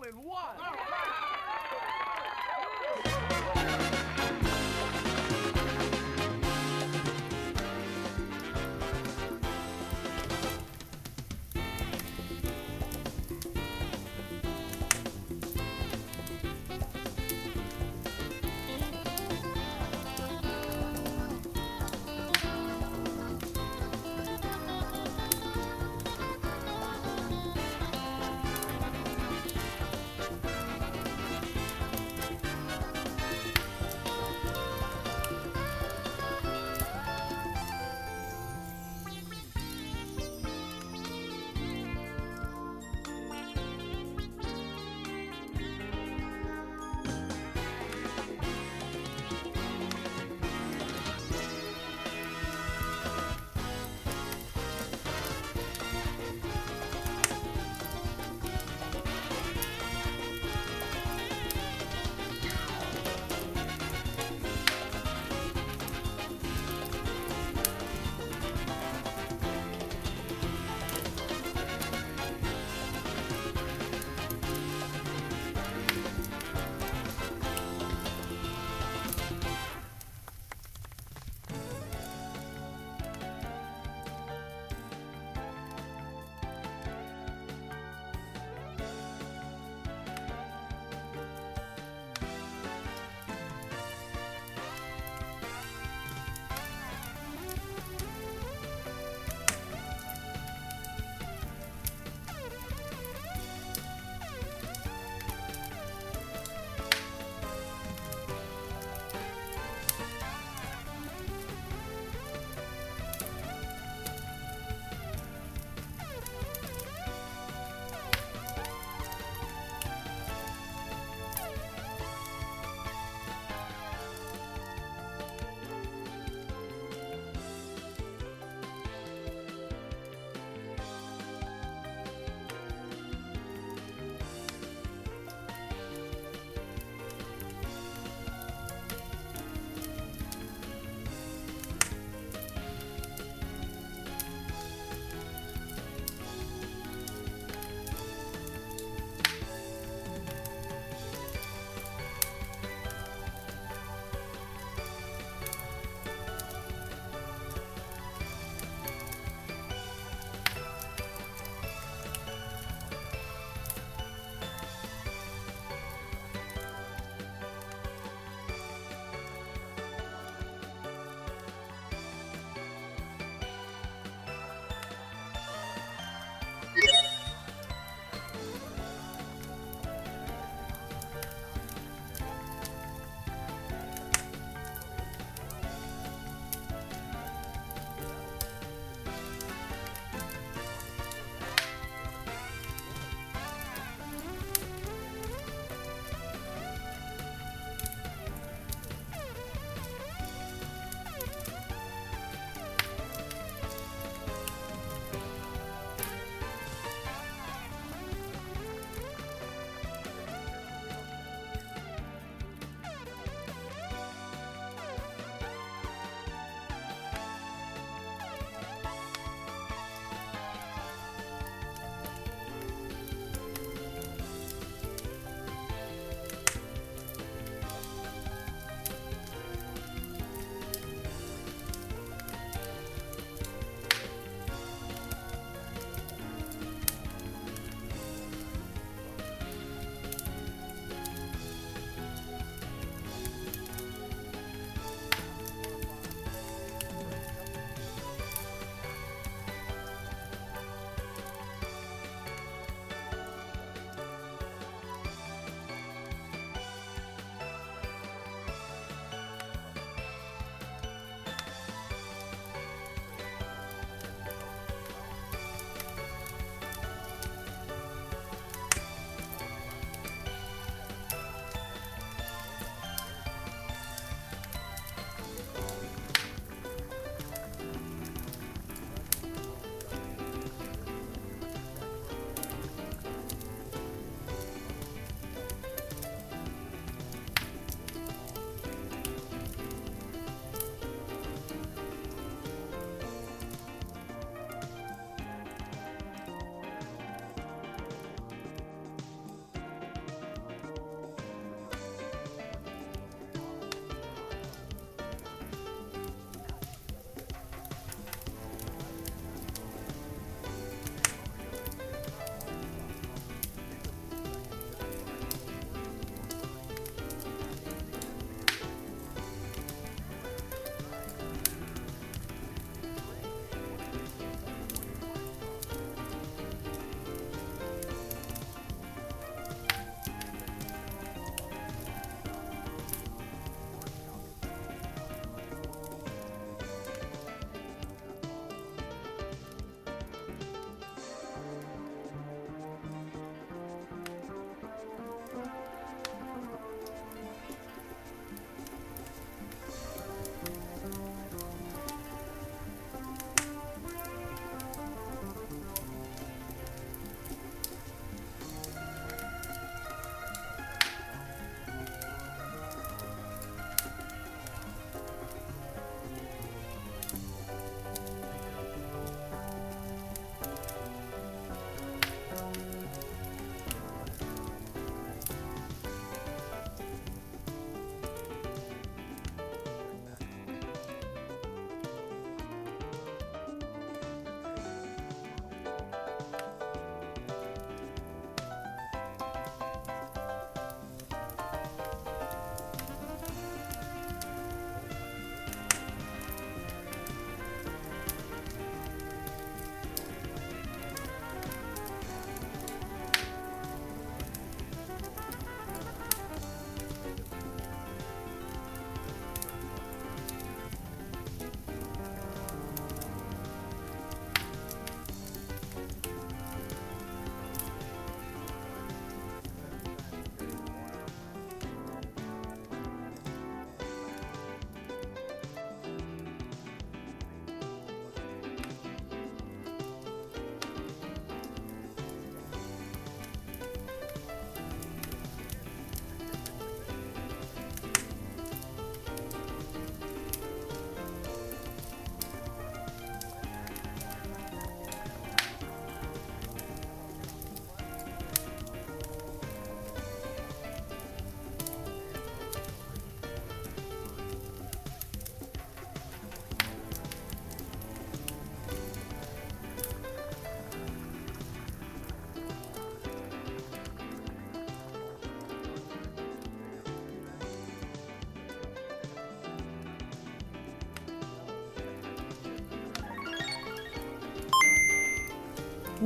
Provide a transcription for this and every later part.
in one.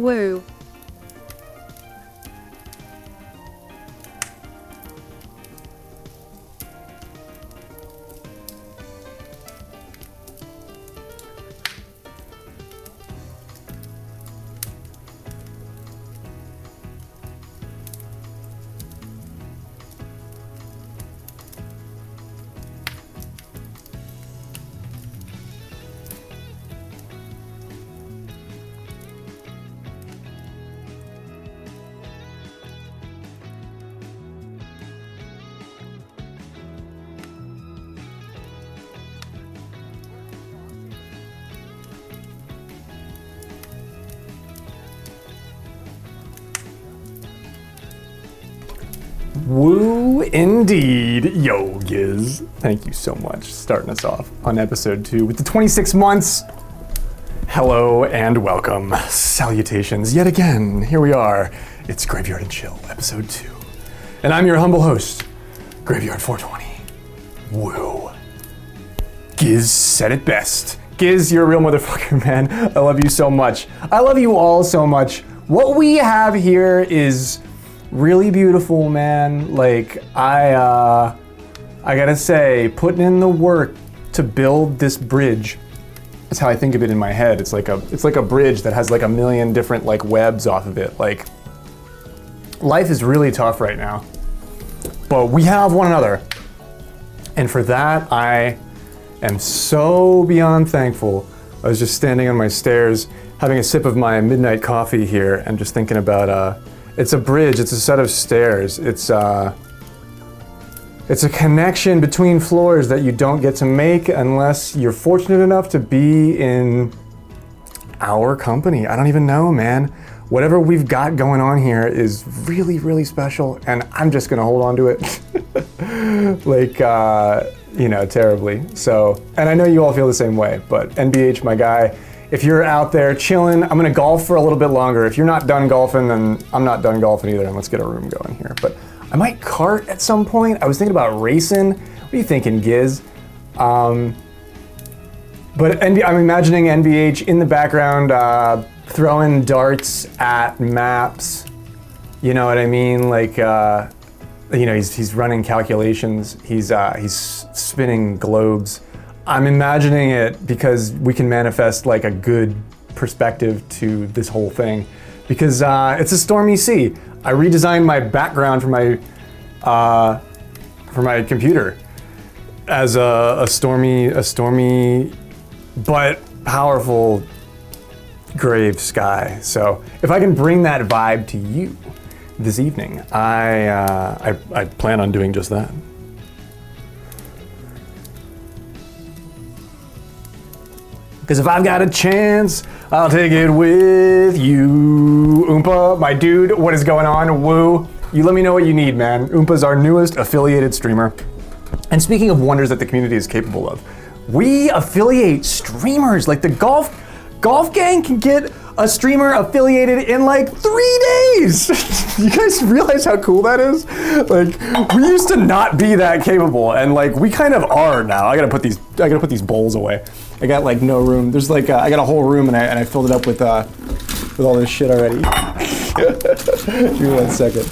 Woo. Woo indeed. Yo, Giz. Thank you so much starting us off on episode 2 with the 26 months. Hello and welcome. Salutations yet again. Here we are. It's Graveyard and Chill, episode 2. And I'm your humble host, Graveyard 420. Woo. Giz said it best. Giz, you're a real motherfucker, man. I love you so much. I love you all so much. What we have here is really beautiful, man. Like, I gotta say, putting in the work to build this bridge, that's how I think of it in my head. It's like a bridge that has like a million different like webs off of it. Like, life is really tough right now, but we have one another. And for that, I am so beyond thankful. I was just standing on my stairs, having a sip of my midnight coffee here, and just thinking about, it's a bridge, it's a set of stairs. It's a connection between floors that you don't get to make unless you're fortunate enough to be in our company. I don't even know, man. Whatever we've got going on here is really, really special, and I'm just gonna hold on to it. Like, terribly. So, and I know you all feel the same way, but NBH, my guy, if you're out there chilling, I'm gonna golf for a little bit longer. If you're not done golfing, then I'm not done golfing either, and let's get a room going here. But I might kart at some point. I was thinking about racing. What are you thinking, Giz? But I'm imagining NBH in the background, throwing darts at maps. You know what I mean? Like, he's running calculations. He's spinning globes. I'm imagining it because we can manifest like a good perspective to this whole thing, because it's a stormy sea. I redesigned my background for my computer as a stormy but powerful grave sky. So if I can bring that vibe to you this evening, I plan on doing just that. Because if I've got a chance, I'll take it with you. Oompa, my dude, what is going on? Woo. You let me know what you need, man. Oompa's our newest affiliated streamer. And speaking of wonders that the community is capable of, we affiliate streamers. Like the golf gang can get a streamer affiliated in like 3 days. You guys realize how cool that is? Like, we used to not be that capable, and like we kind of are now. I gotta put these bowls away. I got like no room. There's like I got a whole room, and I filled it up with all this shit already. Give me 1 second.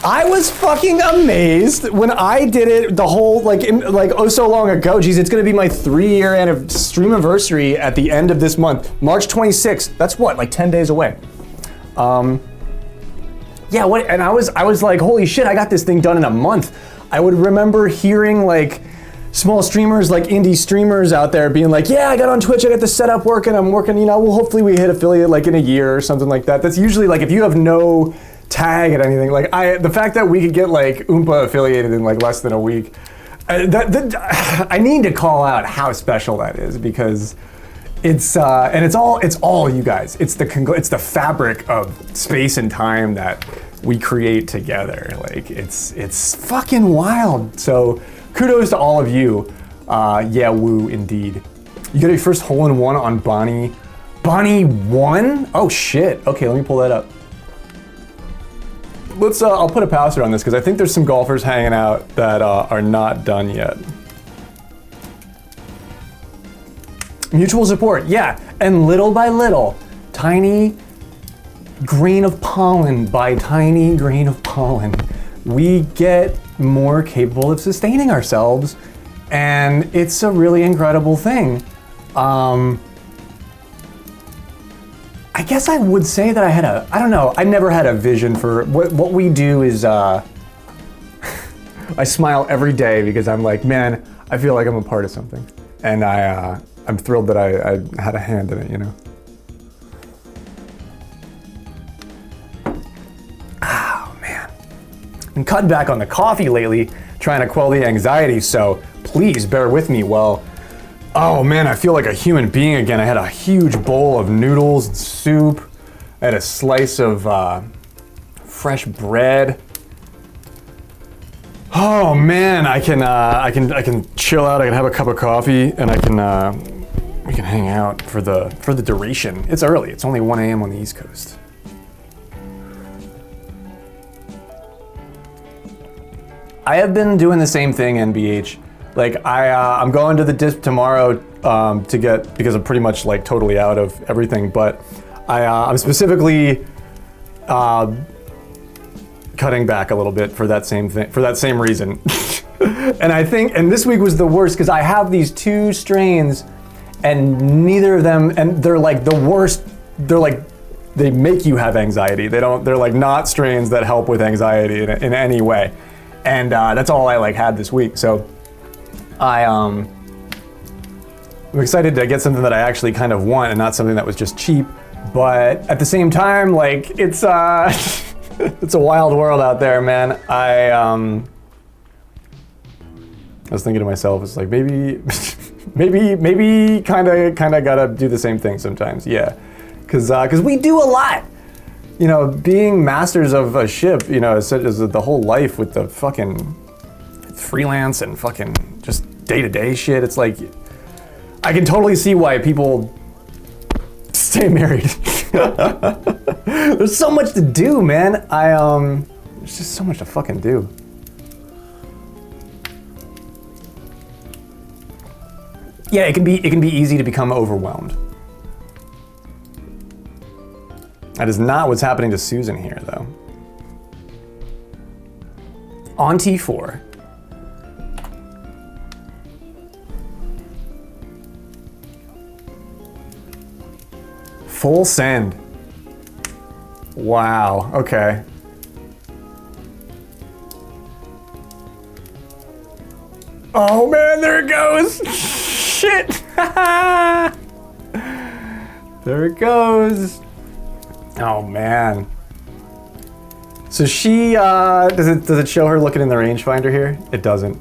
I was fucking amazed when I did it the whole, oh so long ago. Geez, it's gonna be my 3-year streamiversary at the end of this month. March 26th, that's what, like 10 days away. Yeah, and I was like, holy shit, I got this thing done in a month. I would remember hearing like small streamers, like indie streamers out there being like, yeah, I got on Twitch, I got the setup working, I'm working, well, hopefully we hit affiliate like in a year or something like that. That's usually like if you have no tag at anything. Like the fact that we could get like Oompa affiliated in like less than a week, I need to call out how special that is, because it's all you guys. It's the fabric of space and time that we create together. Like it's fucking wild. So kudos to all of you. Yeah, woo indeed. You got your first hole-in-one on Bonnie. Bonnie 1? Oh shit. Okay, let me pull that up. I'll put a pauser on this because I think there's some golfers hanging out that are not done yet. Mutual support, yeah. And little by little, tiny grain of pollen by tiny grain of pollen, we get more capable of sustaining ourselves. And it's a really incredible thing. I guess I would say that I don't know, I never had a vision for what we do is, I smile every day because I'm like, man, I feel like I'm a part of something. And I'm thrilled that I had a hand in it, you know? Oh, man. I'm cutting back on the coffee lately, trying to quell the anxiety, so please bear with me while, oh man, I feel like a human being again. I had a huge bowl of noodles and soup. I had a slice of fresh bread. Oh man, I can chill out. I can have a cup of coffee, and we can hang out for the duration. It's early. It's only 1 a.m. on the East Coast. I have been doing the same thing, NBH. Like I'm going to the disp tomorrow because I'm pretty much like totally out of everything. But I'm specifically cutting back a little bit for that same thing, for that same reason. And this week was the worst because I have these 2 strains, and neither of them, and they're like the worst. They're like, they make you have anxiety. They're like not strains that help with anxiety in any way. And that's all I like had this week. So I'm excited to get something that I actually kind of want and not something that was just cheap. But at the same time, like it's it's a wild world out there, man. I was thinking to myself, it's like maybe kind of gotta do the same thing sometimes. Yeah, because we do a lot. You know, being masters of a ship, you know, is the whole life with the fucking freelance and fucking just day-to-day shit. It's like, I can totally see why people stay married. There's so much to do, man. There's just so much to fucking do. Yeah, it can be easy to become overwhelmed. That is not what's happening to Susan here, though. On T4. Full send. Wow, okay. Oh man, there it goes! Shit! There it goes. Oh man. So she, does it show her looking in the rangefinder here? It doesn't.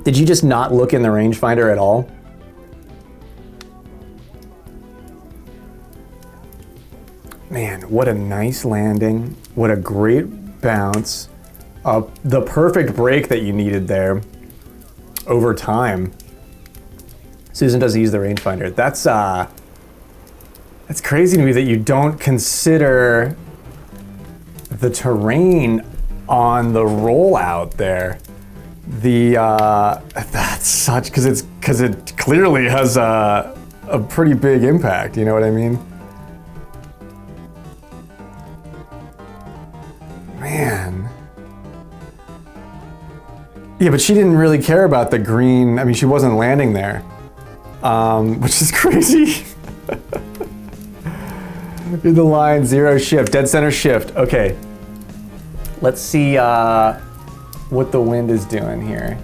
Did you just not look in the rangefinder at all? Man, what a nice landing. What a great bounce. The perfect break that you needed there over time. Susan doesn't use the rangefinder. That's crazy to me that you don't consider the terrain on the rollout there. That's such, because it clearly has a pretty big impact, you know what I mean? Man. Yeah, but she didn't really care about the green. I mean, she wasn't landing there, which is crazy. In the line, 0 shift, dead center shift. Okay, let's see what the wind is doing here.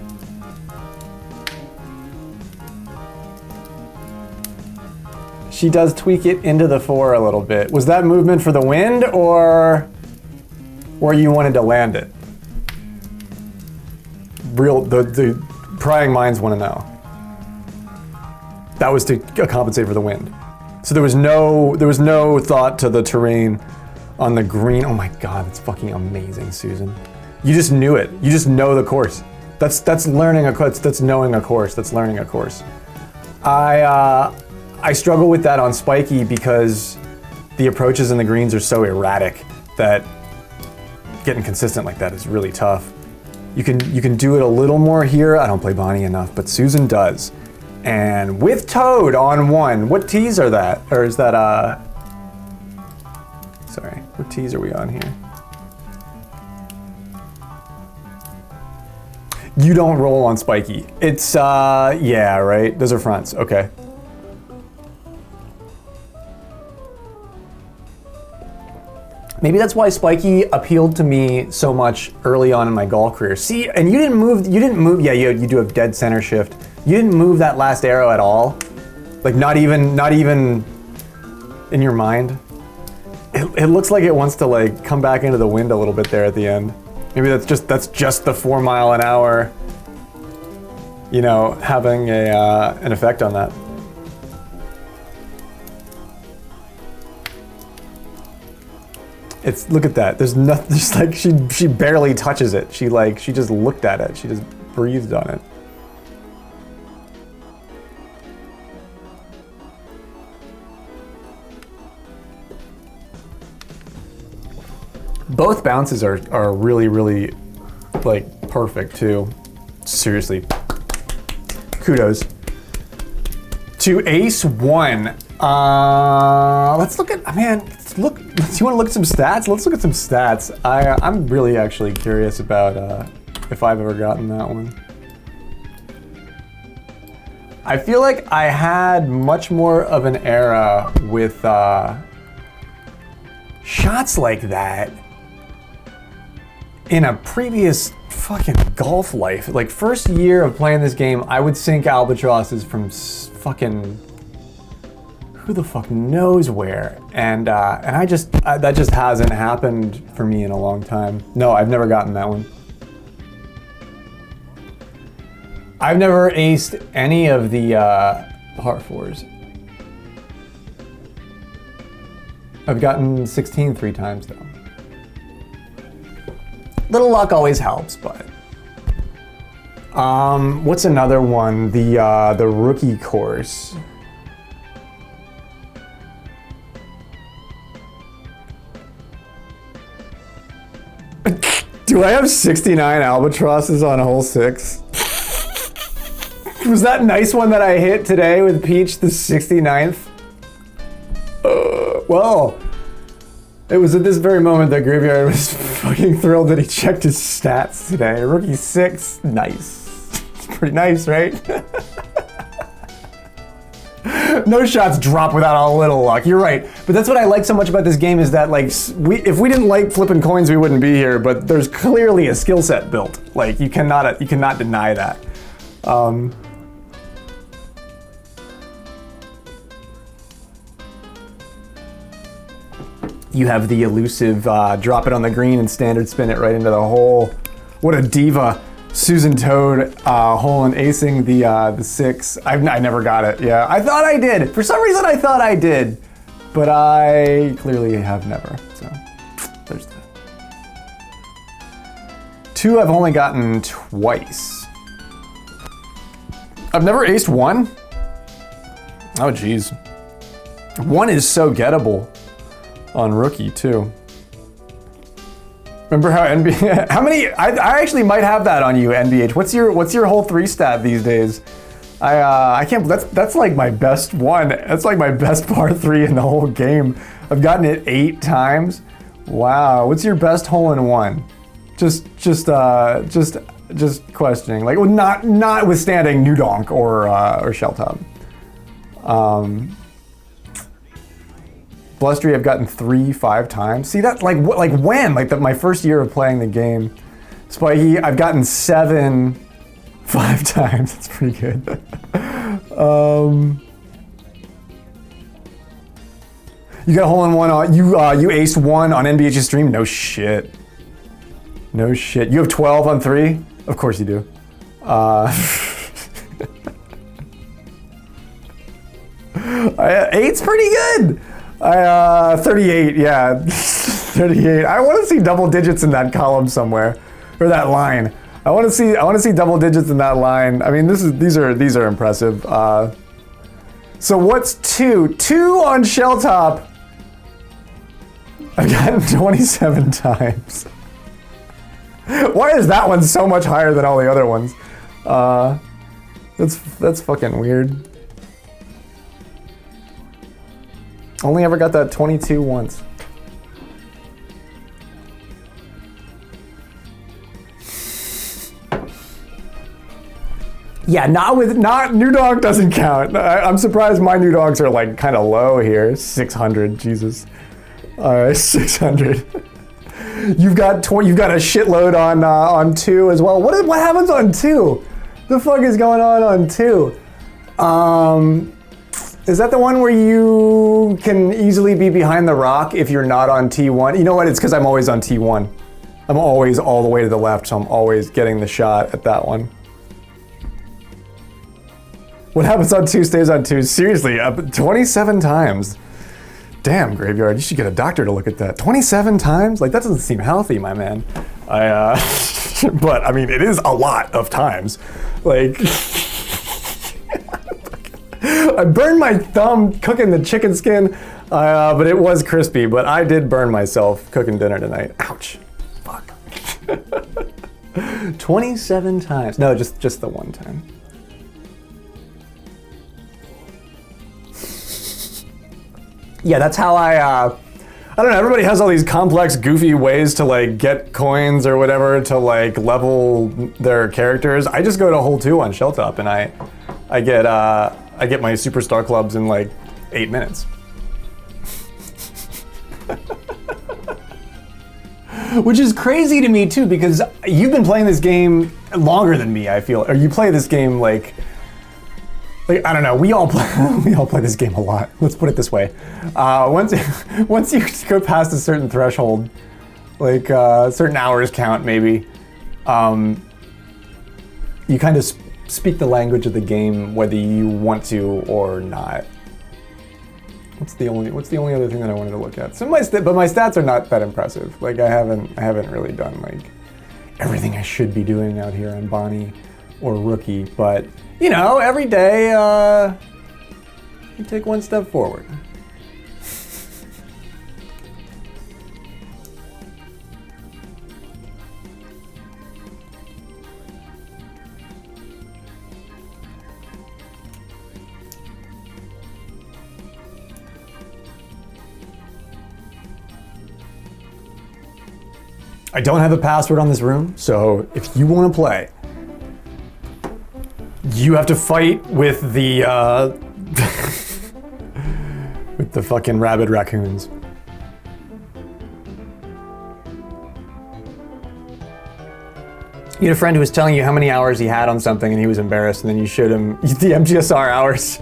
She does tweak it into the 4 a little bit. Was that movement for the wind or you wanted to land it? The prying minds want to know. That was to compensate for the wind. So there was no thought to the terrain on the green. Oh my God, that's fucking amazing, Susan. You just knew it. You just know the course. That's learning a course. That's knowing a course. That's learning a course. I struggle with that on spiky because the approaches and the greens are so erratic that getting consistent like that is really tough. You can do it a little more here. I don't play Bonnie enough, but Susan does. And with Toad on 1, what tees are that? Or is that, sorry, what tees are we on here? You don't roll on Spiky. It's, yeah, right? Those are fronts, okay. Maybe that's why Spiky appealed to me so much early on in my golf career. See, and you didn't move, yeah, you do have dead center shift. You didn't move that last arrow at all? Like not even in your mind? It looks like it wants to like come back into the wind a little bit there at the end. Maybe that's just the 4 mile an hour, you know, having an effect on that. Look at that. There's nothing. Just like she barely touches it. She just looked at it. She just breathed on it. Both bounces are really, really like perfect too. Seriously. Kudos. To ace 1. Let's look at, man, do you want to look at some stats? Let's look at some stats. I'm really actually curious about if I've ever gotten that one. I feel like I had much more of an era with shots like that in a previous fucking golf life. Like first year of playing this game, I would sink albatrosses from fucking who the fuck knows where, and I just that just hasn't happened for me in a long time. No, I've never gotten that one. I've never aced any of the par 4s. I've gotten 16 3 times though. Little luck always helps, but what's another one? The rookie course. Do I have 69 albatrosses on hole 6? Was that nice one that I hit today with Peach the 69th? Well, it was at this very moment that Graveyard was fucking thrilled that he checked his stats today. Rookie 6, nice. It's pretty nice, right? No shots drop without a little luck. You're right, but that's what I like so much about this game is that like if we didn't like flipping coins, we wouldn't be here. But there's clearly a skill set built. Like you cannot deny that. You have the elusive drop it on the green and standard spin it right into the hole. What a diva. Susan Toad hole and acing the 6. I never got it. Yeah, I thought I did. For some reason I thought I did, but I clearly have never. So there's that. 2 I've only gotten twice. I've never aced 1. Oh geez. 1 is so gettable on rookie too. Remember how NBA? How many? I actually might have that on you, NBH. What's your whole 3 stat these days? I can't. That's like my best one. That's like my best par 3 in the whole game. I've gotten it 8 times. Wow. What's your best hole in 1? Just questioning. Like notwithstanding New Donk or Shell Top. Blustery, I've gotten 3, 5 times. See that, like when? Like my first year of playing the game. Spiky, I've gotten 7, 5 times. That's pretty good. You got a hole in 1 on you aced 1 on NBH's stream? No shit. No shit. You have 12 on 3? Of course you do. 8's pretty good. 38, yeah, 38. I want to see double digits in that column somewhere, or that line. I want to see double digits in that line. I mean, these are impressive. So what's 2? 2 on Shell Top. I've gotten 27 times. Why is that one so much higher than all the other ones? That's fucking weird. Only ever got that 22 once. Yeah, not new dog doesn't count. I'm surprised my new dogs are like kind of low here. 600, Jesus. All right, 600. You've got a shitload on 2 as well. What happens on 2? The fuck is going on 2? Is that the one where you can easily be behind the rock if you're not on T1? You know what? It's because I'm always on T1. I'm always all the way to the left, so I'm always getting the shot at that one. What happens on 2 stays on 2. Seriously, 27 times. Damn, Graveyard, you should get a doctor to look at that. 27 times? Like, that doesn't seem healthy, my man. But, I mean, it is a lot of times. Like, I burned my thumb cooking the chicken skin, but it was crispy, but I did burn myself cooking dinner tonight. Ouch. Fuck. 27 times. No, just the one time. Yeah, that's how I don't know, everybody has all these complex, goofy ways to like get coins or whatever to like level their characters. I just go to hole 2 on Shelltop and I get my superstar clubs in like 8 minutes. Which is crazy to me too, because you've been playing this game longer than me, I feel. Or you play this game like I don't know, we all play this game a lot. Let's put it this way. Once you go past a certain threshold, like certain hours count maybe, you kind of speak the language of the game whether you want to or not. What's the only other thing that I wanted to look at? But my stats are not that impressive. Like I haven't really done like everything I should be doing out here on Bonnie or Rookie, but you know, every day you take one step forward. I don't have a password on this room, so if you want to play, you have to fight with the with the fucking rabid raccoons. You had a friend who was telling you how many hours he had on something and he was embarrassed, and then you showed him the MGSR hours.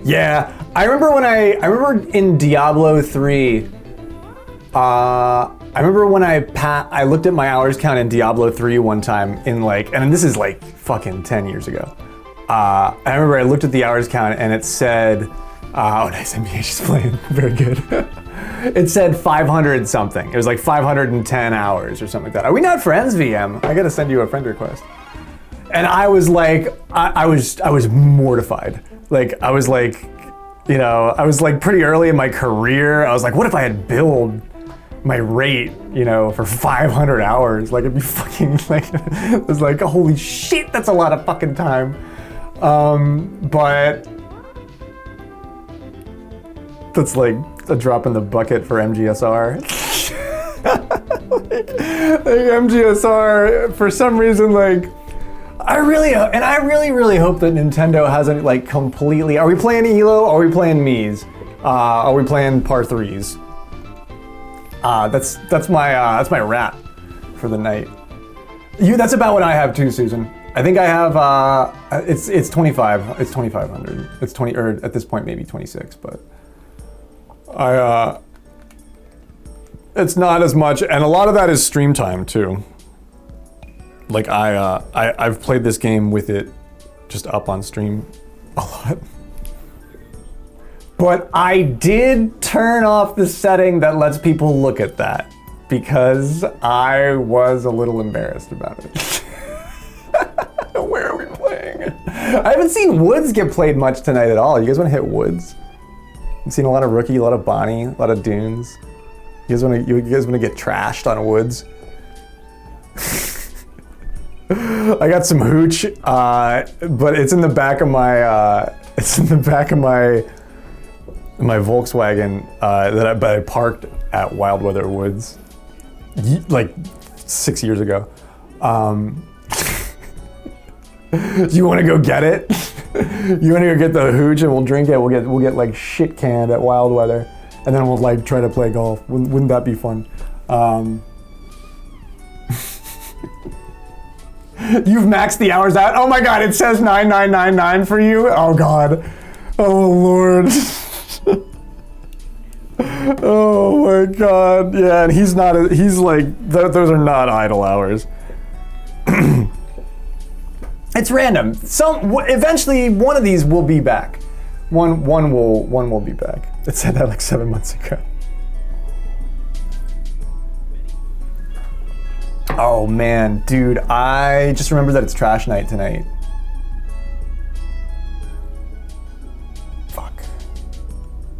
Yeah, I remember in Diablo 3, I remember when I looked at my hours count in Diablo 3 one time in like, and this is like fucking 10 years ago. I remember I looked at the hours count and it said, oh nice, NBA just playing, very good. It said 500 something. It was like 510 hours or something like that. Are we not friends, VM? I gotta send you a friend request. And I was like, I was mortified. Like, I was like, you know, I was like pretty early in my career. I was like, what if I had billed my rate, you know, for 500 hours? Like, it'd be fucking like, it was like, holy shit, that's a lot of fucking time. But that's like a drop in the bucket for MGSR. like MGSR, for some reason, like, I really hope that Nintendo hasn't like completely, are we playing ELO? Are we playing Mii's? Are we playing par 3s? That's my wrap for the night. That's about what I have too, Susan. I think I have it's 25. It's 2,500. It's 20, or at this point maybe 26, but it's not as much, and a lot of that is stream time too. Like I've played this game with it just up on stream a lot. But I did turn off the setting that lets people look at that because I was a little embarrassed about it. Where are we playing? I haven't seen Woods get played much tonight at all. You guys want to hit Woods? I've seen a lot of Rookie, a lot of Bonnie, a lot of Dunes. You guys want to get trashed on Woods? I got some hooch, but it's in the back of my my Volkswagen but I parked at Wild Weather Woods like 6 years ago. You want to go get it? You want to go get the hooch and we'll drink it. We'll get like shit canned at Wild Weather, and then we'll like try to play golf. Wouldn't that be fun? You've maxed the hours out. Oh my God! It says 9999 for you. Oh God. Oh Lord. Oh my God. Yeah, and he's not. He's like those are not idle hours. It's random. Eventually one of these will be back. One will be back. It said that like 7 months ago. Oh man, dude, I just remembered that it's trash night tonight. Fuck.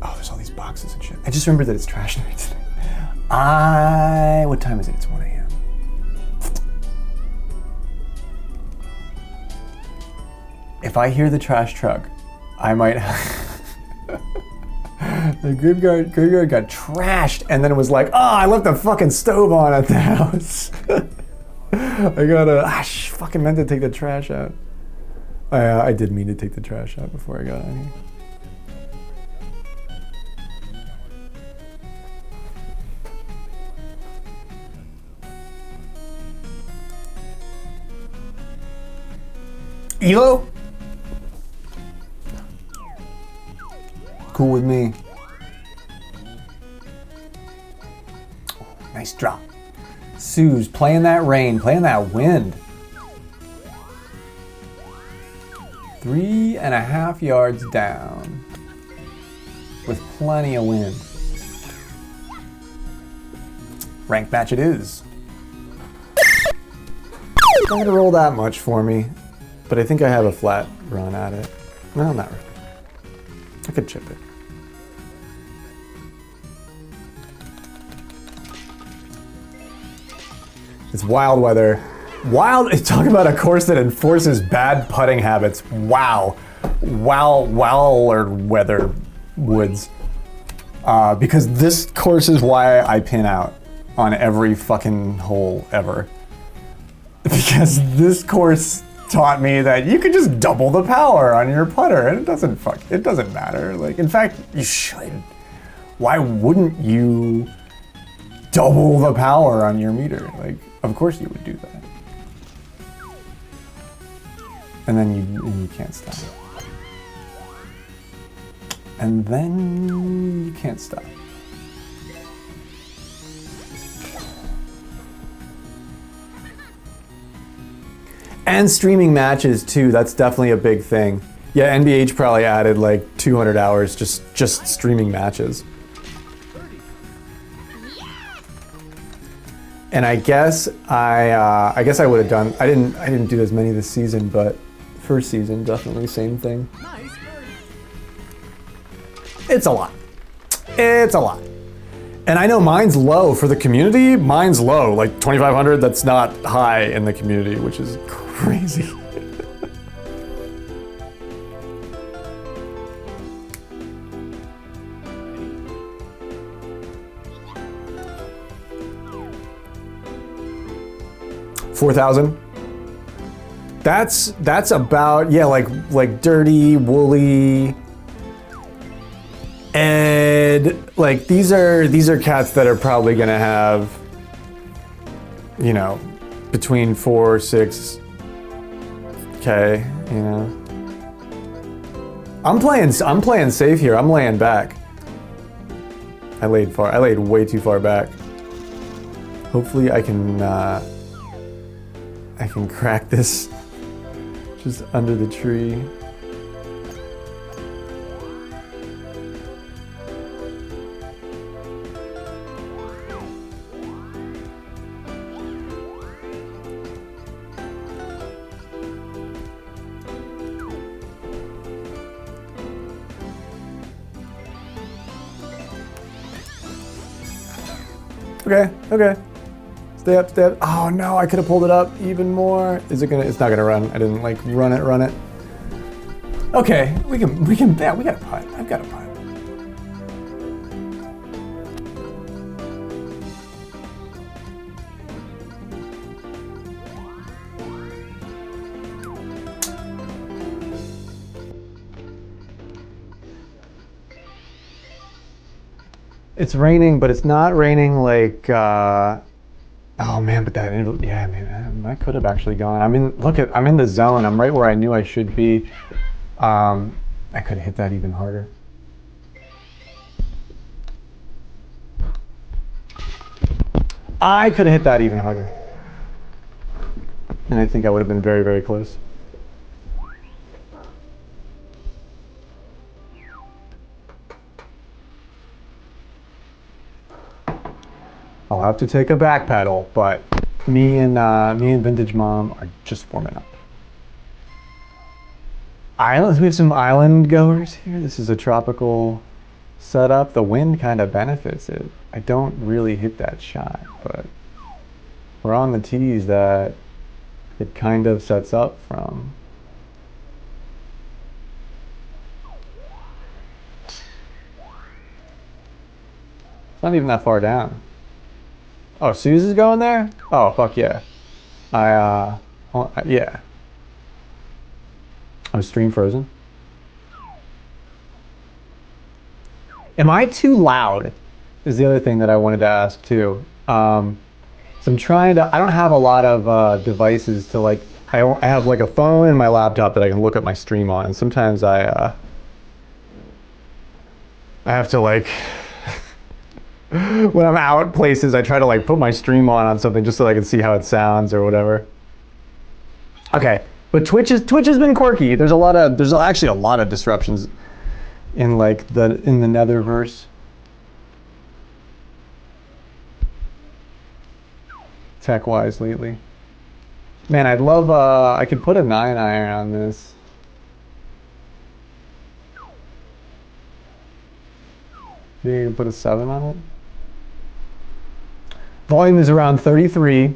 Oh, there's all these boxes and shit. I just remembered that it's trash night tonight. What time is it? It's 1 a.m. If I hear the trash truck, I might The graveyard got trashed, and then it was like, oh, I left the fucking stove on at the house. I gotta, fucking meant to take the trash out. I did mean to take the trash out before I got on here. Elo? Cool with me. Nice drop. Sue's playing that rain, playing that wind. 3.5 yards down with plenty of wind. Ranked match it is. Not gonna roll that much for me, but I think I have a flat run at it. No, not really. I could chip it. It's Wild Weather. Talk about a course that enforces bad putting habits. Wow. Wilder Weather Woods. Because this course is why I pin out on every fucking hole ever. Because this course taught me that you could just double the power on your putter and it doesn't matter. Like, in fact, you should. Why wouldn't you double the power on your meter? Like, of course you would do that. And then you can't stop. And then you can't stop. And streaming matches too, that's definitely a big thing. Yeah, NBH probably added like 200 hours just streaming matches. And I guess I would have done. I didn't do as many this season, but first season definitely same thing. It's a lot. It's a lot. And I know mine's low for the community. Mine's low, like 2,500. That's not high in the community, which is crazy. $4,000. That's about, yeah, like dirty, woolly. And like these are cats that are probably gonna have, you know, between 4 or 6K, you know. I'm playing safe here. I'm laying back. I laid way too far back. Hopefully I can crack this just under the tree. Okay. Stay up, stay up. Oh no, I could have pulled it up even more. Is it gonna, it's not gonna run. I didn't like run it. Okay, we can, yeah, we got a putt. I've got a putt. It's raining, but it's not raining like, oh man, but that, yeah, man, I could have actually gone. I'm in the zone. I'm right where I knew I should be. I could have hit that even harder. I could have hit that even harder. And I think I would have been very, very close. I'll have to take a back pedal, but me and Vintage Mom are just warming up. Islands, we have some island goers here. This is a tropical setup. The wind kind of benefits it. I don't really hit that shot, but we're on the tees that it kind of sets up from. It's not even that far down. Oh, Suze is going there? Oh, fuck yeah. Yeah. Oh, stream frozen. Am I too loud? Is the other thing that I wanted to ask too. So I'm trying to, I don't have a lot of devices to like, I have like a phone and my laptop that I can look at my stream on, and sometimes I have to like, when I'm out places, I try to like put my stream on something just so I can see how it sounds or whatever. Okay, but Twitch has been quirky. There's actually a lot of disruptions in like in the Netherverse. Tech-wise lately. Man, I'd love, I could put a 9-iron on this. You can put a 7 on it? Volume is around 33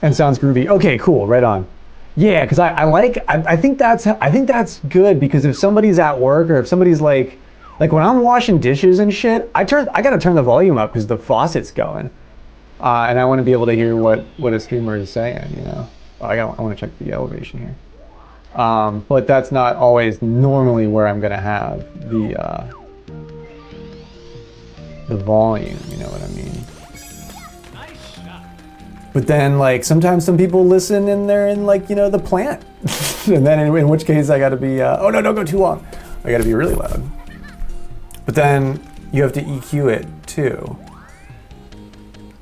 and sounds groovy. Okay, cool, right on. Yeah, because I think that's good, because if somebody's at work or if somebody's like when I'm washing dishes and shit, I gotta turn the volume up because the faucet's going. And I want to be able to hear what a streamer is saying, you know. I want to check the elevation here. But that's not always normally where I'm gonna have the volume, you know what I mean? Nice shot. But then like sometimes some people listen and they're in like, you know, the plant. And then in which case I gotta be, oh no, don't go too long. I gotta be really loud. But then you have to EQ it too.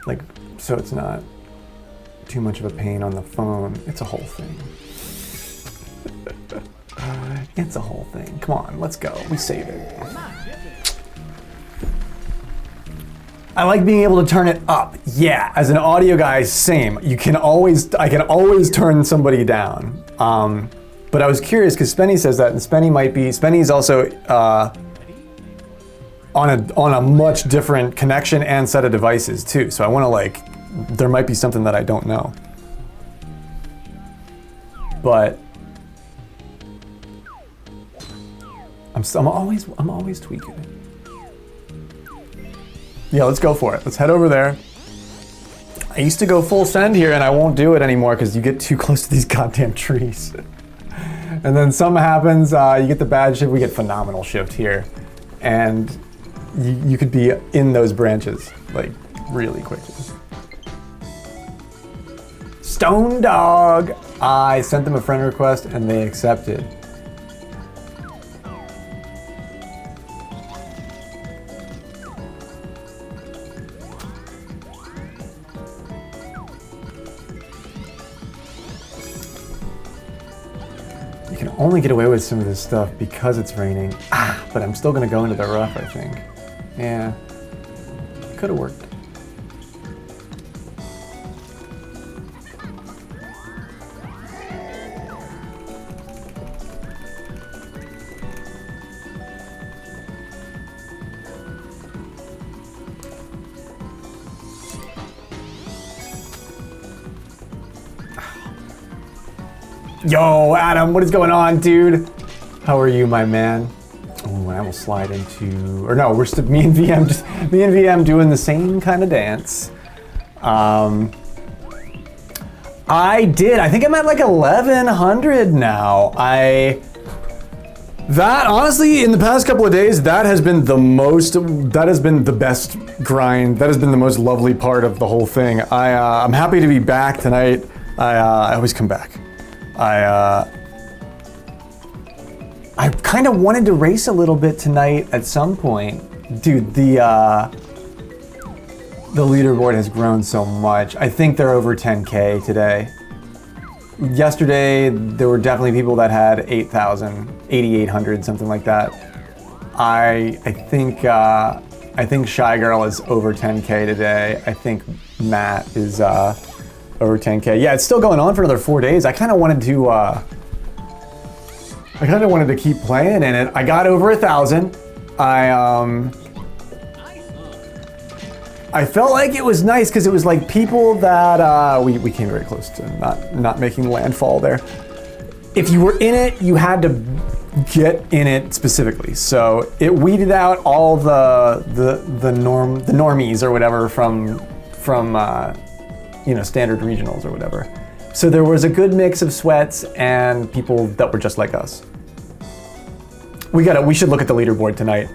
Like, so it's not too much of a pain on the phone. It's a whole thing. It's a whole thing. Come on, let's go. We save it. I like being able to turn it up. Yeah, as an audio guy, same. I can always turn somebody down. But I was curious because Spenny says that, and Spenny's also on a much different connection and set of devices too. So I want to like, there might be something that I don't know. But I'm always tweaking it. Yeah, let's go for it. Let's head over there. I used to go full send here and I won't do it anymore because you get too close to these goddamn trees. And then something happens, you get the bad shift, we get phenomenal shift here. And you could be in those branches, like, really quickly. Stone Dog! I sent them a friend request and they accepted. You can only get away with some of this stuff because it's raining. But I'm still gonna go into the rough, I think. Yeah, could have worked. Yo, Adam, what is going on, dude? How are you, my man? Oh, I will slide into, or no, we're still, me and VM doing the same kind of dance. I think I'm at like 1100 now. That honestly, in the past couple of days, that has been the best grind. That has been the most lovely part of the whole thing. I'm happy to be back tonight. I always come back. I kind of wanted to race a little bit tonight at some point. Dude, the leaderboard has grown so much. I think they're over 10K today. Yesterday, there were definitely people that had 8,000, 8,800, something like that. I think Shy Girl is over 10K today. I think Matt is over 10K. Yeah, it's still going on for another 4 days. I kind of wanted to keep playing in it. I got over 1,000. I felt like it was nice because it was like people that we came very close to not making landfall there. If you were in it, you had to get in it specifically. So it weeded out all the normies or whatever from standard regionals or whatever. So there was a good mix of sweats and people that were just like us. We should look at the leaderboard tonight.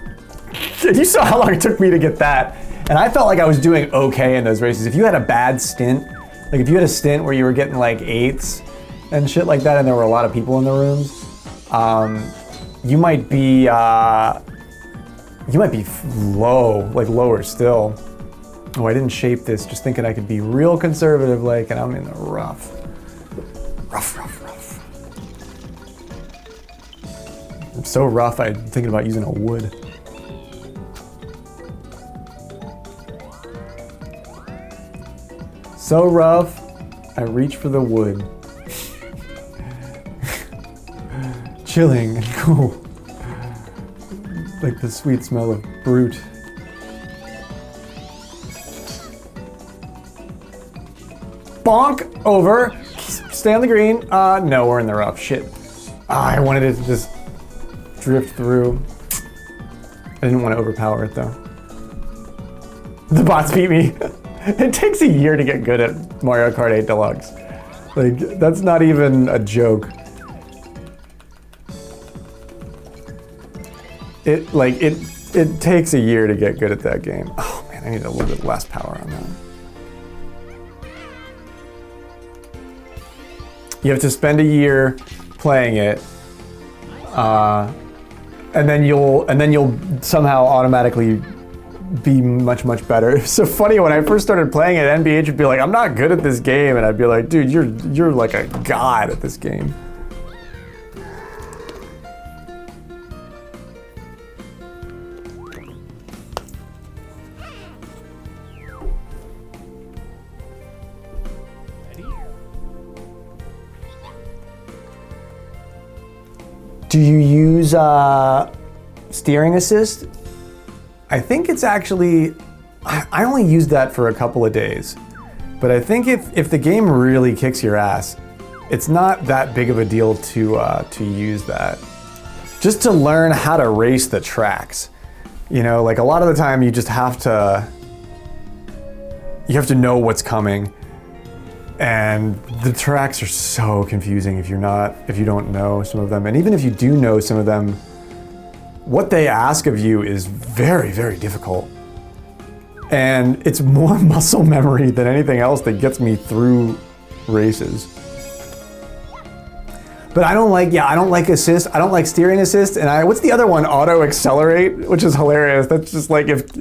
You saw how long it took me to get that. And I felt like I was doing okay in those races. If you had a bad stint, like if you had a stint where you were getting like 8s and shit like that, and there were a lot of people in the rooms, you might be low, like lower still. Oh, I didn't shape this, just thinking I could be real conservative, like, and I'm in the rough. Rough. I'm so rough, I'm thinking about using a wood. So rough, I reach for the wood. Chilling and cool. Like the sweet smell of brute. Bonk, over, stay on the green. No, we're in the rough, shit. I wanted it to just drift through. I didn't want to overpower it though. The bots beat me. It takes a year to get good at Mario Kart 8 Deluxe. Like, that's not even a joke. It takes a year to get good at that game. Oh man, I need a little bit less power on that. You have to spend a year playing it, and then you'll somehow automatically be much better. It's so funny, when I first started playing it, NBH would be like, I'm not good at this game, and I'd be like, dude, you're like a god at this game. Do you use steering assist? I think it's actually, I only used that for a couple of days, but I think if the game really kicks your ass, it's not that big of a deal to use that. Just to learn how to race the tracks. You know, like a lot of the time you just have to know what's coming, and the tracks are so confusing if you don't know some of them, and even if you do know some of them, what they ask of you is very, very difficult. And it's more muscle memory than anything else that gets me through races. But I don't like assist, I don't like steering assist, and what's the other one? Auto accelerate, which is hilarious. That's just like if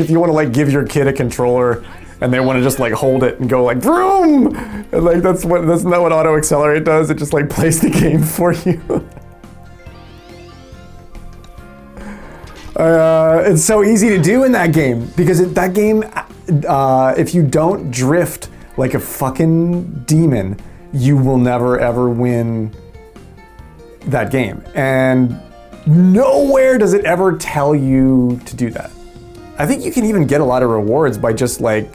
you want to like give your kid a controller and they want to just like hold it and go like vroom! And like that's not what auto accelerate does, it just like plays the game for you. It's so easy to do in that game, because that game, if you don't drift like a fucking demon, you will never ever win that game. And nowhere does it ever tell you to do that. I think you can even get a lot of rewards by just like,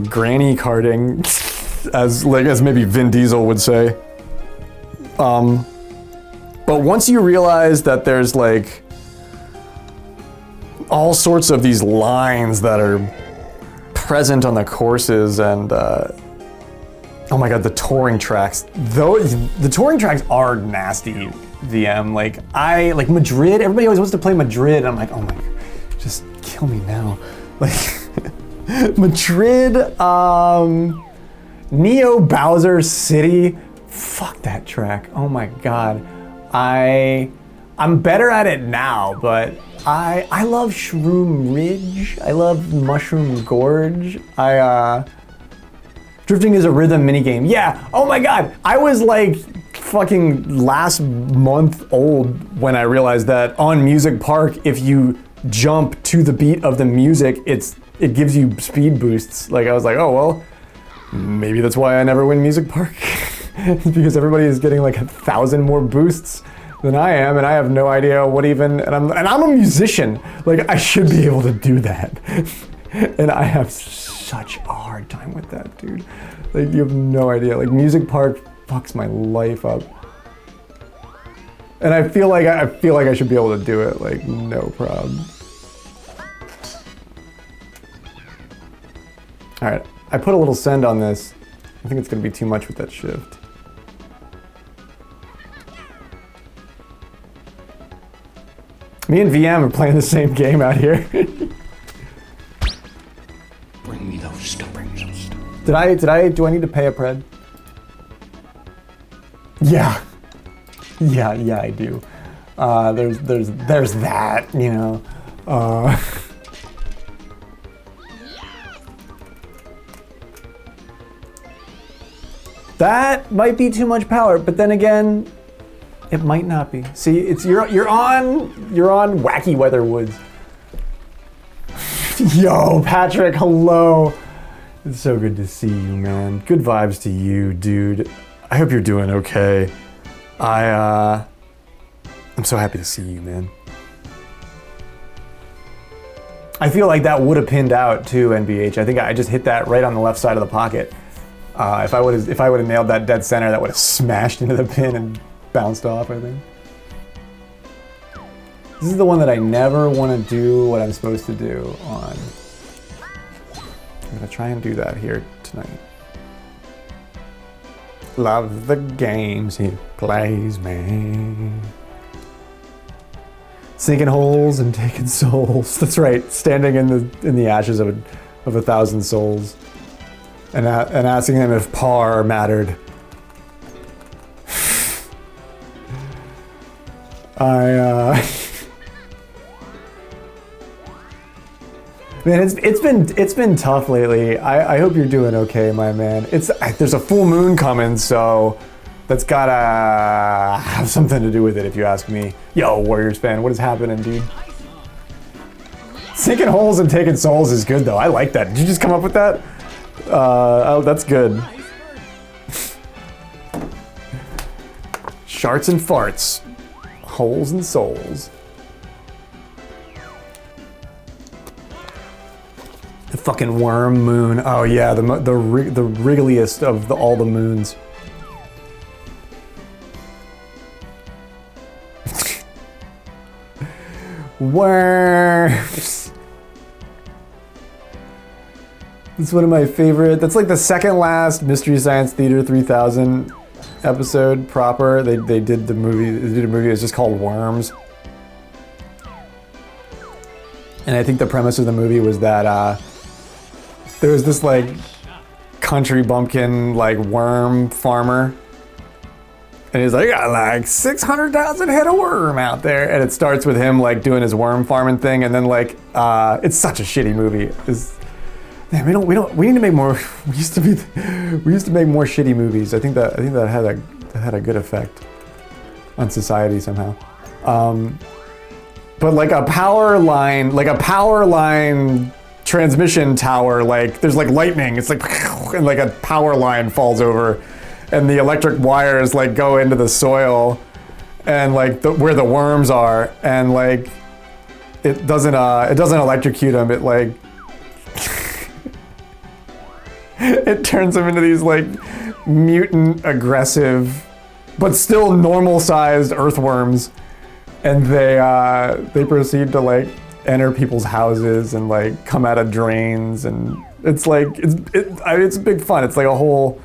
granny karting, as maybe Vin Diesel would say. But once you realize that there's like all sorts of these lines that are present on the courses and oh my god, the touring tracks. The touring tracks are nasty, VM. Like Madrid, everybody always wants to play Madrid, and I'm like, oh my god, just kill me now. Like Madrid, Neo Bowser City, fuck that track. Oh my god. I'm better at it now, but I love Shroom Ridge. I love Mushroom Gorge. Drifting is a rhythm minigame. Yeah, oh my god. I was like fucking last month old when I realized that on Music Park, if you jump to the beat of the music, it gives you speed boosts. Like I was like, oh well, maybe that's why I never win Music Park. Because everybody is getting like 1,000 more boosts than I am, and I have no idea what even, and I'm a musician. Like I should be able to do that. And I have such a hard time with that, dude. Like you have no idea. Like Music Park fucks my life up. And I feel like I should be able to do it, like no problem. All right, I put a little send on this. I think it's gonna be too much with that shift. Me and VM are playing the same game out here. Bring me those stuff. Do I need to pay a pred? Yeah. Yeah, I do. There's that, you know. That might be too much power, but then again, it might not be. See, it's you're on Wacky Weather Woods. Yo, Patrick, hello. It's so good to see you, man. Good vibes to you, dude. I hope you're doing okay. I'm so happy to see you, man. I feel like that would have pinned out too, NBH. I think I just hit that right on the left side of the pocket. If I would have nailed that dead center, that would have smashed into the pin and bounced off, I think. This is the one that I never want to do what I'm supposed to do on. I'm gonna try and do that here tonight. Love the games he plays me. Sinking holes and taking souls. That's right, standing in the ashes of 1,000 souls, and asking them if par mattered. Man, it's been tough lately. I hope you're doing okay, my man. There's a full moon coming, so that's gotta have something to do with it, if you ask me. Yo, Warriors fan, what is happening, dude? Sinking holes and taking souls is good, though. I like that. Did you just come up with that? Oh, that's good. Sharts and farts. Holes and souls. The fucking worm moon. Oh yeah, the wriggliest of all the moons. Worms. It's one of my favorite. That's like the second last Mystery Science Theater 3000 episode proper. They did the movie. They did a movie. It's just called Worms. And I think the premise of the movie was that there was this like country bumpkin like worm farmer, and he's like, I got like 600,000 head of worm out there, and it starts with him like doing his worm farming thing, and then like it's such a shitty movie. Man, we need to make more. We used to make more shitty movies. I think that had a good effect on society somehow. But like a power line transmission tower, like there's like lightning, it's like, and like a power line falls over, and the electric wires like go into the soil, and like where the worms are, and like it doesn't electrocute them. It like it turns them into these like mutant aggressive but still normal-sized earthworms, and they proceed to like enter people's houses and like come out of drains, and it's like it's big fun. It's like a whole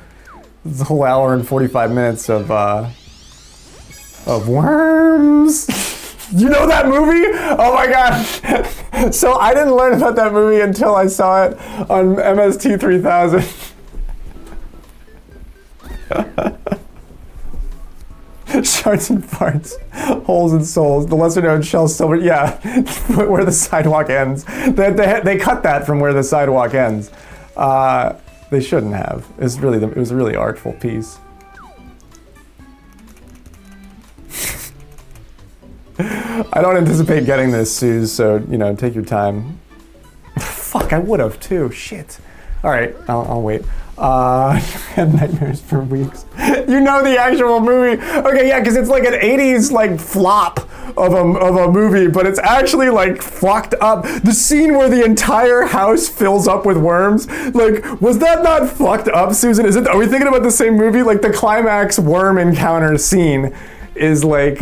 hour and 45 minutes of worms. You know that movie? Oh my god! So I didn't learn about that movie until I saw it on MST 3000. Shards and farts, holes and souls, the lesser known Shel Silver. Yeah, where the sidewalk ends. They cut that from where the sidewalk ends. They shouldn't have. It was a really artful piece. I don't anticipate getting this, Suze, so, you know, take your time. Fuck, I would have too. Shit. All right, I'll wait. I had nightmares for weeks. You know the actual movie. Okay, yeah, because it's like an 80s like flop of a movie, but it's actually like fucked up. The scene where the entire house fills up with worms, like, was that not fucked up, Susan? Are we thinking about the same movie? Like the climax worm encounter scene is like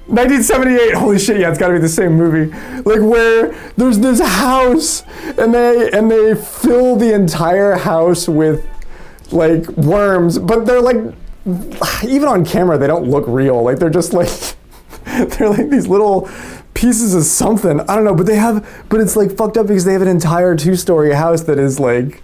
1978, holy shit, yeah, it's gotta be the same movie. Like where there's this house and they fill the entire house with like worms, but they're like, even on camera, they don't look real. Like they're just like, they're like these little pieces of something. I don't know, but it's like fucked up because they have an entire 2-story house that is like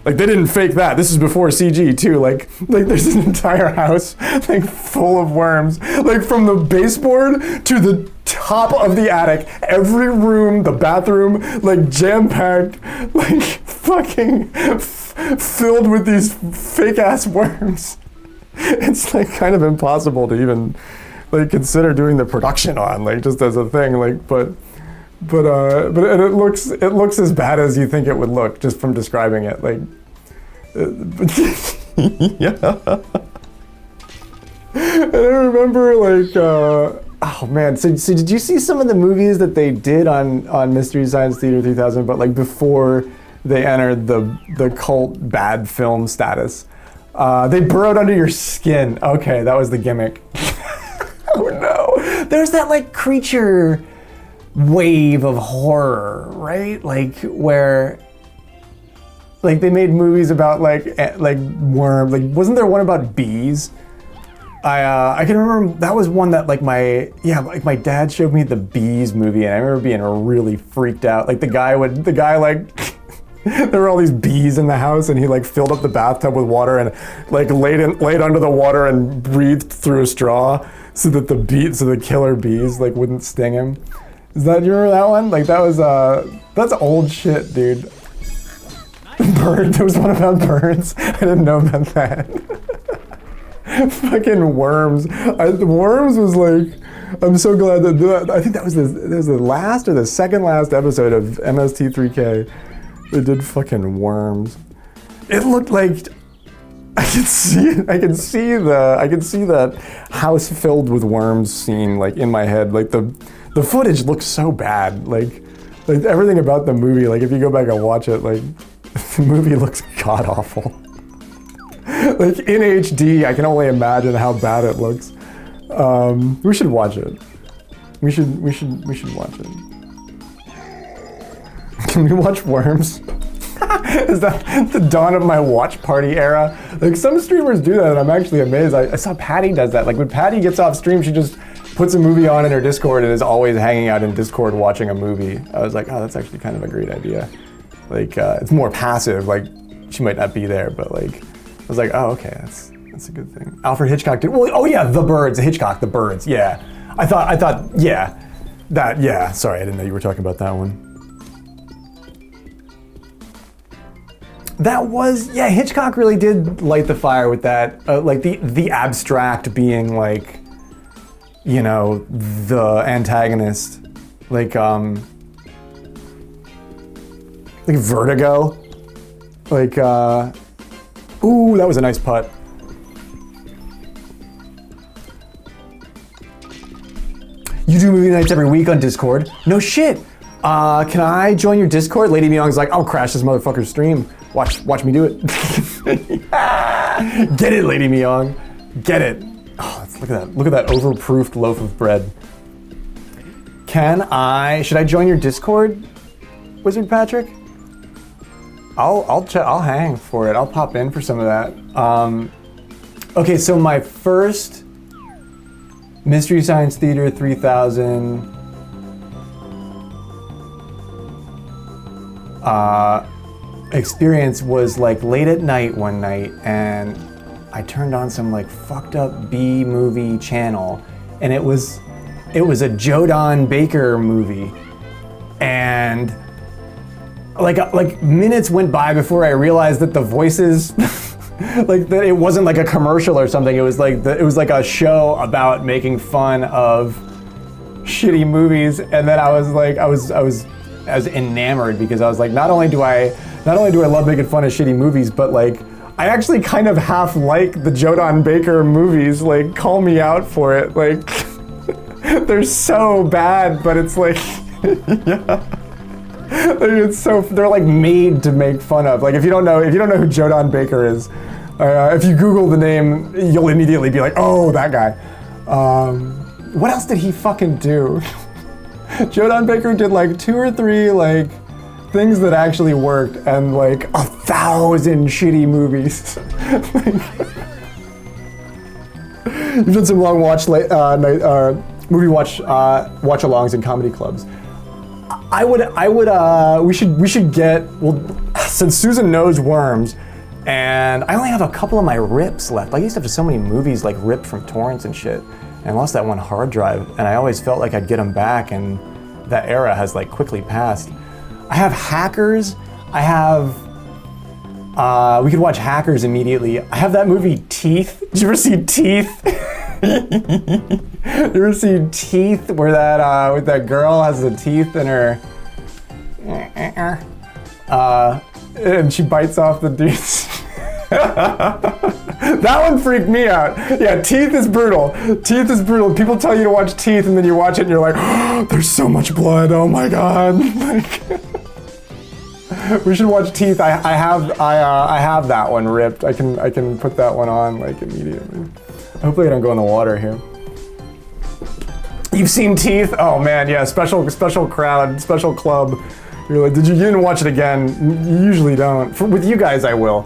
they didn't fake that. This is before CG too. Like there's an entire house like full of worms. Like from the baseboard to the top of the attic, every room, the bathroom, like jam-packed, like fucking filled with these fake ass worms. It's like kind of impossible to even like consider doing the production on, like just as a thing, like but and it looks as bad as you think it would look just from describing it, like yeah. And I remember like oh man, so did you see some of the movies that they did on Mystery Science Theater 3000, but like before they entered the cult bad film status? They burrowed under your skin. Okay, that was the gimmick. Oh no, there's that like creature wave of horror, right? Like where like they made movies about like worms. Like wasn't there one about bees? I can remember that was one that like my dad showed me the Bees movie, and I remember being really freaked out. Like the guy like there were all these bees in the house, and he like filled up the bathtub with water and like laid under the water and breathed through a straw so that the killer bees like wouldn't sting him. You remember that one? Like that was that's old shit, dude. Bird, there was one about birds. I didn't know about that. Fucking worms. The worms was like, I'm so glad that I think that was the last or the second last episode of MST3K. They did fucking worms. It looked like I can see that house filled with worms scene like in my head. Like the footage looks so bad. Like everything about the movie, like if you go back and watch it, like the movie looks god awful. Like in HD, I can only imagine how bad it looks. We should watch it. We should watch it. Can we watch Worms? Is that the dawn of my watch party era? Like some streamers do that and I'm actually amazed. I saw Patty does that. Like when Patty gets off stream, she just puts a movie on in her Discord and is always hanging out in Discord watching a movie. I was like, oh, that's actually kind of a great idea. Like it's more passive, like she might not be there, but like, I was like, oh, okay, that's a good thing. Alfred Hitchcock did, well, oh yeah, The Birds, Hitchcock, The Birds, yeah. I thought, yeah, sorry, I didn't know you were talking about that one. That was, yeah, Hitchcock really did light the fire with that, like the abstract being like, you know, the antagonist, like Vertigo, like, ooh, that was a nice putt. You do movie nights every week on Discord? No shit. Can I join your Discord? Lady Myong's like, I'll crash this motherfucker's stream. Watch me do it. Get it, Lady Myong. Get it. Look at that overproofed loaf of bread. Should I join your Discord, Wizard Patrick? I'll hang for it. I'll pop in for some of that. Okay, so my first Mystery Science Theater 3000 experience was like late at night one night, and I turned on some like fucked up B movie channel, and it was a Jodan Baker movie, and like minutes went by before I realized that the voices like that it wasn't like a commercial or something. It was like a show about making fun of shitty movies, and then I was enamored because I was like, not only do I love making fun of shitty movies, but like I actually kind of half like the Jodan Baker movies. Like, call me out for it. Like, they're so bad, but it's like, yeah. They're like made to make fun of. Like, if you don't know who Jodan Baker is, if you Google the name, you'll immediately be like, oh, that guy. What else did he fucking do? Jodan Baker did like 2 or 3 like things that actually worked, and like 1,000 shitty movies. You've done some long movie watch-alongs in comedy clubs. We should get, well, since Susan knows worms, and I only have a couple of my rips left. I used to have so many movies like ripped from torrents and shit, and I lost that one hard drive, and I always felt like I'd get them back, and that era has like quickly passed. I have Hackers. I have, we could watch Hackers immediately. I have that movie Teeth. Did you ever see Teeth? You ever see Teeth, where that girl has the teeth in her, and she bites off the dudes? That one freaked me out. Yeah, Teeth is brutal. Teeth is brutal. People tell you to watch Teeth, and then you watch it, and you're like, oh, there's so much blood. Oh my god. Like, we should watch Teeth. I have that one ripped. I can put that one on like immediately. Hopefully I don't go in the water here. You've seen Teeth? Oh man, yeah, special crowd, special club. You're like, you didn't watch it again? You usually don't. With you guys, I will.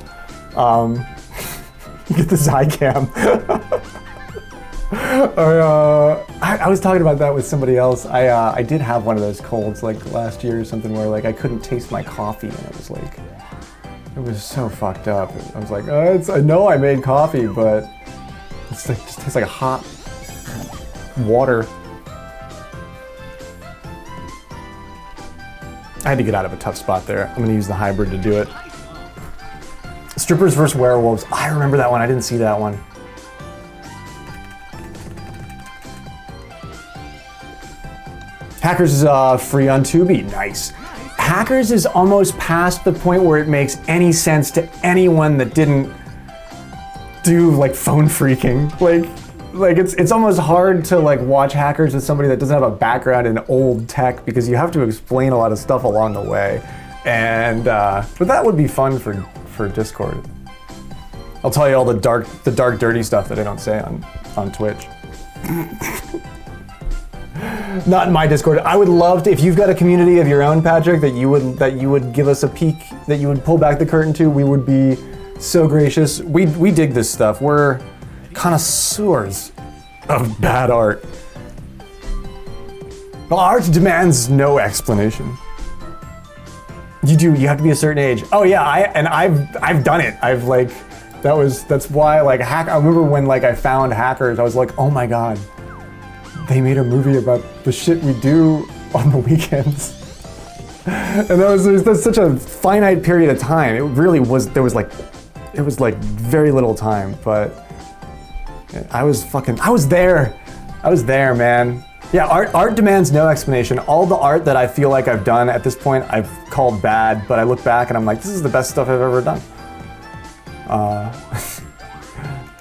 Get the Zycam. I was talking about that with somebody else. I did have one of those colds like last year or something where like I couldn't taste my coffee, and it was like, it was so fucked up. I was like, I know I made coffee, but it's like, just tastes like hot water. I had to get out of a tough spot there. I'm gonna use the hybrid to do it. Strippers vs. Werewolves. I remember that one. I didn't see that one. Hackers is free on Tubi. Nice. Hackers is almost past the point where it makes any sense to anyone that didn't do like phone freaking. Like it's almost hard to like watch Hackers with somebody that doesn't have a background in old tech, because you have to explain a lot of stuff along the way. And but that would be fun for Discord. I'll tell you all the dark dirty stuff that I don't say on Twitch. Not in my Discord. I would love to, if you've got a community of your own, Patrick, that you would give us a peek, that you would pull back the curtain to. We would be so gracious. We dig this stuff. We're connoisseurs of bad art. Well, art demands no explanation. You have to be a certain age. Oh yeah, I've done it. I've like, that's why like I remember when like I found Hackers, I was like, oh my god, they made a movie about the shit we do on the weekends. And that's such a finite period of time. It really was, it was like very little time, but I was there, man. Yeah, art demands no explanation. All the art that I feel like I've done at this point, I've called bad, but I look back and I'm like, this is the best stuff I've ever done. I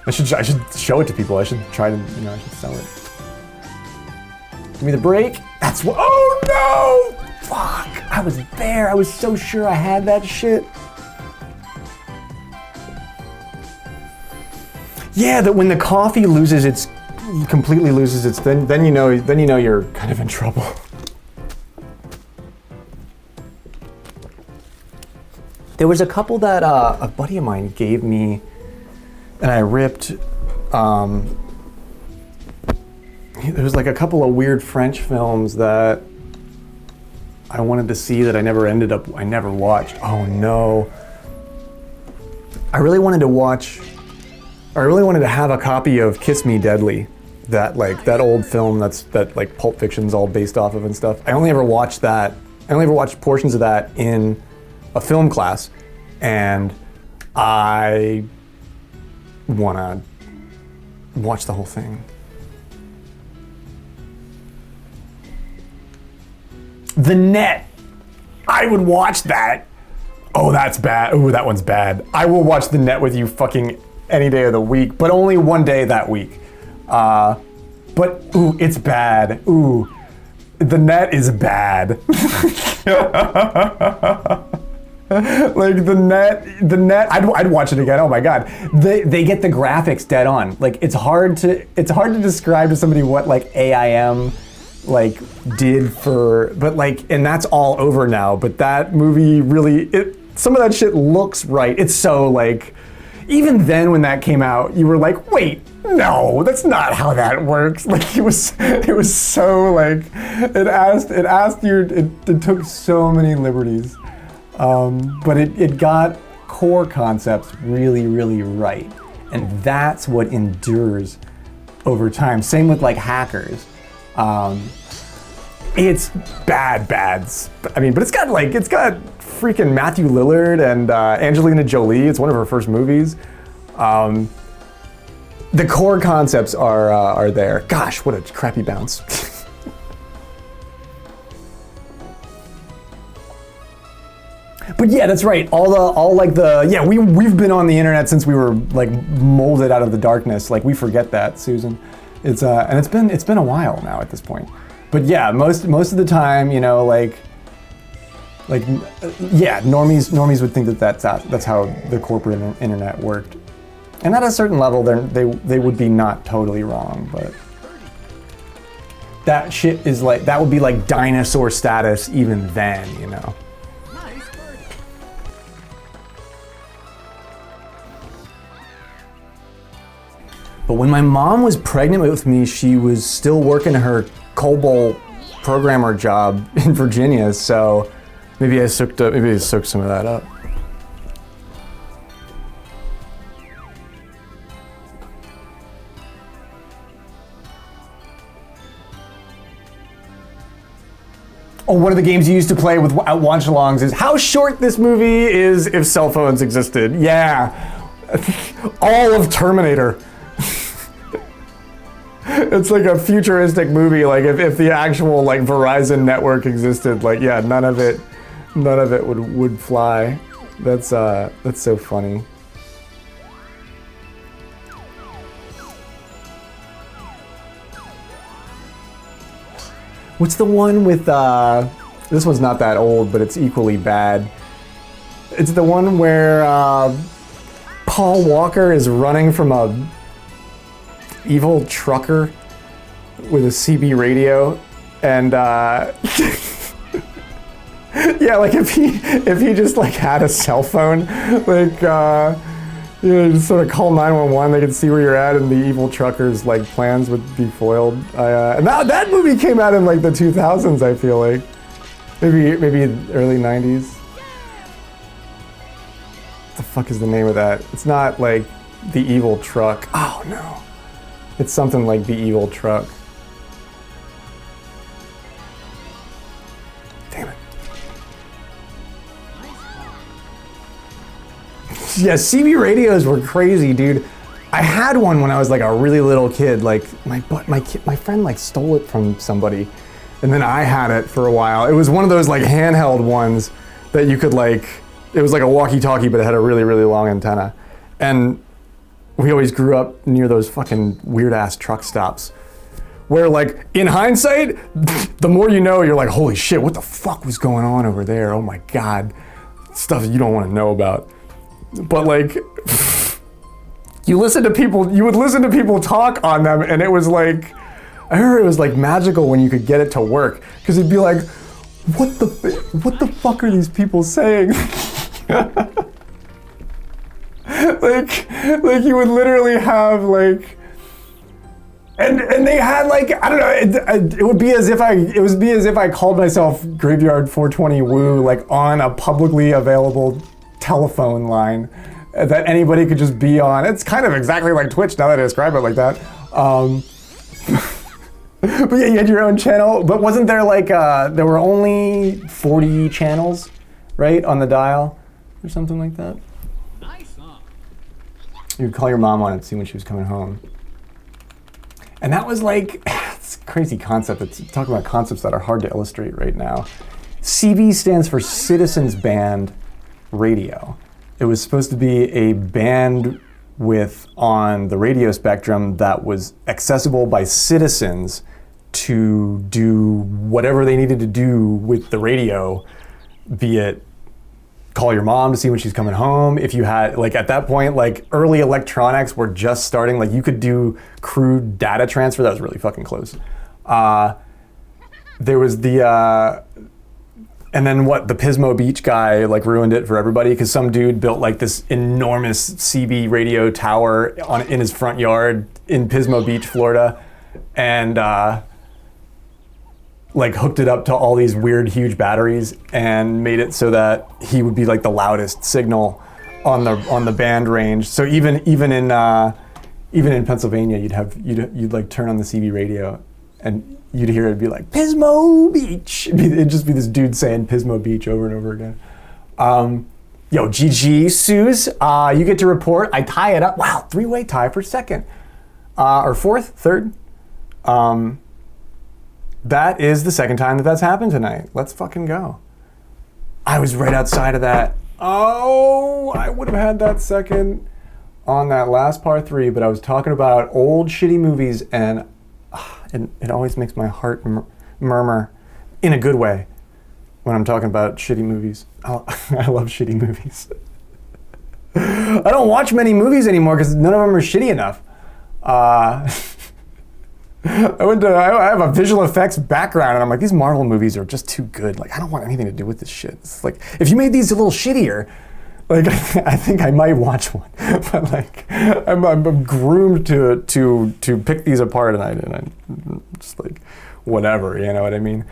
should show it to people. I should try to, I should sell it. Give me the break. That's what, oh no! Fuck, I was there. I was so sure I had that shit. Yeah, that when the coffee loses its completely loses its, then you know you're kind of in trouble. There was a couple that a buddy of mine gave me, and I ripped. There was like a couple of weird French films that I wanted to see that I never watched. Oh no. I really wanted to have a copy of Kiss Me Deadly, that old film that like Pulp Fiction's all based off of and stuff. I only ever watched portions of that in a film class, and I wanna watch the whole thing. The Net. I would watch that. Oh, that's bad. Oh, that one's bad. I will watch The Net with you fucking any day of the week, but only one day that week. But ooh, it's bad. Ooh, The Net is bad. Like the net. I'd watch it again. Oh my god, they get the graphics dead on. Like it's hard to describe to somebody what like AIM like did for, but like, and that's all over now. But that movie really, some of that shit looks right. It's so like, even then when that came out, you were like, wait, no, that's not how that works. Like it was so like, it took so many liberties. But it got core concepts really, really right. And that's what endures over time. Same with like Hackers. It's bad. I mean, but it's got freaking Matthew Lillard and Angelina Jolie. It's one of her first movies. The core concepts are there. Gosh, what a crappy bounce. But yeah, that's right. We've been on the internet since we were like molded out of the darkness. Like we forget that, Susan. It's been a while now at this point. But yeah, most of the time, you know, normies would think that's how the corporate internet worked. And at a certain level, they would be not totally wrong, but that shit is like, that would be like dinosaur status even then, you know. But when my mom was pregnant with me, she was still working her COBOL programmer job in Virginia, so maybe I soaked some of that up. Oh, one of the games you used to play with at watch-alongs is how short this movie is if cell phones existed. Yeah, all of Terminator. It's like a futuristic movie. Like if the actual like Verizon network existed, like yeah, none of it would fly. That's so funny. What's the one with this one's not that old, but it's equally bad. It's the one where Paul Walker is running from a evil trucker with a CB radio, and yeah, like if he just like had a cell phone, like just sort of call 911, they could see where you're at, and the evil trucker's like plans would be foiled. And that movie came out in like the 2000s, I feel like, maybe early 90s. What the fuck is the name of that? It's not like The Evil Truck. Oh no. It's something like The Evil Truck. Damn it. Yeah, CB radios were crazy, dude. I had one when I was like a really little kid. Like my friend like stole it from somebody, and then I had it for a while. It was one of those like handheld ones that you could like. It was like a walkie-talkie, but it had a really, really long antenna, and we always grew up near those fucking weird-ass truck stops where, like, in hindsight, the more you know, you're like, holy shit, what the fuck was going on over there? Oh my God. Stuff you don't want to know about. But, like, you would listen to people talk on them, and it was like, I heard it was like magical when you could get it to work, because it'd be like, what the fuck are these people saying? like you would literally have like, and they had like, I don't know, it would be as if I called myself Graveyard 420 Woo, like on a publicly available telephone line that anybody could just be on. It's kind of exactly like Twitch now that I describe it like that. But yeah, you had your own channel, but wasn't there like, there were only 40 channels, right, on the dial or something like that? Nice, huh? You'd call your mom on it to see when she was coming home. And that was like, it's a crazy concept. It's talking about concepts that are hard to illustrate right now. CB stands for Citizens Band Radio. It was supposed to be a bandwidth on the radio spectrum that was accessible by citizens to do whatever they needed to do with the radio, be it call your mom to see when she's coming home. If you had, like at that point, like early electronics were just starting, like you could do crude data transfer. That was really fucking close. There was the, and then the Pismo Beach guy like ruined it for everybody because some dude built like this enormous CB radio tower in his front yard in Pismo Beach, Florida, and like hooked it up to all these weird huge batteries and made it so that he would be like the loudest signal on the band range. So even in Pennsylvania, you'd like turn on the CB radio and you'd hear it be like Pismo Beach. It'd just be this dude saying Pismo Beach over and over again. Yo, GG, Suze, you get to report. I tie it up. Wow, 3-way tie for second. Or third. That is the second time that's happened tonight. Let's fucking go. I was right outside of that. Oh, I would have had that second on that last par 3, but I was talking about old shitty movies, and it always makes my heart murmur in a good way when I'm talking about shitty movies. Oh, I love shitty movies. I don't watch many movies anymore because none of them are shitty enough. I have a visual effects background, and I'm like, these Marvel movies are just too good. Like, I don't want anything to do with this shit. It's like, if you made these a little shittier, like, I think I might watch one. But like, I'm groomed to pick these apart, and I just like, whatever, you know what I mean?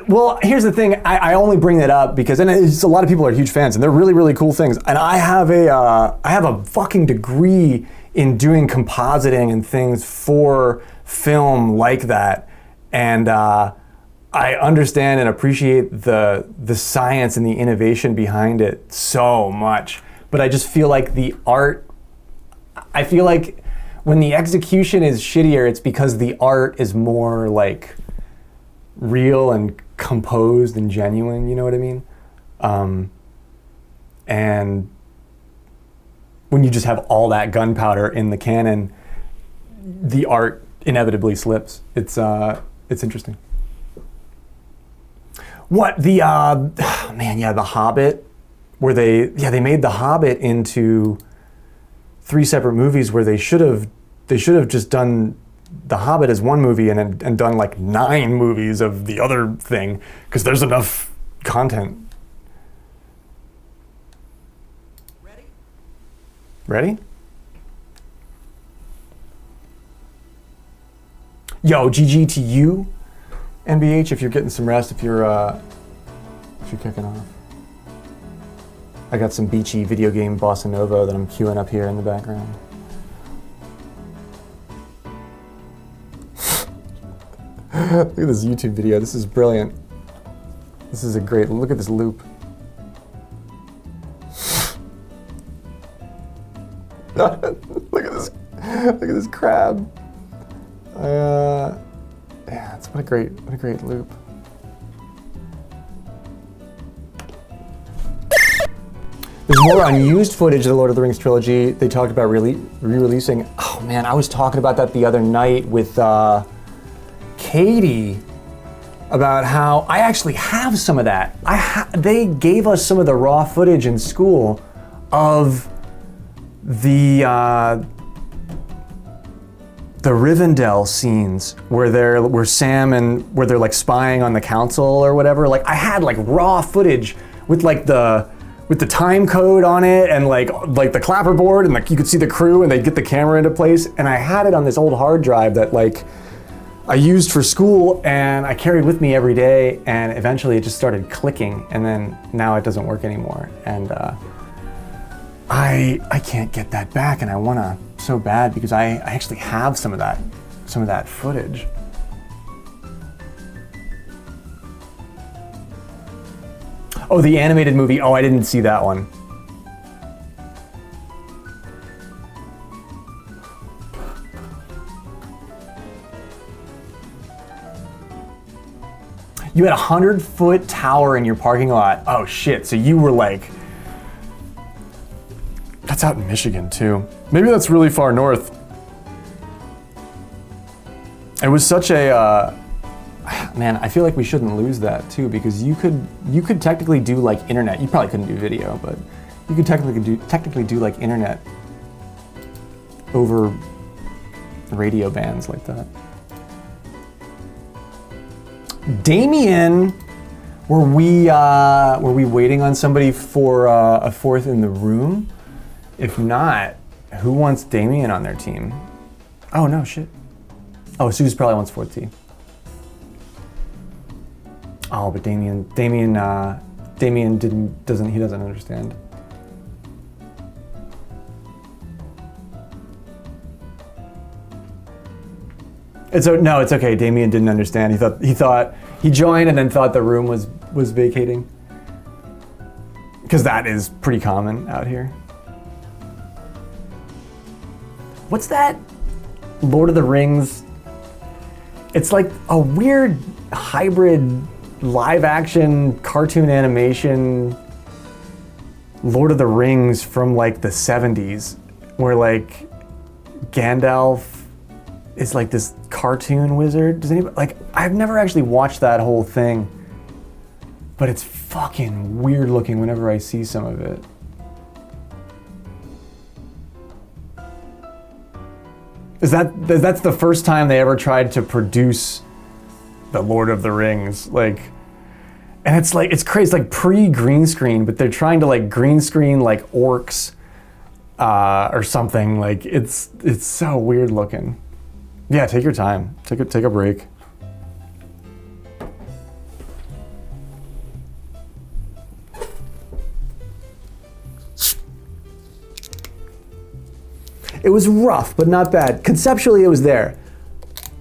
Well, here's the thing. I only bring that up because, and it's, a lot of people are huge fans, and they're really, really cool things. And I have a fucking degree in doing compositing and things for film like that, and I understand and appreciate the science and the innovation behind it so much. But I just feel like the art. I feel like when the execution is shittier, it's because the art is more like real and composed and genuine, you know what I mean? And when you just have all that gunpowder in the cannon, the art inevitably slips. It's interesting. What the The Hobbit, where they made The Hobbit into 3 separate movies where they should have just done The Hobbit as one movie and done like 9 movies of the other thing, because there's enough content. Ready? Yo, GG to you, NBH, if you're getting some rest, if you're kicking off. I got some beachy video game bossa nova that I'm queuing up here in the background. Look at this YouTube video. This is brilliant. This is a great, look at this loop. Look at this crab. Yeah, it's what a great loop. There's more unused footage of the Lord of the Rings trilogy. They talked about re-releasing. Oh man, I was talking about that the other night with Katie, about how I actually have some of that. They gave us some of the raw footage in school of the Rivendell scenes where they're like spying on the council or whatever. Like I had like raw footage with like the time code on it and like the clapperboard, and like you could see the crew and they'd get the camera into place, and I had it on this old hard drive that like I used for school and I carried with me every day, and eventually it just started clicking, and then now it doesn't work anymore, and I can't get that back, and I wanna so bad because I actually have some of that footage. Oh, the animated movie. Oh, I didn't see that one. You had a 100-foot tower in your parking lot. Oh shit, so you were like, that's out in Michigan too. Maybe that's really far north. It was such a, man, I feel like we shouldn't lose that too, because you could technically do like internet. You probably couldn't do video, but you could technically do like internet over radio bands like that. Damien, were we waiting on somebody for a fourth in the room? If not, who wants Damien on their team? Oh no, shit. Oh, Suze probably wants fourth team. Oh, but Damien doesn't understand. It's okay. Damien didn't understand. He joined and then thought the room was vacating. Because that is pretty common out here. What's that Lord of the Rings? It's like a weird hybrid live action cartoon animation Lord of the Rings from like the 70s, where like Gandalf is like this cartoon wizard. Does anybody, like, I've never actually watched that whole thing, but it's fucking weird looking whenever I see some of it. That's the first time they ever tried to produce the Lord of the Rings, like, and it's like, it's crazy, it's like pre-green screen, but they're trying to like green screen like orcs or something. Like it's so weird looking. Yeah, take your time. Take a break. It was rough, but not bad. Conceptually, it was there.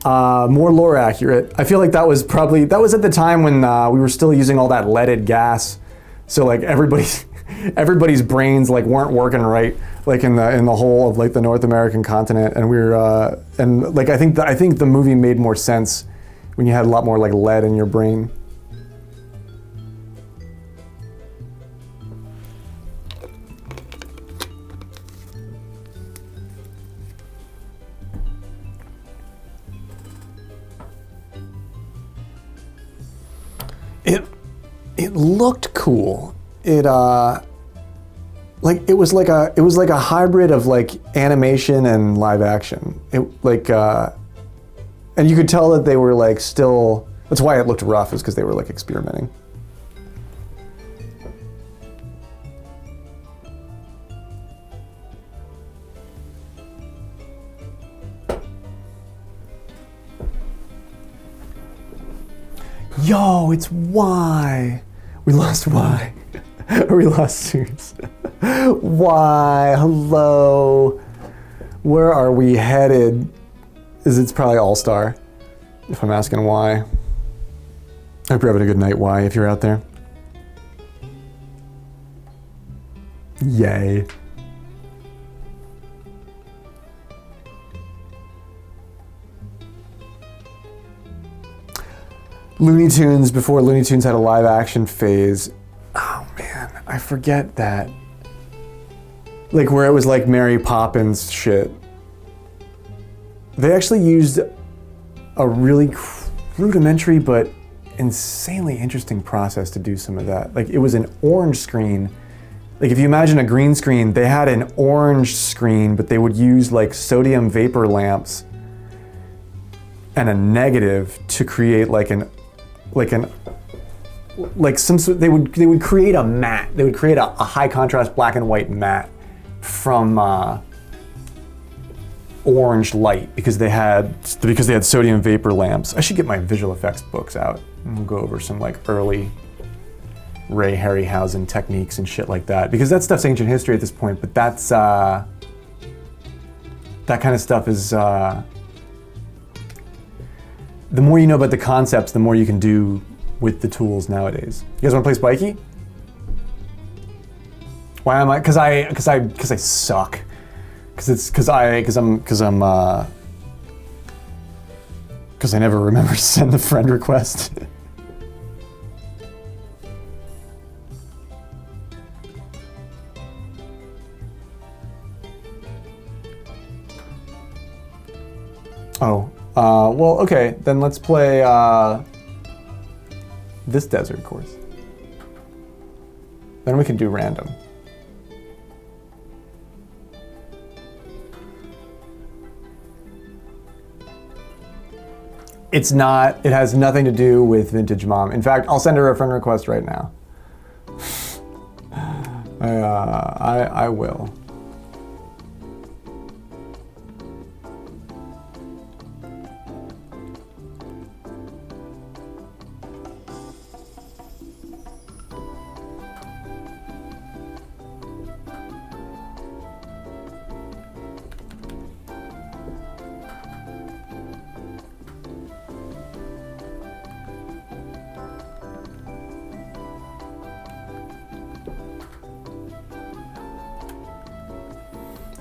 More lore accurate. I feel like that was at the time when we were still using all that leaded gas. So like everybody's brains like weren't working right, like in the whole of like the North American continent, and we were and like I think the movie made more sense when you had a lot more like lead in your brain. It looked cool. It was like a hybrid of like animation and live action. It like and you could tell that they were like still. That's why it looked rough, is because they were like experimenting. Yo, it's Y. We lost Y. We lost Suits. Y, hello. Where are we headed? It's probably All-Star, if I'm asking why. I hope you're having a good night, Y, if you're out there. Yay. Looney Tunes, before Looney Tunes had a live action phase. Oh man, I forget that. Like where it was like Mary Poppins shit. They actually used a really rudimentary but insanely interesting process to do some of that. Like it was an orange screen. Like if you imagine a green screen, they had an orange screen, but they would use like sodium vapor lamps and a negative to create they would create a matte. They would create a high contrast black and white matte from orange light because they had sodium vapor lamps. I should get my visual effects books out and we'll go over some like early Ray Harryhausen techniques and shit like that, because that stuff's ancient history at this point, but that's that kind of stuff is the more you know about the concepts, the more you can do with the tools nowadays. You guys want to play Spiky? Why am I? Because I suck. Because I never remember to send the friend request. Oh, well, okay, then let's play this desert course. Then we can do random. It has nothing to do with Vintage Mom. In fact, I'll send her a friend request right now. I will.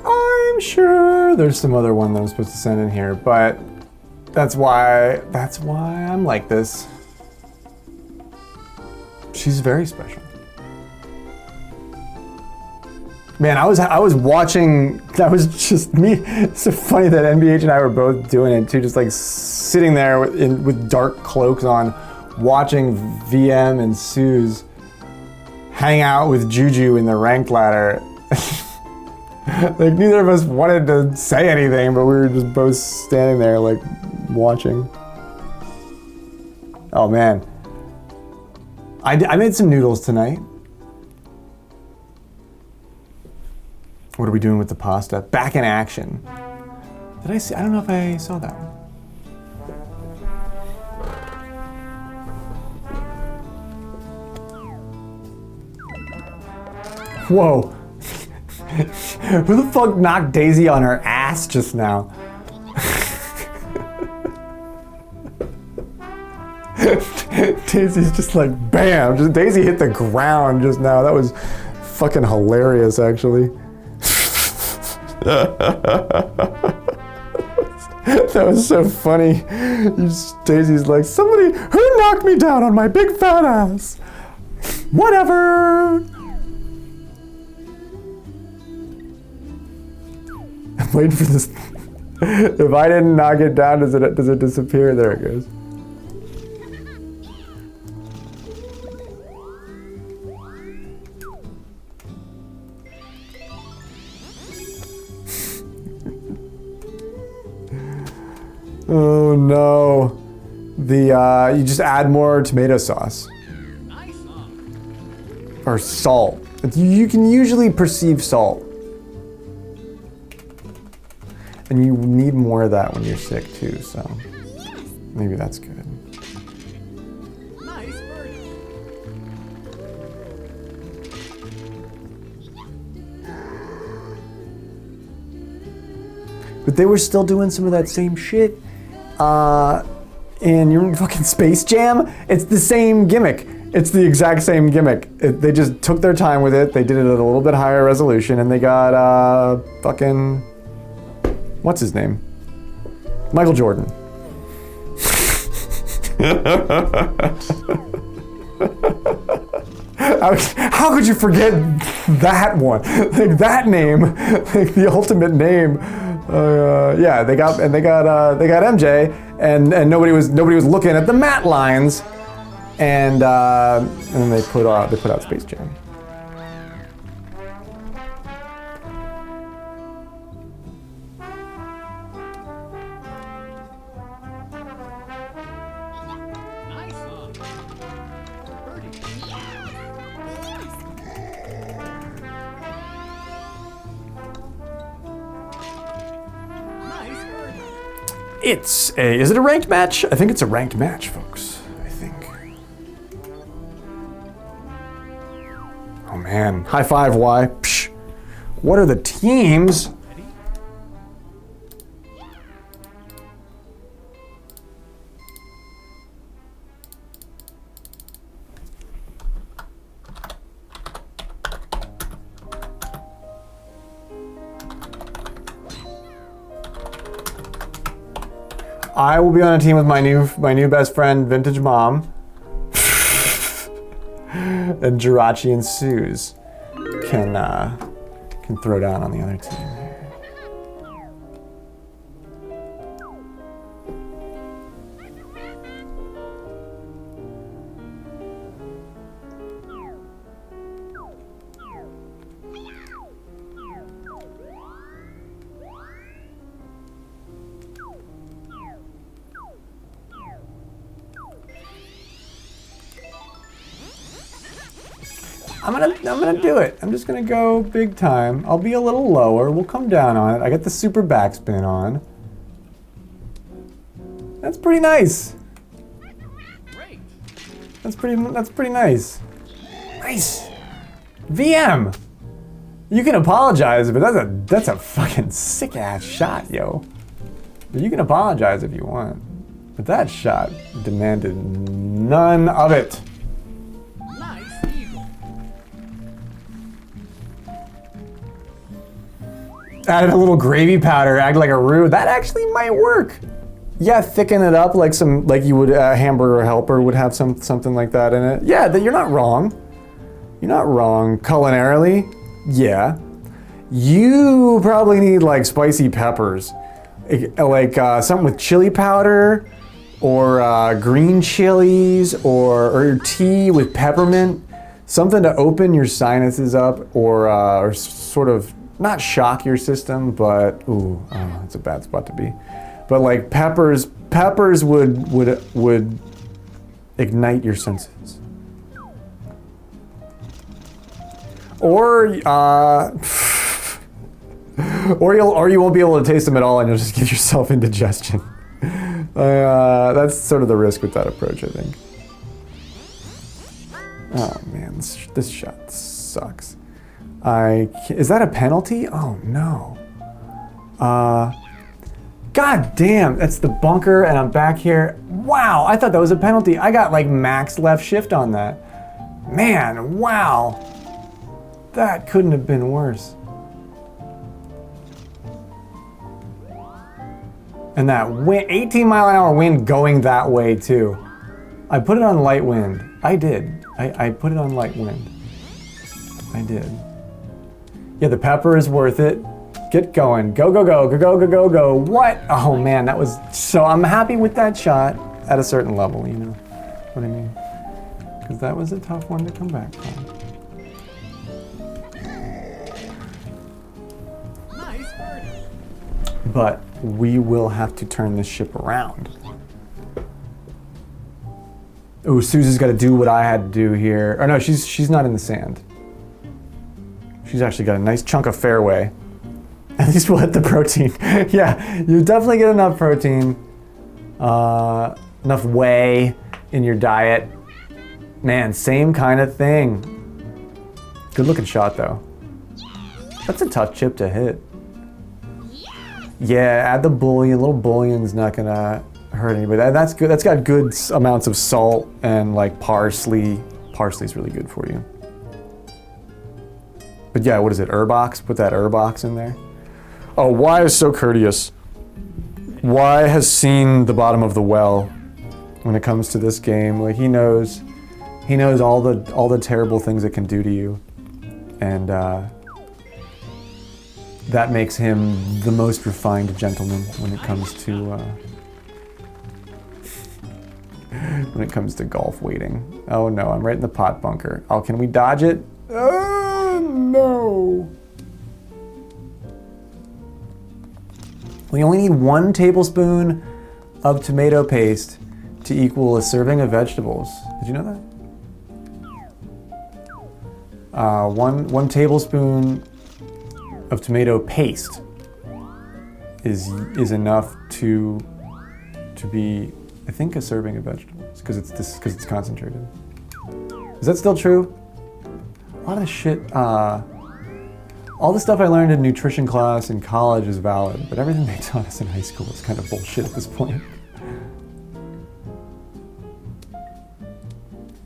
I'm sure there's some other one that I'm supposed to send in here, but that's why I'm like this. She's very special. Man, I was watching, that was just me. It's so funny that NBH and I were both doing it too, just like sitting there with dark cloaks on, watching VM and Suze hang out with Juju in the ranked ladder. Like neither of us wanted to say anything, but we were just both standing there like watching. Oh man. I made some noodles tonight. What are we doing with the pasta? Back in action. Did I see? I don't know if I saw that one. Whoa. Who the fuck knocked Daisy on her ass just now? Daisy's just like, bam! Daisy hit the ground just now. That was fucking hilarious, actually. That was so funny. Daisy's like, somebody, who knocked me down on my big fat ass? Whatever! I'm waiting for this. If I didn't knock it down, does it disappear? There it goes. Oh no. You just add more tomato sauce. Or salt. You can usually perceive salt. And you need more of that when you're sick too, so maybe that's good. Nice birdie. But they were still doing some of that same shit in your fucking Space Jam. It's the same gimmick. It's the exact same gimmick. They just took their time with it. They did it at a little bit higher resolution, and they got fucking, what's his name? Michael Jordan. How could you forget that one? Like that name, like the ultimate name. Yeah, they got MJ, and nobody was looking at the matte lines and then they put out Space Jam. Is it a ranked match? I think it's a ranked match, folks. I think. Oh man, high five, Y. Psh. What are the teams? I will be on a team with my new best friend, Vintage Mom, and Jirachi and Suze can throw down on the other team. I'm gonna do it. I'm just gonna go big time. I'll be a little lower. We'll come down on it. I got the super backspin on. That's pretty nice. Great. That's pretty nice. Nice. VM. You can apologize, but that's a fucking sick ass shot, yo. You can apologize if you want, but that shot demanded none of it. Added a little gravy powder, act like a roux. That actually might work. Yeah, thicken it up like you would a hamburger helper would have something like that in it. Yeah, you're not wrong. You're not wrong. Culinarily, yeah. You probably need like spicy peppers, like something with chili powder, or green chilies, or tea with peppermint. Something to open your sinuses up, or sort of. Not shock your system, but ooh, oh, it's a bad spot to be. But like peppers would ignite your senses. Or you won't be able to taste them at all, and you'll just give yourself indigestion. That's sort of the risk with that approach, I think. Oh man, this shot sucks. Is that a penalty? Oh no. God damn, that's the bunker and I'm back here. Wow, I thought that was a penalty. I got like max left shift on that. Man, wow. That couldn't have been worse. And that wind, 18-mile-an-hour wind going that way too. I put it on light wind. I did. I put it on light wind. I did. Yeah, the pepper is worth it. Get going. Go, go, go, go, go, go, go, go. What? Oh man, that was so, I'm happy with that shot at a certain level, you know what I mean? Because that was a tough one to come back from. Nice birdie. But we will have to turn this ship around. Oh, Susie's got to do what I had to do here. Or no, she's not in the sand. She's actually got a nice chunk of fairway. At least we'll hit the protein. Yeah, you definitely get enough protein, enough whey in your diet. Man, same kind of thing. Good looking shot though. That's a tough chip to hit. Yeah, add the bullion. A little bullion's not gonna hurt anybody. That's good. That's got good amounts of salt and like parsley. Parsley's really good for you. But yeah, what is it, Urbox? Put that Urbox in there. Oh, Y is so courteous. Y has seen the bottom of the well when it comes to this game. Like he knows all the terrible things it can do to you. And that makes him the most refined gentleman when it comes to when it comes to golf waiting. Oh no, I'm right in the pot bunker. Oh, can we dodge it? Oh no. We only need 1 tablespoon of tomato paste to equal a serving of vegetables. Did you know that? One tablespoon of tomato paste is enough to be, I think, a serving of vegetables because it's concentrated. Is that still true? A lot of the shit, all the stuff I learned in nutrition class in college is valid, but everything they taught us in high school is kind of bullshit at this point.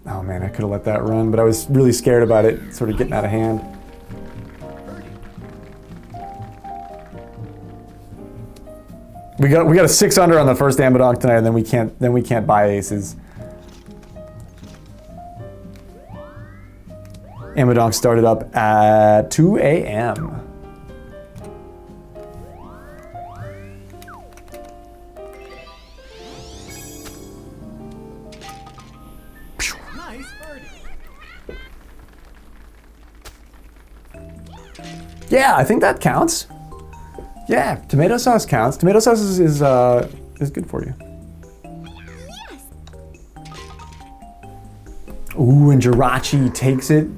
Oh man, I could have let that run, but I was really scared about it sort of getting out of hand. We got a 6 under on the first Amidonk tonight, and then we can't buy aces. Amidonk started up at 2 a.m. Nice birdie. Yeah, I think that counts. Yeah, tomato sauce counts. Tomato sauce is good for you. Ooh, and Jirachi takes it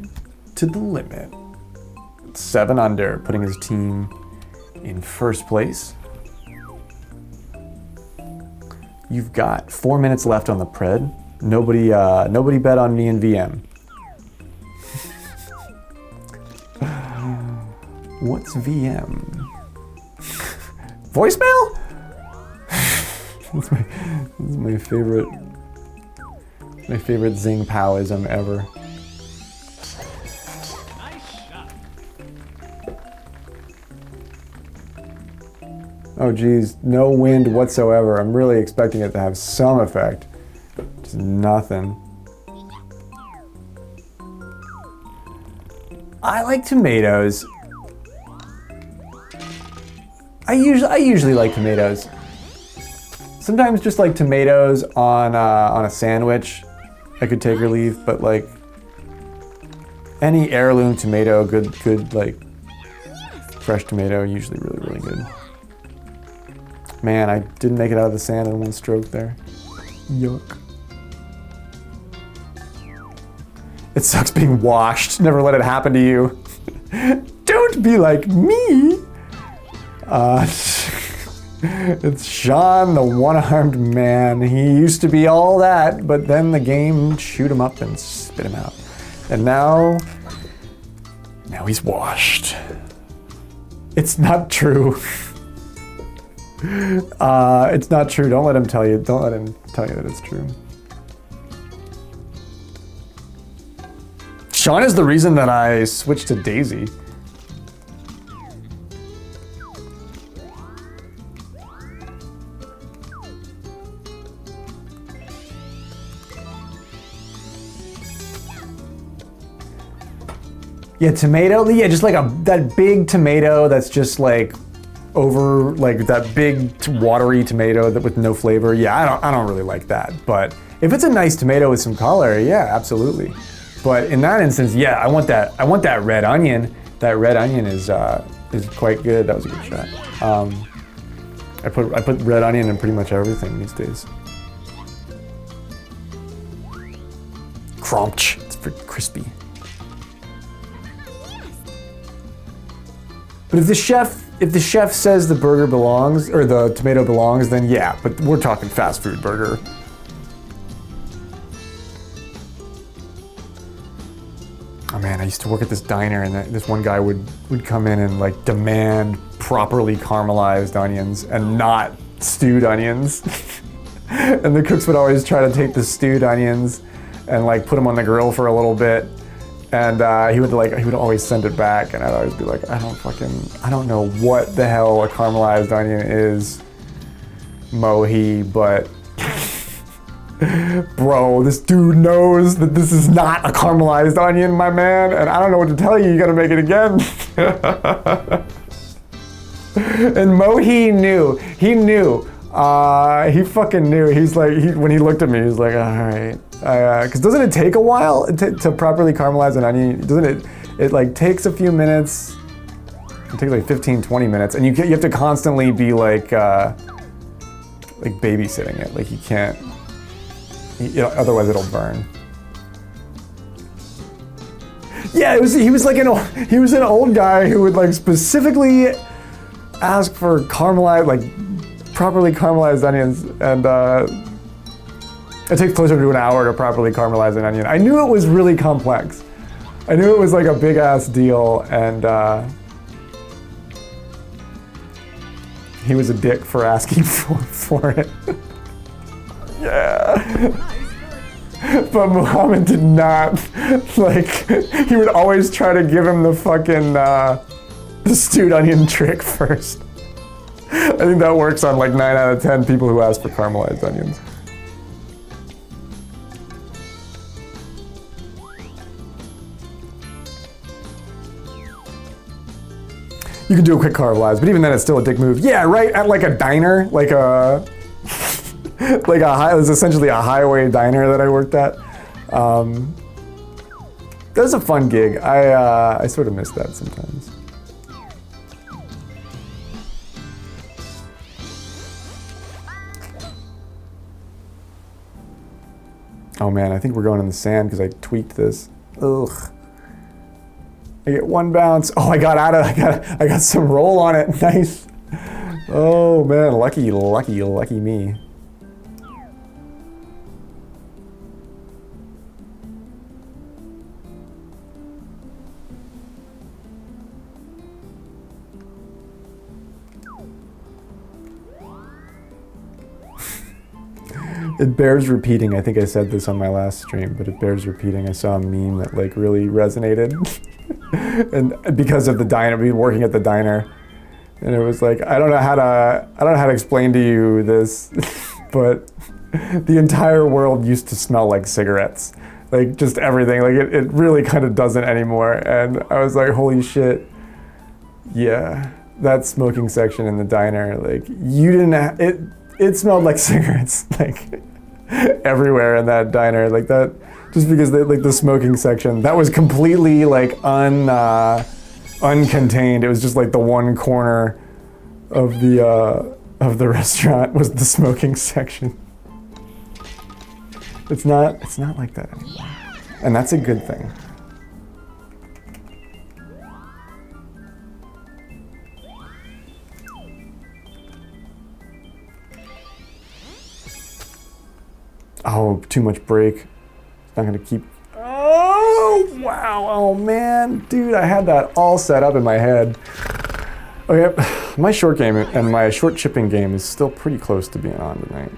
to the limit. 7 under, putting his team in first place. You've got 4 minutes left on the pred. Nobody bet on me and VM. What's VM? Voicemail? That's my favorite Zing Powism ever. Nice shot. Oh geez, no wind whatsoever. I'm really expecting it to have some effect. Just nothing. I like tomatoes. I usually like tomatoes. Sometimes just like tomatoes on a sandwich, I could take or leave. But like any heirloom tomato, good like fresh tomato, usually really good. Man, I didn't make it out of the sand in 1 stroke there. Yuck. It sucks being washed. Never let it happen to you. Don't be like me. It's Sean, the one-armed man. He used to be all that, but then the game shoot him up and spit him out. And now he's washed. It's not true. It's not true. Don't let him tell you. Don't let him tell you that it's true. Sean is the reason that I switched to Daisy. Yeah, tomato. Yeah, just like that big tomato that's just like over, like that big watery tomato that with no flavor. Yeah, I don't really like that. But if it's a nice tomato with some color, yeah, absolutely. But in that instance, yeah, I want that red onion. That red onion is quite good. That was a good shot. I put red onion in pretty much everything these days. Crunch. It's pretty crispy. But if the chef says the burger belongs, or the tomato belongs, then yeah, but we're talking fast food burger. Oh man, I used to work at this diner, and this one guy would come in and like demand properly caramelized onions and not stewed onions. And the cooks would always try to take the stewed onions and like put them on the grill for a little bit. And he would always send it back, and I'd always be like, I don't know what the hell a caramelized onion is, Mohi, but bro, this dude knows that this is not a caramelized onion, my man, and I don't know what to tell you. You gotta make it again. And Mohi knew. He knew. He fucking knew. He's like, when he looked at me, he's like, all right. Because doesn't it take a while to properly caramelize an onion? Doesn't it? It like takes a few minutes. It takes like 15, 20 minutes, and you have to constantly be like babysitting it. Like you can't, otherwise it'll burn. Yeah, he was an old guy who would like specifically ask for properly caramelized onions, and it takes closer to an hour to properly caramelize an onion. I knew it was really complex. I knew it was like a big ass deal, and he was a dick for asking for it. Yeah. But Muhammad did not, he would always try to give him the fucking, the stewed onion trick first. I think that works on like 9 out of 10 people who ask for caramelized onions. You can do a quick caramelize, but even then it's still a dick move. Yeah, right, at like a diner, it was essentially a highway diner that I worked at. That was a fun gig. I sort of miss that sometimes. Oh man, I think we're going in the sand because I tweaked this. Ugh. I get 1 bounce. Oh, I got some roll on it. Nice. Oh man, lucky me. It bears repeating. I think I said this on my last stream, but it bears repeating. I saw a meme that like really resonated, and because of the diner, we working at the diner, and it was like I don't know how to explain to you this, but the entire world used to smell like cigarettes, like just everything. Like it really kind of doesn't anymore, and I was like, holy shit, yeah, that smoking section in the diner, like you didn't. It smelled like cigarettes, like everywhere in that diner, like that. Just because the smoking section that was completely like uncontained. It was just like the one corner of the restaurant was the smoking section. It's not like that anymore, and that's a good thing. Oh, too much break. Not gonna keep. Oh, wow. Oh, man. Dude, I had that all set up in my head. Okay, my short game and my short chipping game is still pretty close to being on tonight.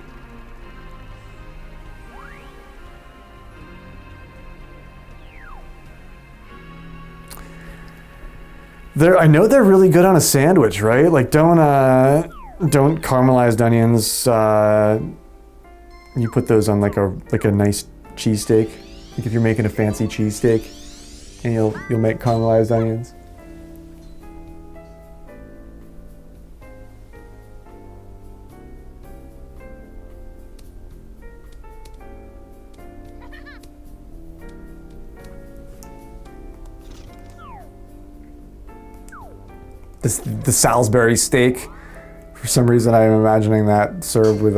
I know they're really good on a sandwich, right? Like, don't caramelized onions. You put those on like a nice cheesesteak. Like if you're making a fancy cheesesteak, and you'll make caramelized onions. The Salisbury steak. For some reason, I'm imagining that served with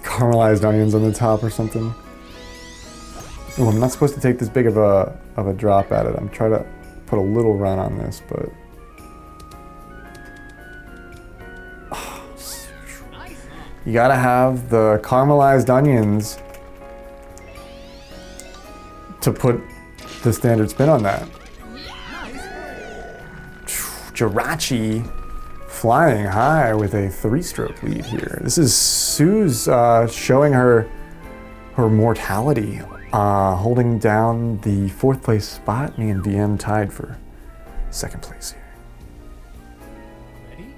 caramelized onions on the top or something. Ooh, I'm not supposed to take this big of a drop at it. I'm trying to put a little run on this, but you gotta have the caramelized onions to put the standard spin on that. Jirachi flying high with a 3-stroke lead here. This is Sue's showing her mortality, holding down the 4th place spot. Me and VM tied for 2nd place here. Ready?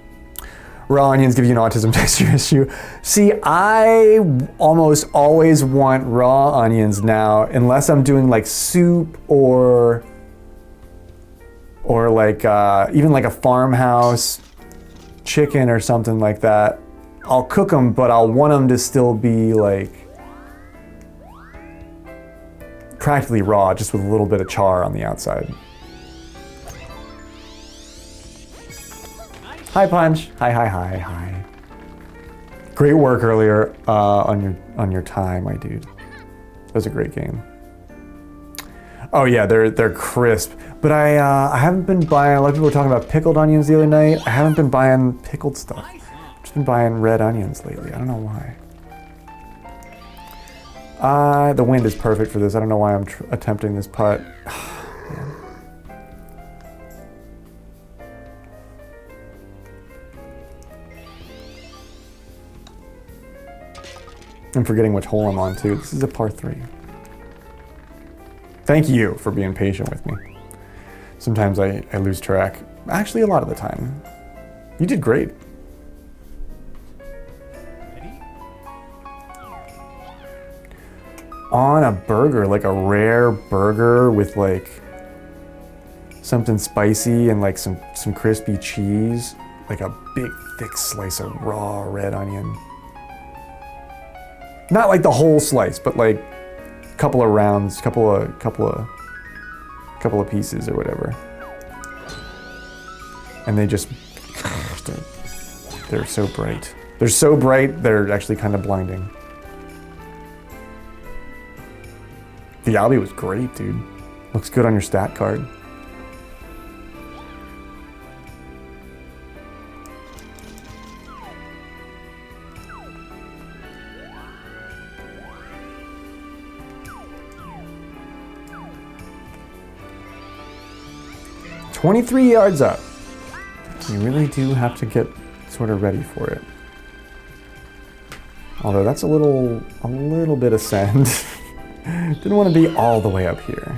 Raw onions give you an autism texture issue. See, I almost always want raw onions now, unless I'm doing like soup or like even like a farmhouse chicken or something like that, I'll cook them, but I'll want them to still be like practically raw, just with a little bit of char on the outside. Hi, Punch. Hi. Great work earlier on your tie, my dude. That was a great game. Oh yeah, they're crisp. But I haven't been buying. A lot of people were talking about pickled onions the other night. I haven't been buying pickled stuff. I've just been buying red onions lately. I don't know why. The wind is perfect for this. I don't know why I'm attempting this putt. Man. I'm forgetting which hole I'm on too. This is a par 3. Thank you for being patient with me. Sometimes I lose track. Actually, a lot of the time. You did great. Ready? On a burger, like a rare burger with like something spicy and like some crispy cheese, like a big thick slice of raw red onion. Not like the whole slice, but like a couple of rounds, couple of pieces or whatever. And they just, they're so bright. They're so bright, they're actually kind of blinding. The Albie was great, dude. Looks good on your stat card. "23 yards up." You really do have to get sort of ready for it. Although that's a little bit ascend. Didn't want to be all the way up here.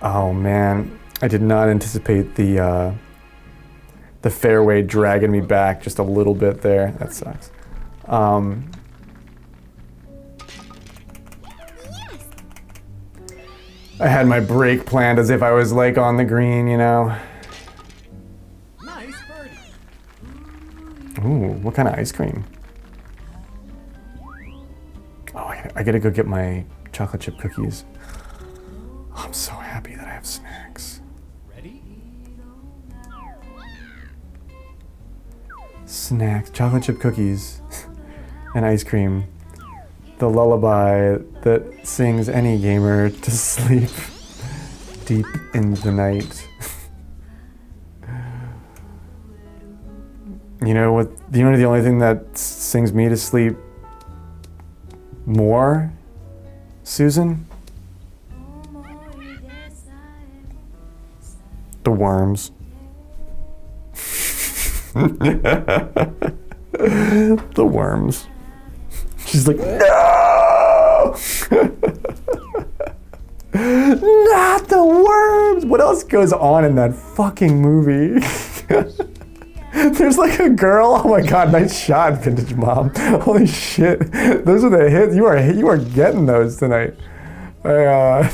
Oh man, I did not anticipate the fairway dragging me back just a little bit there. That sucks. I had my break planned as if I was like on the green, you know. Nice birdie. Ooh, what kind of ice cream? Oh, I gotta go get my chocolate chip cookies. Oh, I'm so happy that I have snacks. Ready? Snacks, chocolate chip cookies, and ice cream. The lullaby that sings any gamer to sleep deep in the night. You know what? You know the only thing that sings me to sleep more, Susan? The worms. The worms. She's like, no! Not the worms! What else goes on in that fucking movie? There's like a girl. Oh my god, nice shot, Vintage Mom. Holy shit. Those are the hits. You are getting those tonight. What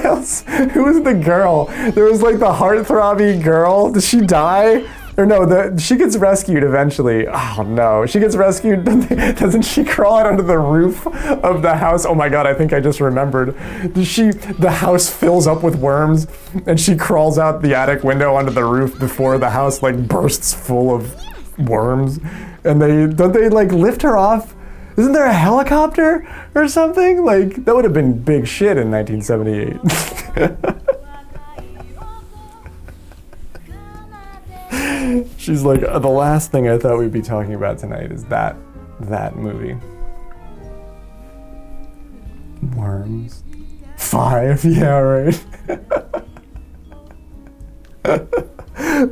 else? Who was the girl? There was like the heartthrobbing girl. Did she die? Or no, she gets rescued eventually. Oh no, she gets rescued. Doesn't she crawl out onto the roof of the house? Oh my god, I think I just remembered. The house fills up with worms and she crawls out the attic window onto the roof before the house like bursts full of worms. And don't they like lift her off? Isn't there a helicopter or something? Like, that would have been big shit in 1978. She's like, the last thing I thought we'd be talking about tonight is that movie. Worms. 5, yeah, right.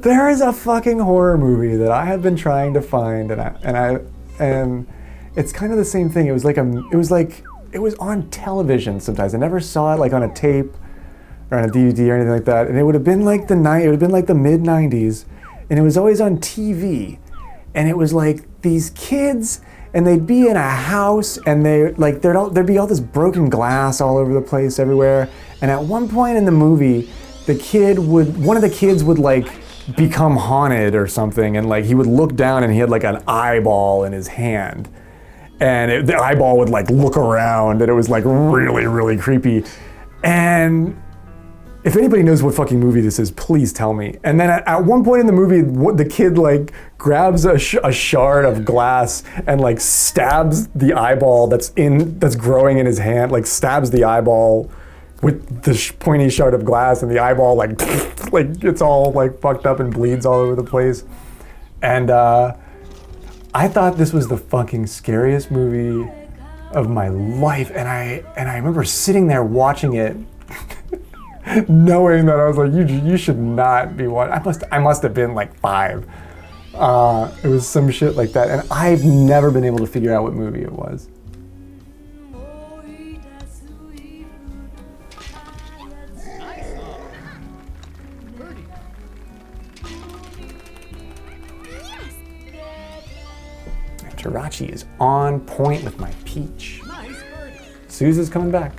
There is a fucking horror movie that I have been trying to find, and it's kind of the same thing. It was on television sometimes. I never saw it like on a tape or on a DVD or anything like that. And it would have been like the mid 90s. And it was always on TV. And it was like these kids and they'd be in a house, and there'd be all this broken glass all over the place everywhere. And at one point in the movie, one of the kids would like become haunted or something, and like he would look down and he had like an eyeball in his hand, and the eyeball would like look around, and it was like really, really creepy. And if anybody knows what fucking movie this is, please tell me. And then at one point in the movie, the kid like grabs a shard of glass and like stabs the eyeball that's growing in his hand, like stabs the eyeball with the pointy shard of glass, and the eyeball like like it's all like fucked up and bleeds all over the place. And I thought this was the fucking scariest movie of my life, and I remember sitting there watching it. Knowing that I was like, you should not be watching. I must have been like 5. It was some shit like that, and I've never been able to figure out what movie it was. Nice. Birdie. Jirachi is on point with my peach. Nice birdie. Sousa's coming back.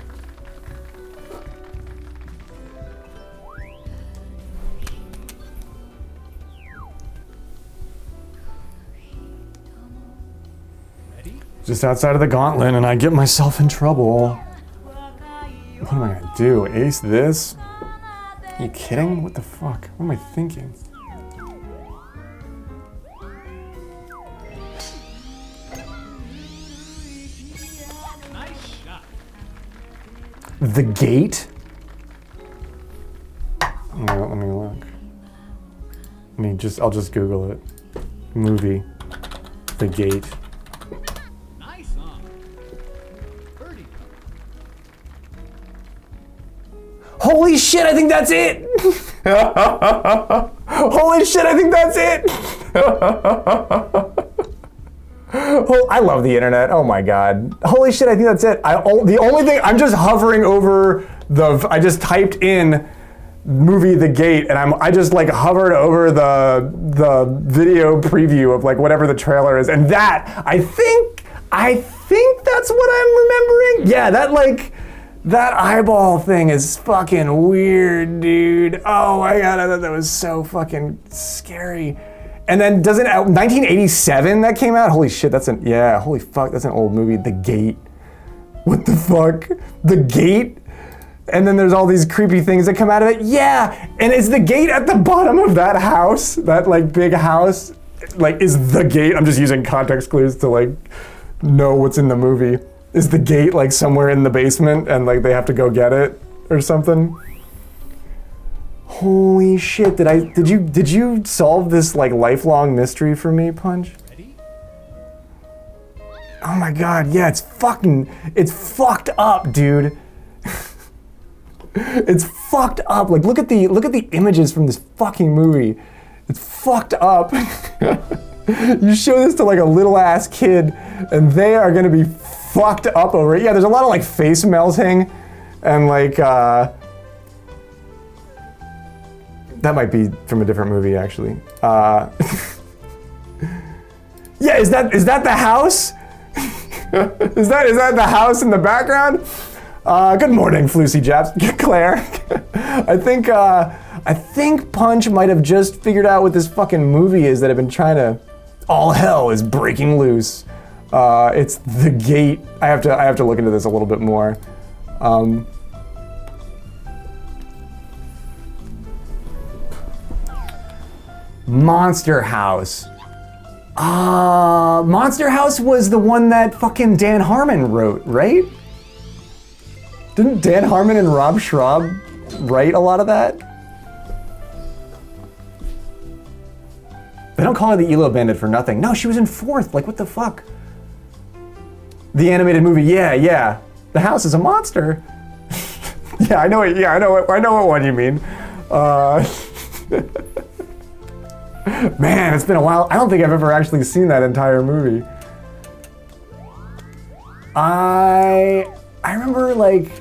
Ready? Just outside of the gauntlet, and I get myself in trouble. What am I gonna do? Ace this? Are you kidding? What the fuck? What am I thinking? Nice shot. The Gate? Let me look. I'll just Google it. Movie. The Gate. Nice on. Birdie. Holy shit, I think that's it! Holy shit, I think that's it! Oh, I love the internet. Oh my god. Holy shit, I think that's it. The only thing, I'm just hovering over I just typed in movie The Gate, and I just like hovered over the video preview of like whatever the trailer is, and that, I think that's what I'm remembering. Yeah, that eyeball thing is fucking weird, dude. Oh my god, I thought that was so fucking scary. And then 1987 that came out? Holy shit, holy fuck, that's an old movie, The Gate. What the fuck? The Gate? And then there's all these creepy things that come out of it. Yeah, and is the gate at the bottom of that house, that like big house, like is the gate, I'm just using context clues to like know what's in the movie. Is the gate like somewhere in the basement and like they have to go get it or something? Holy shit, did you solve this like lifelong mystery for me, Punch? Ready? Oh my god, yeah, it's fucked up, dude. It's fucked up. Like look at the images from this fucking movie. It's fucked up. You show this to like a little ass kid and they are gonna be fucked up over it. Yeah, there's a lot of like face melting and like that might be from a different movie actually. Yeah, is that the house? Is that the house in the background? Good morning, Floosy Japs. Claire. I think Punch might have just figured out what this fucking movie is that I've been trying to. All hell is breaking loose. It's The Gate. I have to look into this a little bit more. Monster House. Monster House was the one that fucking Dan Harmon wrote, right? Didn't Dan Harmon and Rob Schrab write a lot of that? They don't call her the ELO Bandit for nothing. No, she was in 4th. Like, what the fuck? The animated movie. Yeah. The house is a monster. Yeah, I know it. Yeah, I know what one you mean. Man, it's been a while. I don't think I've ever actually seen that entire movie. I remember like.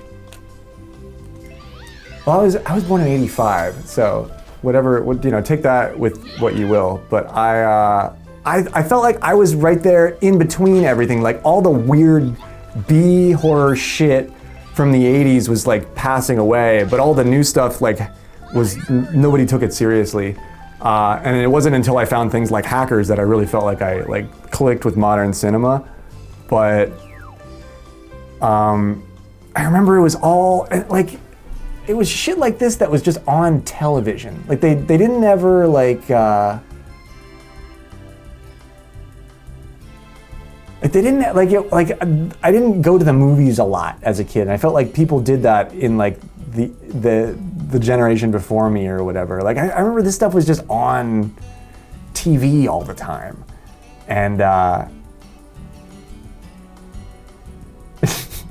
Well, I was born in '85, so whatever, take that with what you will. But I I felt like I was right there in between everything. Like all the weird B horror shit from the 80s was like passing away, but all the new stuff like nobody took it seriously. And it wasn't until I found things like Hackers that I really felt like I like clicked with modern cinema. But I remember it was all like, it was shit like this that was just on television. Like they didn't ever like they didn't like it, like I didn't go to the movies a lot as a kid, and I felt like people did that in like the generation before me or whatever. Like I remember this stuff was just on TV all the time, and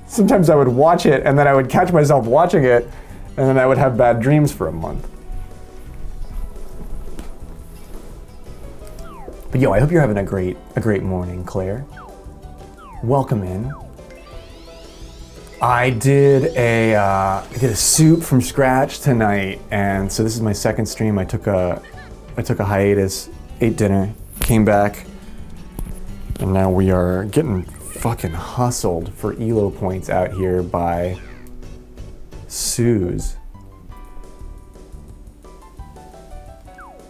sometimes I would watch it and then I would catch myself watching it, and then I would have bad dreams for a month. But yo, I hope you're having a great morning, Claire. Welcome in. I did a soup from scratch tonight, and so this is my second stream. I took a hiatus, ate dinner, came back, and now we are getting fucking hustled for ELO points out here by Suze.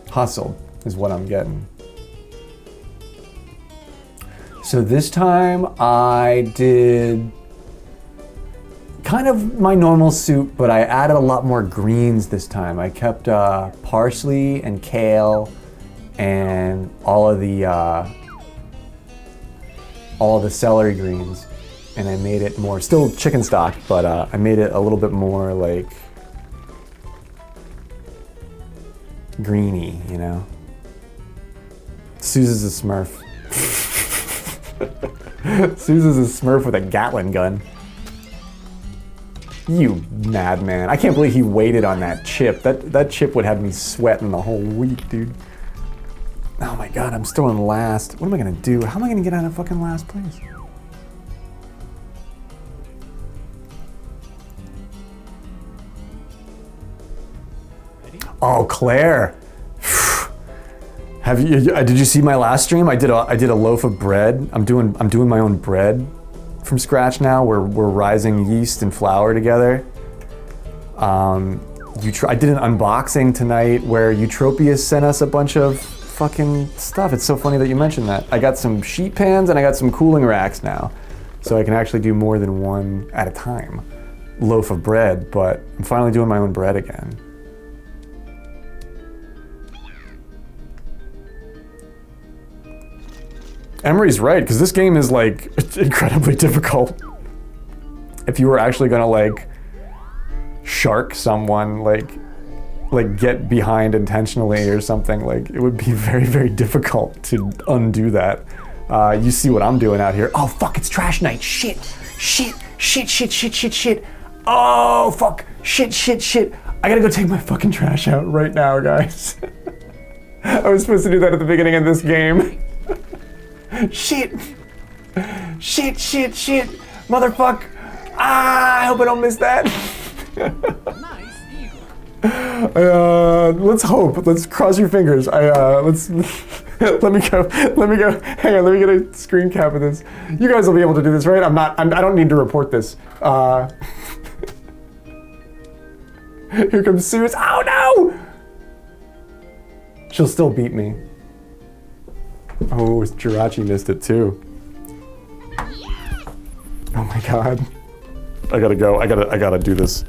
Hustled is what I'm getting. So this time I did kind of my normal soup, but I added a lot more greens this time. I kept parsley and kale and all of the celery greens, and I made it more, still chicken stock, but I made it a little bit more like greeny, you know? Suze is a Smurf. Suze is a Smurf with a Gatling gun. You madman. I can't believe he waited on that chip. That chip would have me sweating the whole week, dude. Oh my god, I'm still in last. What am I gonna do? How am I gonna get out of fucking last place? Ready? Oh, Claire. Have you? Did you see my last stream? I did a loaf of bread. I'm doing my own bread from scratch now. We're rising yeast and flour together. I did an unboxing tonight where Eutropius sent us a bunch of fucking stuff. It's so funny that you mentioned that. I got some sheet pans and I got some cooling racks now, so I can actually do more than one at a time loaf of bread. But I'm finally doing my own bread again. Emery's right, because this game is like incredibly difficult. If you were actually gonna like shark someone, like get behind intentionally or something, like it would be very, very difficult to undo that. You see what I'm doing out here. Oh fuck, it's trash night. Shit. Oh fuck, shit. I gotta go take my fucking trash out right now, guys. I was supposed to do that at the beginning of this game. Shit, motherfuck. I hope I don't miss that. Nice eagle. Let's hope. Let's cross your fingers. Let's let me go. Hang on. Let me get a screen cap of this. You guys will be able to do this, right? I don't need to report this. Here comes Suze. Oh no! She'll still beat me. Oh, Jirachi missed it too. Oh my god. I gotta go. I gotta do this.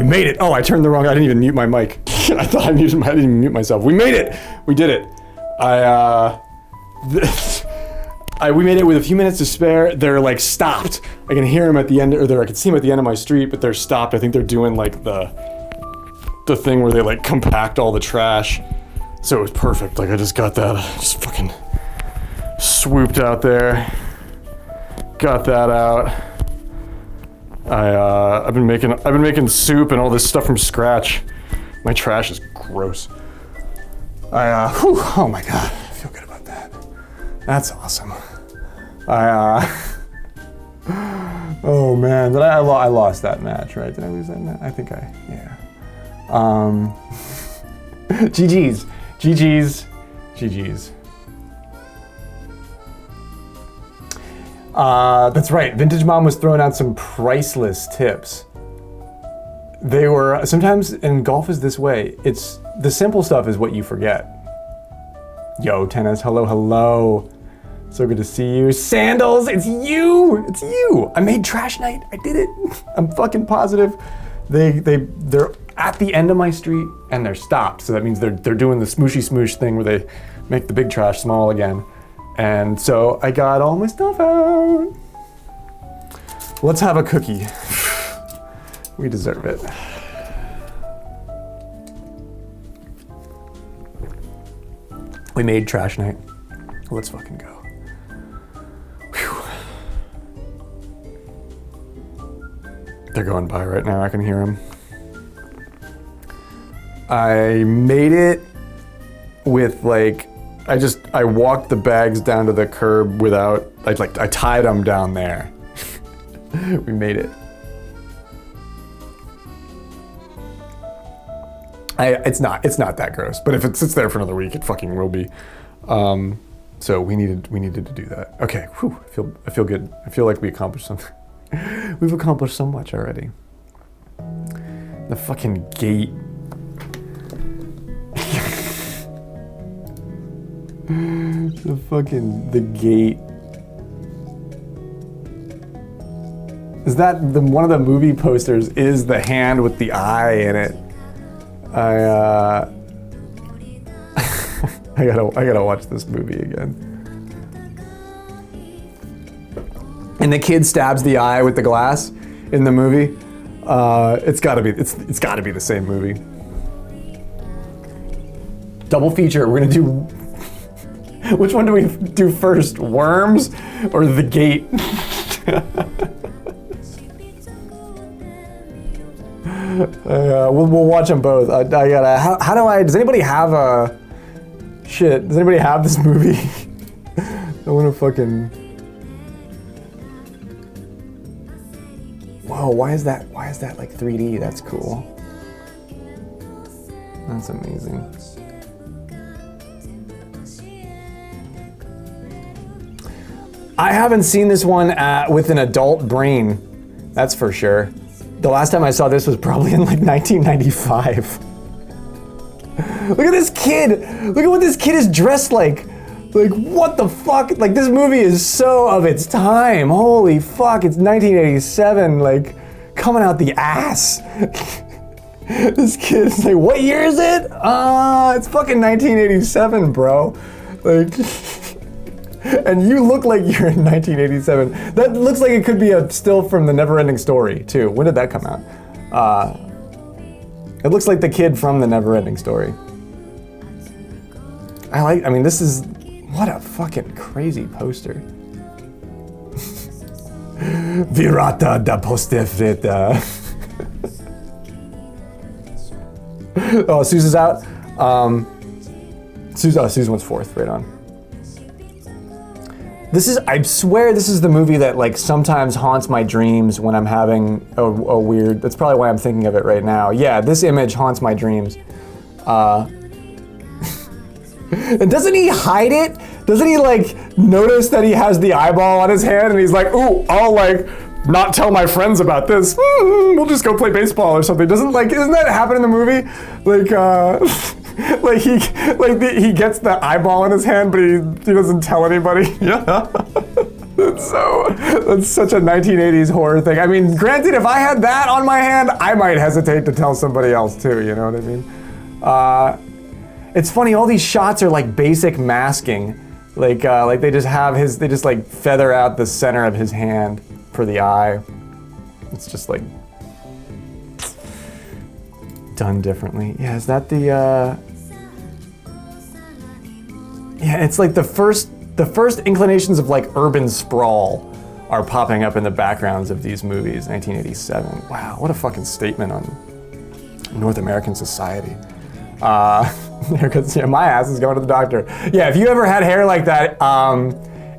We made it. Oh, I turned the wrong. I didn't even mute my mic. I thought I muted. I didn't even mute myself. We made it. We did it. We made it with a few minutes to spare. They're like stopped. I can hear them at the end, or I can see them at the end of my street, but they're stopped. I think they're doing like the thing where they like compact all the trash. So it was perfect. Like I just got that, just fucking swooped out there, got that out. I've been making soup and all this stuff from scratch. My trash is gross. Oh my God, I feel good about that. That's awesome. Oh man, I lost that match, right? Did I lose that match? I think yeah. GG's. That's right, Vintage Mom was throwing out some priceless tips. They were, sometimes, and golf is this way, it's, the simple stuff is what you forget. Yo, Tennis, hello. So good to see you. Sandals, it's you! I made trash night, I did it. I'm fucking positive. They're at the end of my street and they're stopped. So that means they're doing the smooshy smoosh thing where they make the big trash small again. And so I got all my stuff out. Let's have a cookie. We deserve it. We made trash night. Let's fucking go. Whew. They're going by right now, I can hear them. I made it with like, I walked the bags down to the curb without, I tied them down there. We made it. It's not that gross, but if it sits there for another week, it fucking will be. So we needed to do that. Okay, whew, I feel good. I feel like we accomplished something. We've accomplished so much already. The fucking gate. The gate. Is that one of the movie posters is the hand with the eye in it? I gotta watch this movie again. And the kid stabs the eye with the glass in the movie. It's gotta be the same movie. Double feature. We're gonna do. Which one do we do first? Worms or the gate? We'll watch them both. I gotta. How do I? Does anybody have a? Shit. Does anybody have this movie? I wanna fucking. Whoa! Why is that like 3D? That's cool. That's amazing. I haven't seen this one with an adult brain. That's for sure. The last time I saw this was probably in like 1995. Look at this kid! Look at what this kid is dressed like! Like, what the fuck? Like, this movie is so of its time. Holy fuck, it's 1987, like, coming out the ass. This kid is like, what year is it? It's fucking 1987, bro. Like, and you look like you're in 1987. That looks like it could be a still from The Neverending Story, too. When did that come out? It looks like the kid from The Neverending Story. I mean, this is, what a fucking crazy poster. Virata da postefreta. Oh, Susan's out. Susan was fourth, right on. I swear this is the movie that like sometimes haunts my dreams when I'm having a weird, that's probably why I'm thinking of it right now. Yeah, this image haunts my dreams. And doesn't he hide it? Doesn't he like notice that he has the eyeball on his hand and he's like, ooh, I'll like not tell my friends about this. We'll just go play baseball or something. Isn't that happen in the movie? Like, he gets the eyeball in his hand, but he doesn't tell anybody. Yeah. That's such a 1980s horror thing. I mean, granted, if I had that on my hand, I might hesitate to tell somebody else too, you know what I mean? It's funny, all these shots are like basic masking. Like they just have they just like feather out the center of his hand for the eye. It's just like done differently. Yeah, is that the, yeah, it's like the first inclinations of like urban sprawl are popping up in the backgrounds of these movies, 1987. Wow, what a fucking statement on North American society. Because yeah, my ass is going to the doctor. Yeah, if you ever had hair like that,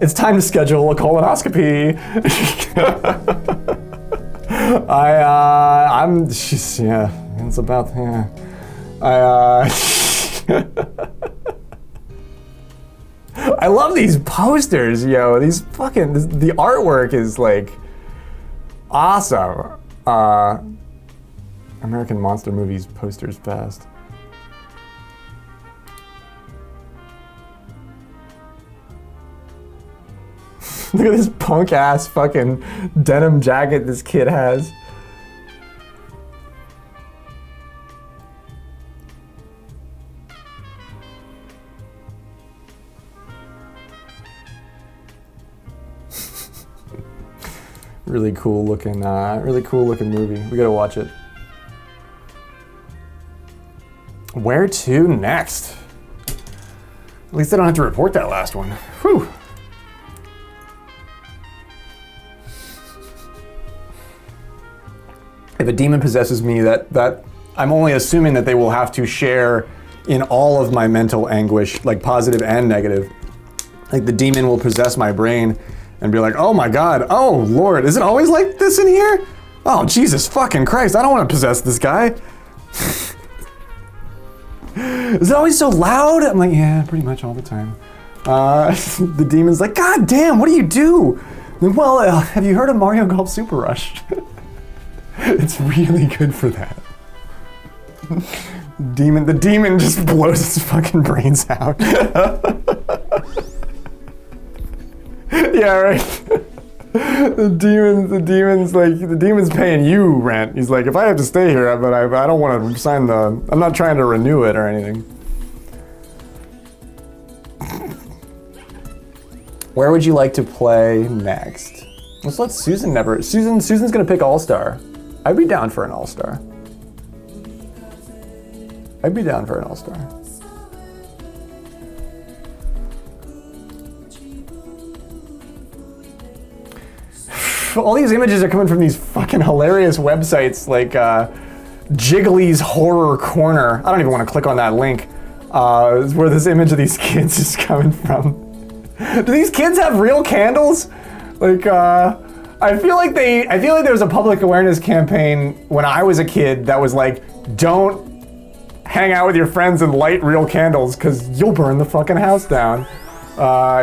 it's time to schedule a colonoscopy. Yeah, it's about, yeah. I love these posters, yo. These fucking, the artwork is like awesome. American Monster Movies posters best. Look at this punk ass fucking denim jacket this kid has. Really cool looking movie. We gotta watch it. Where to next? At least I don't have to report that last one. Whew. If a demon possesses me, that I'm only assuming that they will have to share in all of my mental anguish, like positive and negative. Like the demon will possess my brain and be like, oh my God, oh Lord, is it always like this in here? Oh Jesus fucking Christ, I don't want to possess this guy. Is it always so loud? I'm like, yeah, pretty much all the time. The demon's like, God damn, what do you do? Well, have you heard of Mario Golf Super Rush? It's really good for that. The demon just blows his fucking brains out. Yeah, right. The demon's paying you rent. He's like, if I have to stay here, but I don't want to sign I'm not trying to renew it or anything. Where would you like to play next? Let's let Susan's gonna pick All-Star. I'd be down for an All-Star. All these images are coming from these fucking hilarious websites like Jiggly's Horror Corner. I don't even want to click on that link. Where this image of these kids is coming from. Do these kids have real candles? Like, I feel like there was a public awareness campaign when I was a kid that was like, don't hang out with your friends and light real candles because you'll burn the fucking house down.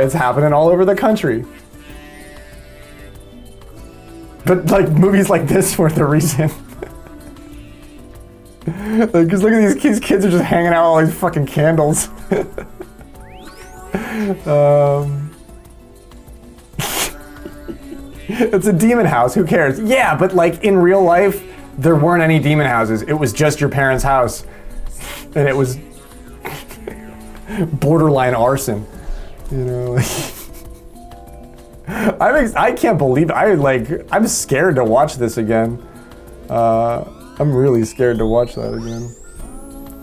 It's happening all over the country. But like movies like this were the reason. Because look at these kids are just hanging out with all these fucking candles. It's a demon house, who cares? Yeah, but like in real life, there weren't any demon houses. It was just your parents' house. And it was borderline arson. You know, I can't believe I'm scared to watch this again. I'm really scared to watch that again.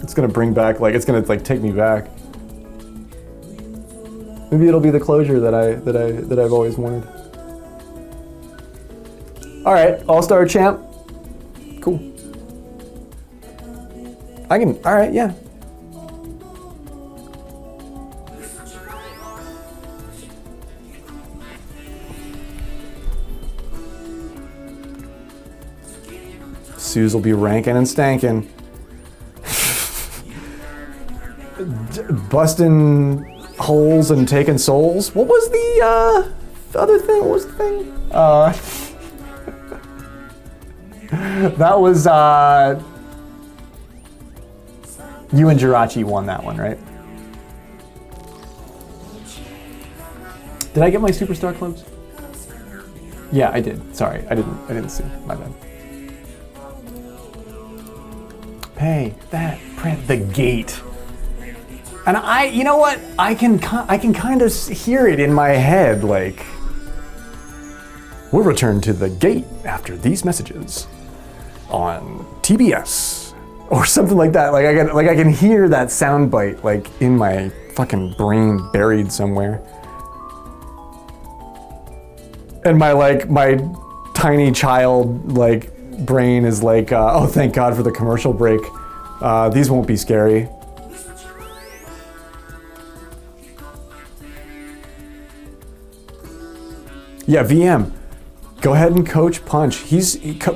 It's gonna bring back, it's gonna take me back. Maybe it'll be the closure that I've always wanted. All right, All-Star champ. Cool. All right, yeah. Suze will be ranking and stanking. Busting holes and taking souls. What was the other thing? What was the thing? That was, you and Jirachi won that one, right? Did I get my superstar clubs? Yeah, I did. Sorry, I didn't see. My bad. Hey, that print the gate. And you know what? I can kind of hear it in my head, like, we'll return to the gate after these messages on TBS or something like that. Like I can hear that sound bite like in my fucking brain buried somewhere. And my tiny child like brain is like, oh, thank God for the commercial break. These won't be scary. Yeah, VM. Go ahead and coach Punch.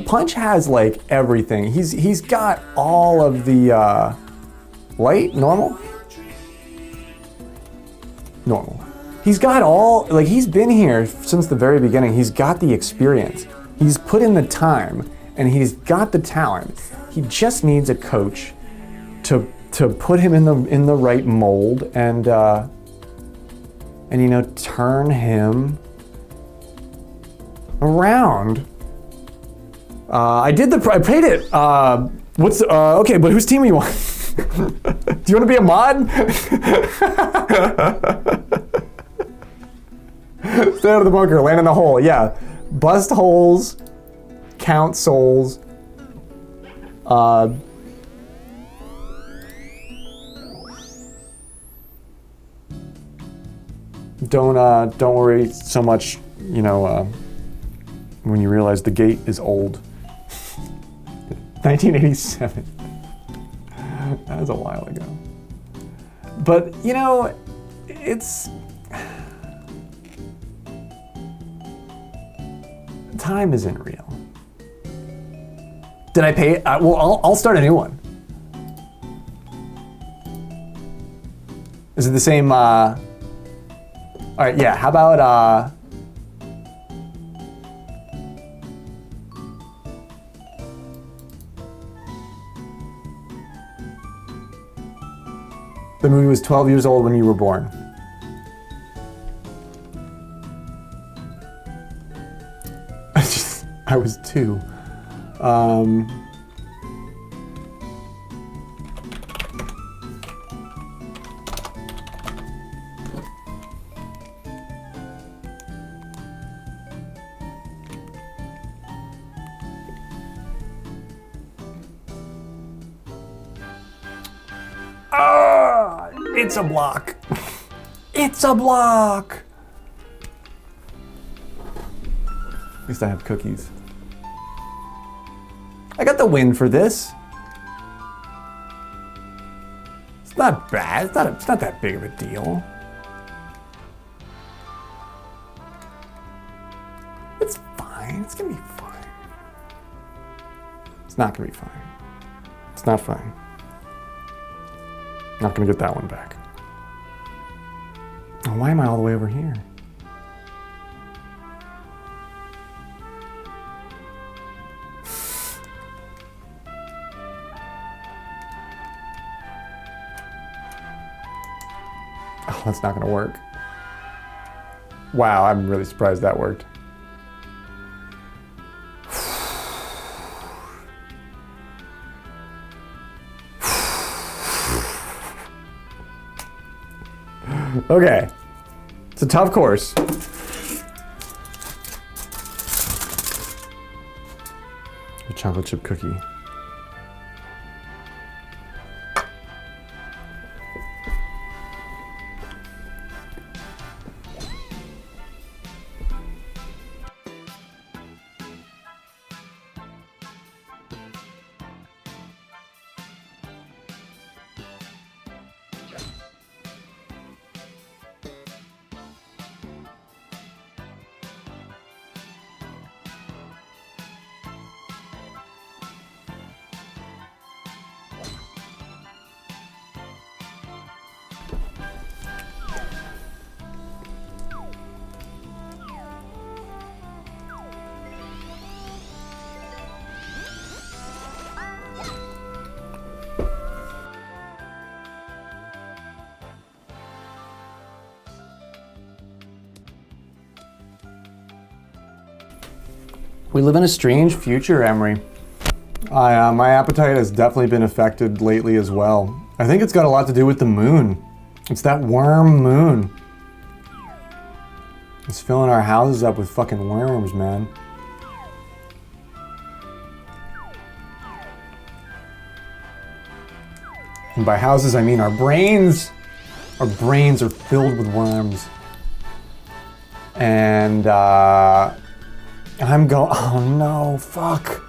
Punch has like everything. He's got all of the light, normal. He's got all, like, he's been here since the very beginning. He's got the experience. He's put in the time and he's got the talent. He just needs a coach to put him in the right mold and you know, turn him around. I paid it. Okay, but whose team are you on? Do you want to be a mod? Stay out of the bunker, land in the hole. Yeah, bust holes, count souls. Don't worry so much, you know, when you realize the gate is old. 1987. That was a while ago. But, you know, it's... Time isn't real. Did I pay it? Well, I'll start a new one. Is it the same, all right, yeah, how about, the movie was 12 years old when you were born. I was 2. It's a block. It's a block. At least I have cookies. I got the win for this. It's not bad. It's not that big of a deal. It's fine. It's gonna be fine. It's not gonna be fine. It's not fine. Not gonna get that one back. Oh, why am I all the way over here? Oh, that's not gonna work. Wow, I'm really surprised that worked. Okay, it's a tough course. A chocolate chip cookie. We live in a strange future, Emery. My appetite has definitely been affected lately as well. I think it's got a lot to do with the moon. It's that worm moon. It's filling our houses up with fucking worms, man. And by houses, I mean our brains. Our brains are filled with worms. And I'm going, oh no, fuck.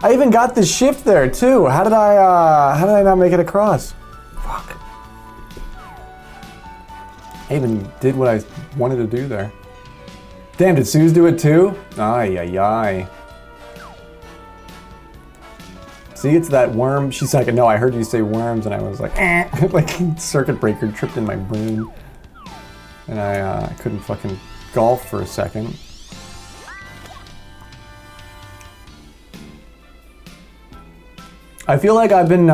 I even got the shift there too. How did I not make it across? Fuck. I even did what I wanted to do there. Damn, did Suze do it too? Ay, ay, ay. See, it's that worm. She's like, no, I heard you say worms, and I was like, eh. Like circuit breaker tripped in my brain. And I couldn't fucking golf for a second. I feel like I've been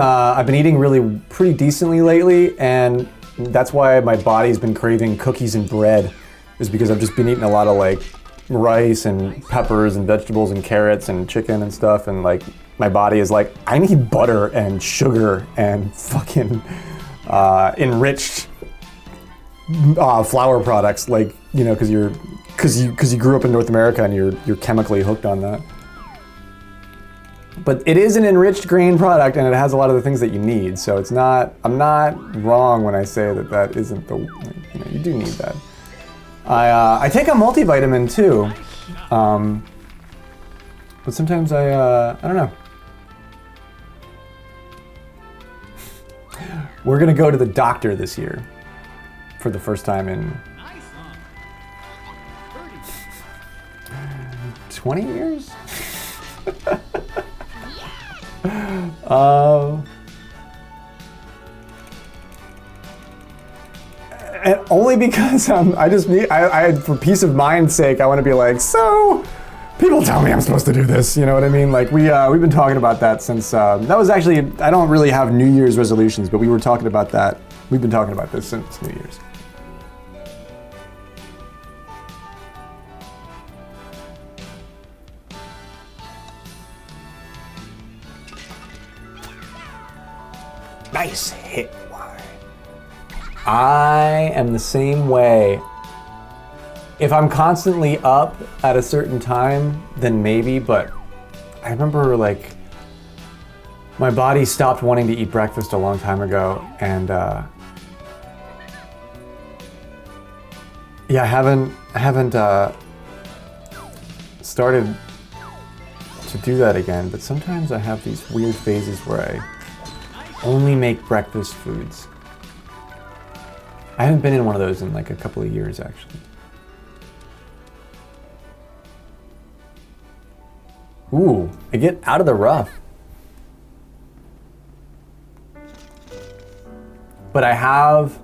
eating really pretty decently lately, and that's why my body's been craving cookies and bread, is because I've just been eating a lot of like rice and peppers and vegetables and carrots and chicken and stuff, and like my body is like, I need butter and sugar and fucking enriched flour products, like, you know, because you grew up in North America and you're chemically hooked on that. But it is an enriched grain product, and it has a lot of the things that you need. So it's not. I'm not wrong when I say that isn't the. You know, you do need that. I take a multivitamin too, but sometimes I don't know. We're gonna go to the doctor this year for the first time in 20 years. And only because I for peace of mind's sake, I want to be like, so people tell me I'm supposed to do this, you know what I mean? Like we've been talking about that since that was actually, I don't really have New Year's resolutions, but we were talking about that. We've been talking about this since New Year's. Nice hit, why? I am the same way. If I'm constantly up at a certain time, then maybe, but I remember like my body stopped wanting to eat breakfast a long time ago, and yeah, I haven't started to do that again, but sometimes I have these weird phases where I only make breakfast foods. I haven't been in one of those in like a couple of years, actually. Ooh, I get out of the rough. But I have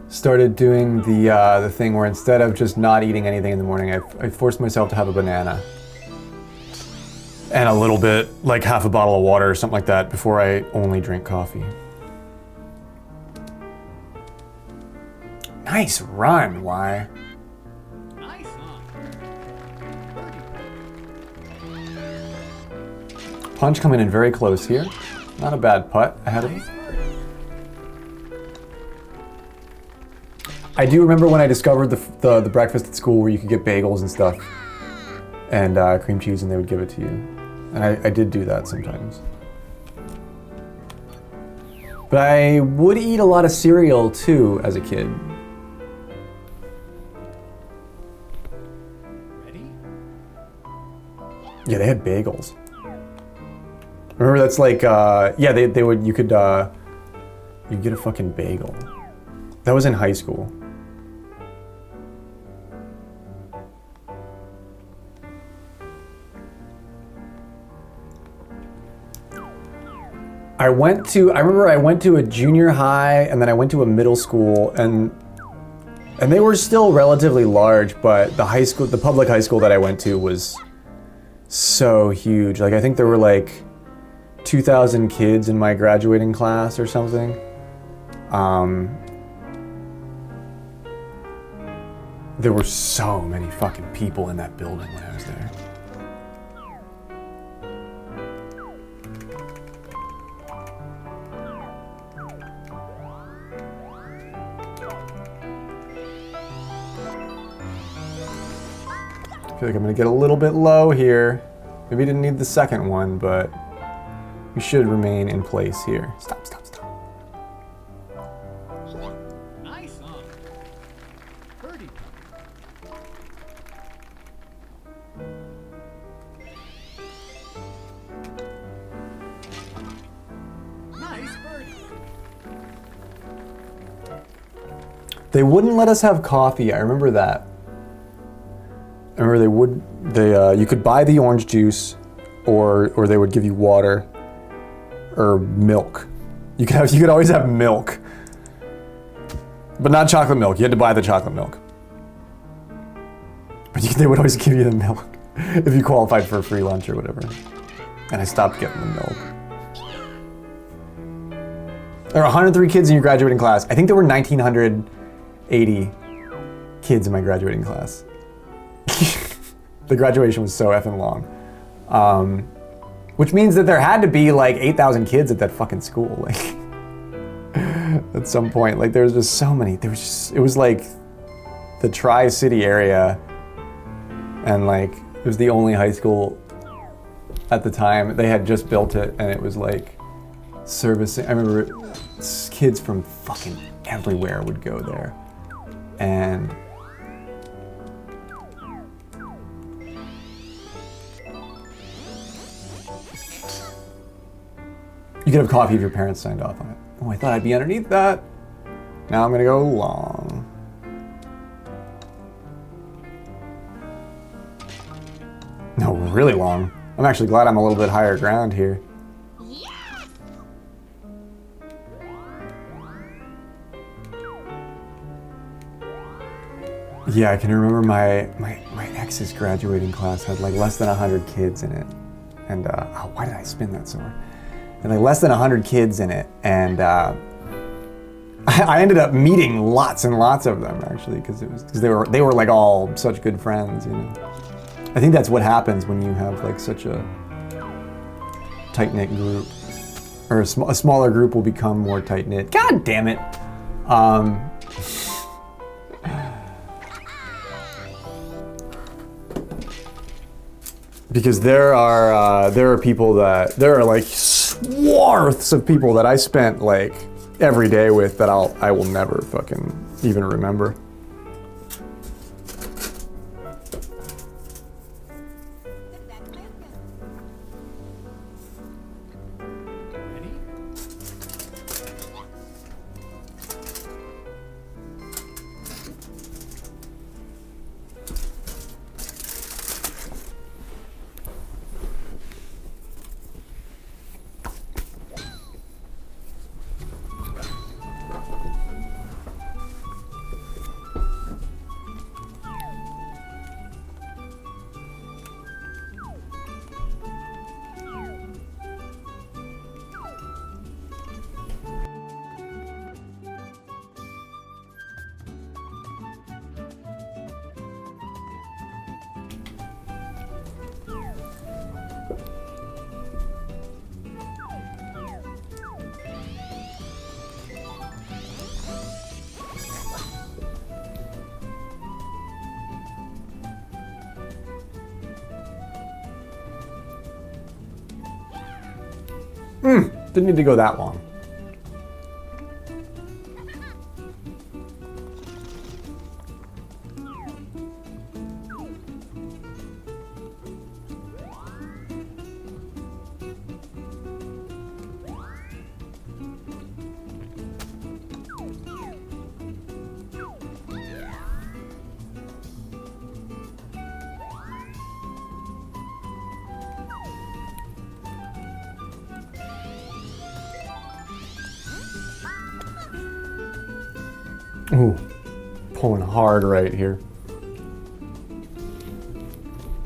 started doing the thing where instead of just not eating anything in the morning, I forced myself to have a banana. And a little bit, like half a bottle of water or something like that, before I only drink coffee. Nice run, why? Nice Punch coming in very close here. Not a bad putt ahead of him. I do remember when I discovered the breakfast at school where you could get bagels and stuff, and cream cheese, and they would give it to you. And I did do that sometimes. But I would eat a lot of cereal too as a kid. Ready? Yeah, they had bagels. Remember, that's like, yeah, they would, you'd get a fucking bagel. That was in high school. I remember I went to a junior high, and then I went to a middle school, and they were still relatively large, but the public high school that I went to was so huge. Like, I think there were like 2,000 kids in my graduating class or something. There were so many fucking people in that building when I was there. feel like I'm gonna get a little bit low here. Maybe didn't need the second one, but we should remain in place here. Stop, stop, stop. Nice, huh? Birdie. Nice birdie. They wouldn't let us have coffee. I remember that. I remember you could buy the orange juice, or they would give you water or milk. You could always have milk, but not chocolate milk. You had to buy the chocolate milk. But they would always give you the milk if you qualified for a free lunch or whatever. And I stopped getting the milk. There were 103 kids in your graduating class. I think there were 1,980 kids in my graduating class. The graduation was so effing long. Which means that there had to be like 8,000 kids at that fucking school. Like, at some point, like there was just so many. It was like the Tri-City area, and like it was the only high school at the time. They had just built it, and it was like servicing. I remember kids from fucking everywhere would go there, and you could have coffee if your parents signed off on it. Oh, I thought I'd be underneath that. Now I'm gonna go long. No, really long. I'm actually glad I'm a little bit higher ground here. Yeah, I can remember my ex's graduating class had like less than 100 kids in it. And, why did I spin that so hard? And like less than 100 kids in it. And I ended up meeting lots and lots of them actually, because they were like all such good friends, you know. I think that's what happens when you have like such a tight-knit group. Or a smaller group will become more tight-knit. God damn it. Because there are people there are like swaths of people that I spent like every day with that I will never fucking even remember. Ready? Didn't need to go that long. Ooh, pulling hard right here.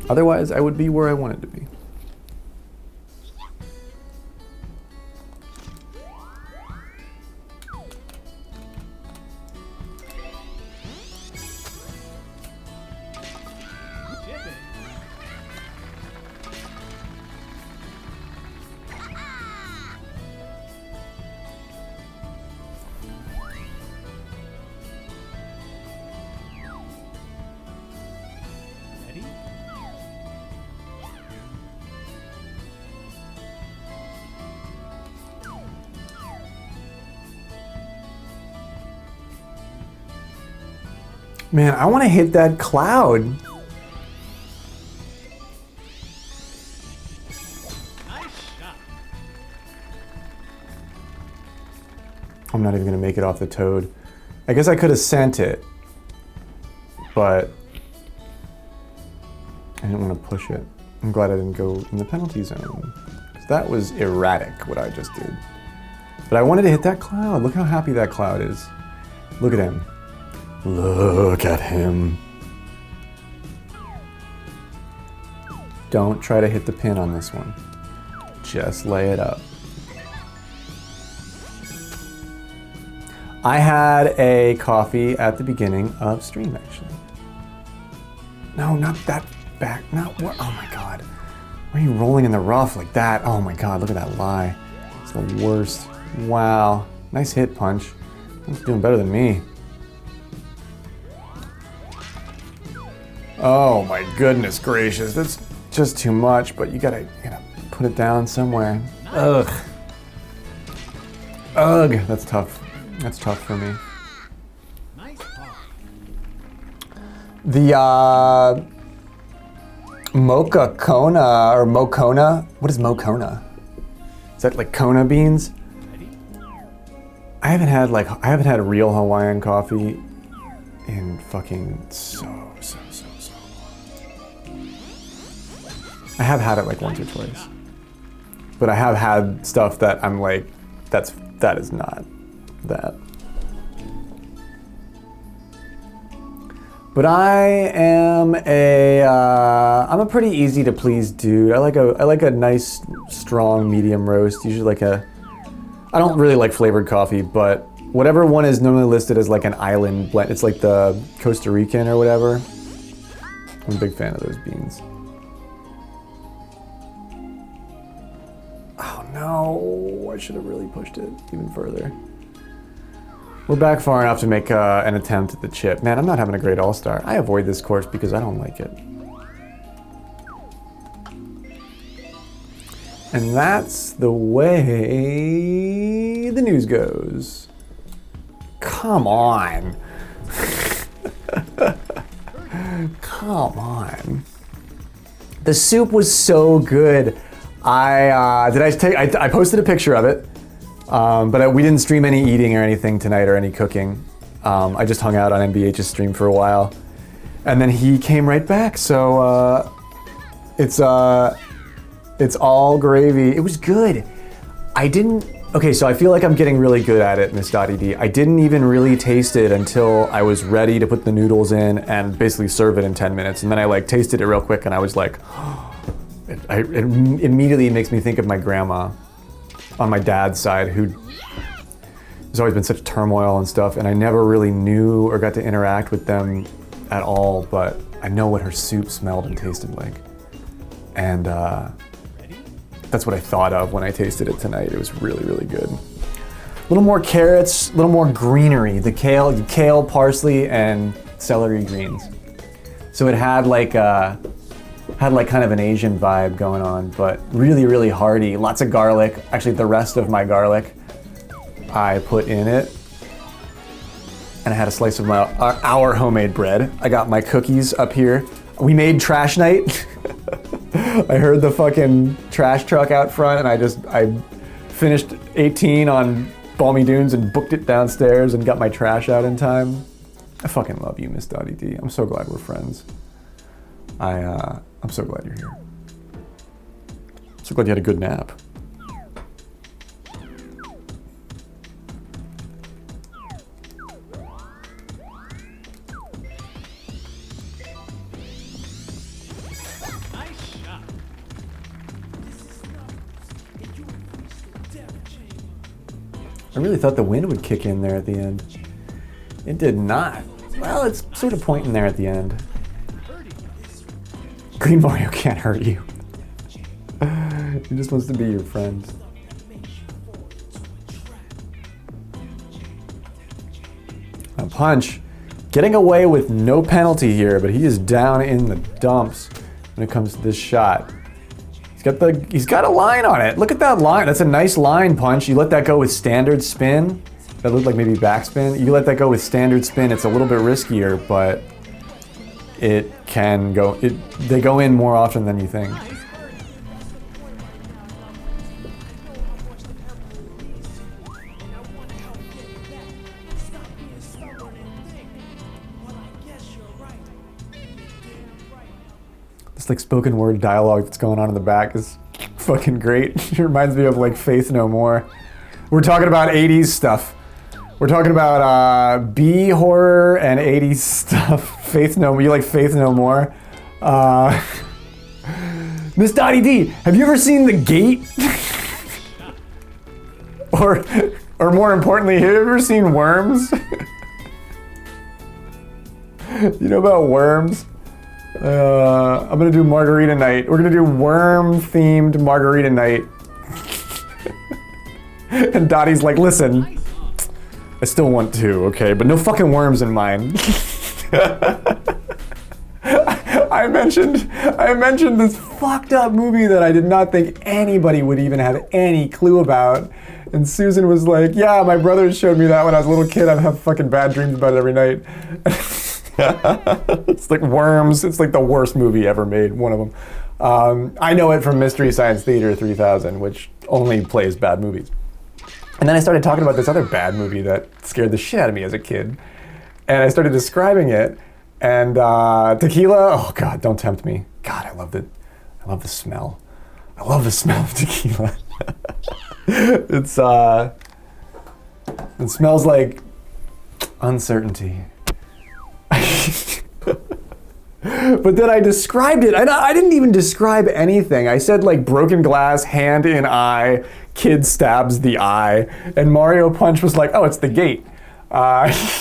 Otherwise, I would be where I wanted to be. Chip it. Ready? Man, I want to hit that cloud. Nice shot. I'm not even going to make it off the toad. I guess I could have sent it, but I didn't want to push it. I'm glad I didn't go in the penalty zone. 'Cause that was erratic, what I just did. But I wanted to hit that cloud. Look how happy that cloud is. Look at him. Look at him. Don't try to hit the pin on this one. Just lay it up. I had a coffee at the beginning of stream, actually. No, not that back. Not what? Oh my God. Why are you rolling in the rough like that? Oh my God, look at that lie. It's the worst. Wow. Nice hit, Punch. He's doing better than me. Oh my goodness gracious. That's just too much, but you gotta put it down somewhere. Ugh. Ugh. That's tough. That's tough for me. Nice paw. The Mocha Kona or Mokona. What is Mokona? Is that like Kona beans? Ready? I haven't had real Hawaiian coffee in fucking so long. I have had it like once or twice. But I have had stuff that I'm like, that is not that. But I'm a pretty easy to please dude. I like a nice strong medium roast. Usually I don't really like flavored coffee, but whatever one is normally listed as like an island blend, it's like the Costa Rican or whatever. I'm a big fan of those beans. Oh no, I should have really pushed it even further. We're back far enough to make an attempt at the chip. Man, I'm not having a great all-star. I avoid this course because I don't like it. And that's the way the news goes. Come on. Come on. The soup was so good. I posted a picture of it, but we didn't stream any eating or anything tonight or any cooking. I just hung out on NBH's stream for a while, and then he came right back. So it's all gravy. It was good. Okay, so I feel like I'm getting really good at it, Miss Dottie D. I didn't even really taste it until I was ready to put the noodles in and basically serve it in 10 minutes. And then I like tasted it real quick and I was like, it immediately makes me think of my grandma on my dad's side, who there's always been such turmoil and stuff, and I never really knew or got to interact with them at all, but I know what her soup smelled and tasted like. And that's what I thought of when I tasted it tonight. It was really, really good. A little more carrots, a little more greenery. The kale, parsley, and celery greens. So it had like kind of an Asian vibe going on, but really, really hearty. Lots of garlic. Actually, the rest of my garlic I put in it. And I had a slice of our homemade bread. I got my cookies up here. We made trash night. I heard the fucking trash truck out front, and I finished 18 on Balmy Dunes and booked it downstairs and got my trash out in time. I fucking love you, Miss Dottie D. I'm so glad we're friends. I'm so glad you're here. So glad you had a good nap. Nice shot. I really thought the wind would kick in there at the end. It did not. Well, it's sort of pointing there at the end. Green Mario can't hurt you. He just wants to be your friend. Now Punch, getting away with no penalty here, but he is down in the dumps when it comes to this shot. He's got a line on it. Look at that line. That's a nice line, Punch. You let that go with standard spin. that look like maybe backspin. You let that go with standard spin, it's a little bit riskier, but it can go, they go in more often than you think. This like spoken word dialogue that's going on in the back is fucking great. It reminds me of like Faith No More. We're talking about 80s stuff. We're talking about B horror and 80s stuff. Faith No More. You like Faith No More? Miss Dottie D, have you ever seen The Gate? or more importantly, have you ever seen Worms? You know about Worms? I'm gonna do margarita night. We're gonna do worm-themed margarita night. And Dottie's like, listen, I still want to, okay, but no fucking worms in mine. I mentioned this fucked up movie that I did not think anybody would even have any clue about. And Susan was like, yeah, my brother showed me that when I was a little kid. I have fucking bad dreams about it every night. It's like Worms. It's like the worst movie ever made, one of them. I know it from Mystery Science Theater 3000, which only plays bad movies. And then I started talking about this other bad movie that scared the shit out of me as a kid. And I started describing it. And tequila, oh God, don't tempt me. God, I loved it. I love the smell. I love the smell of tequila. It smells like uncertainty. But then I described it. I didn't even describe anything. I said like broken glass, hand in eye, kid stabs the eye, and Mario Punch was like, oh, it's The Gate.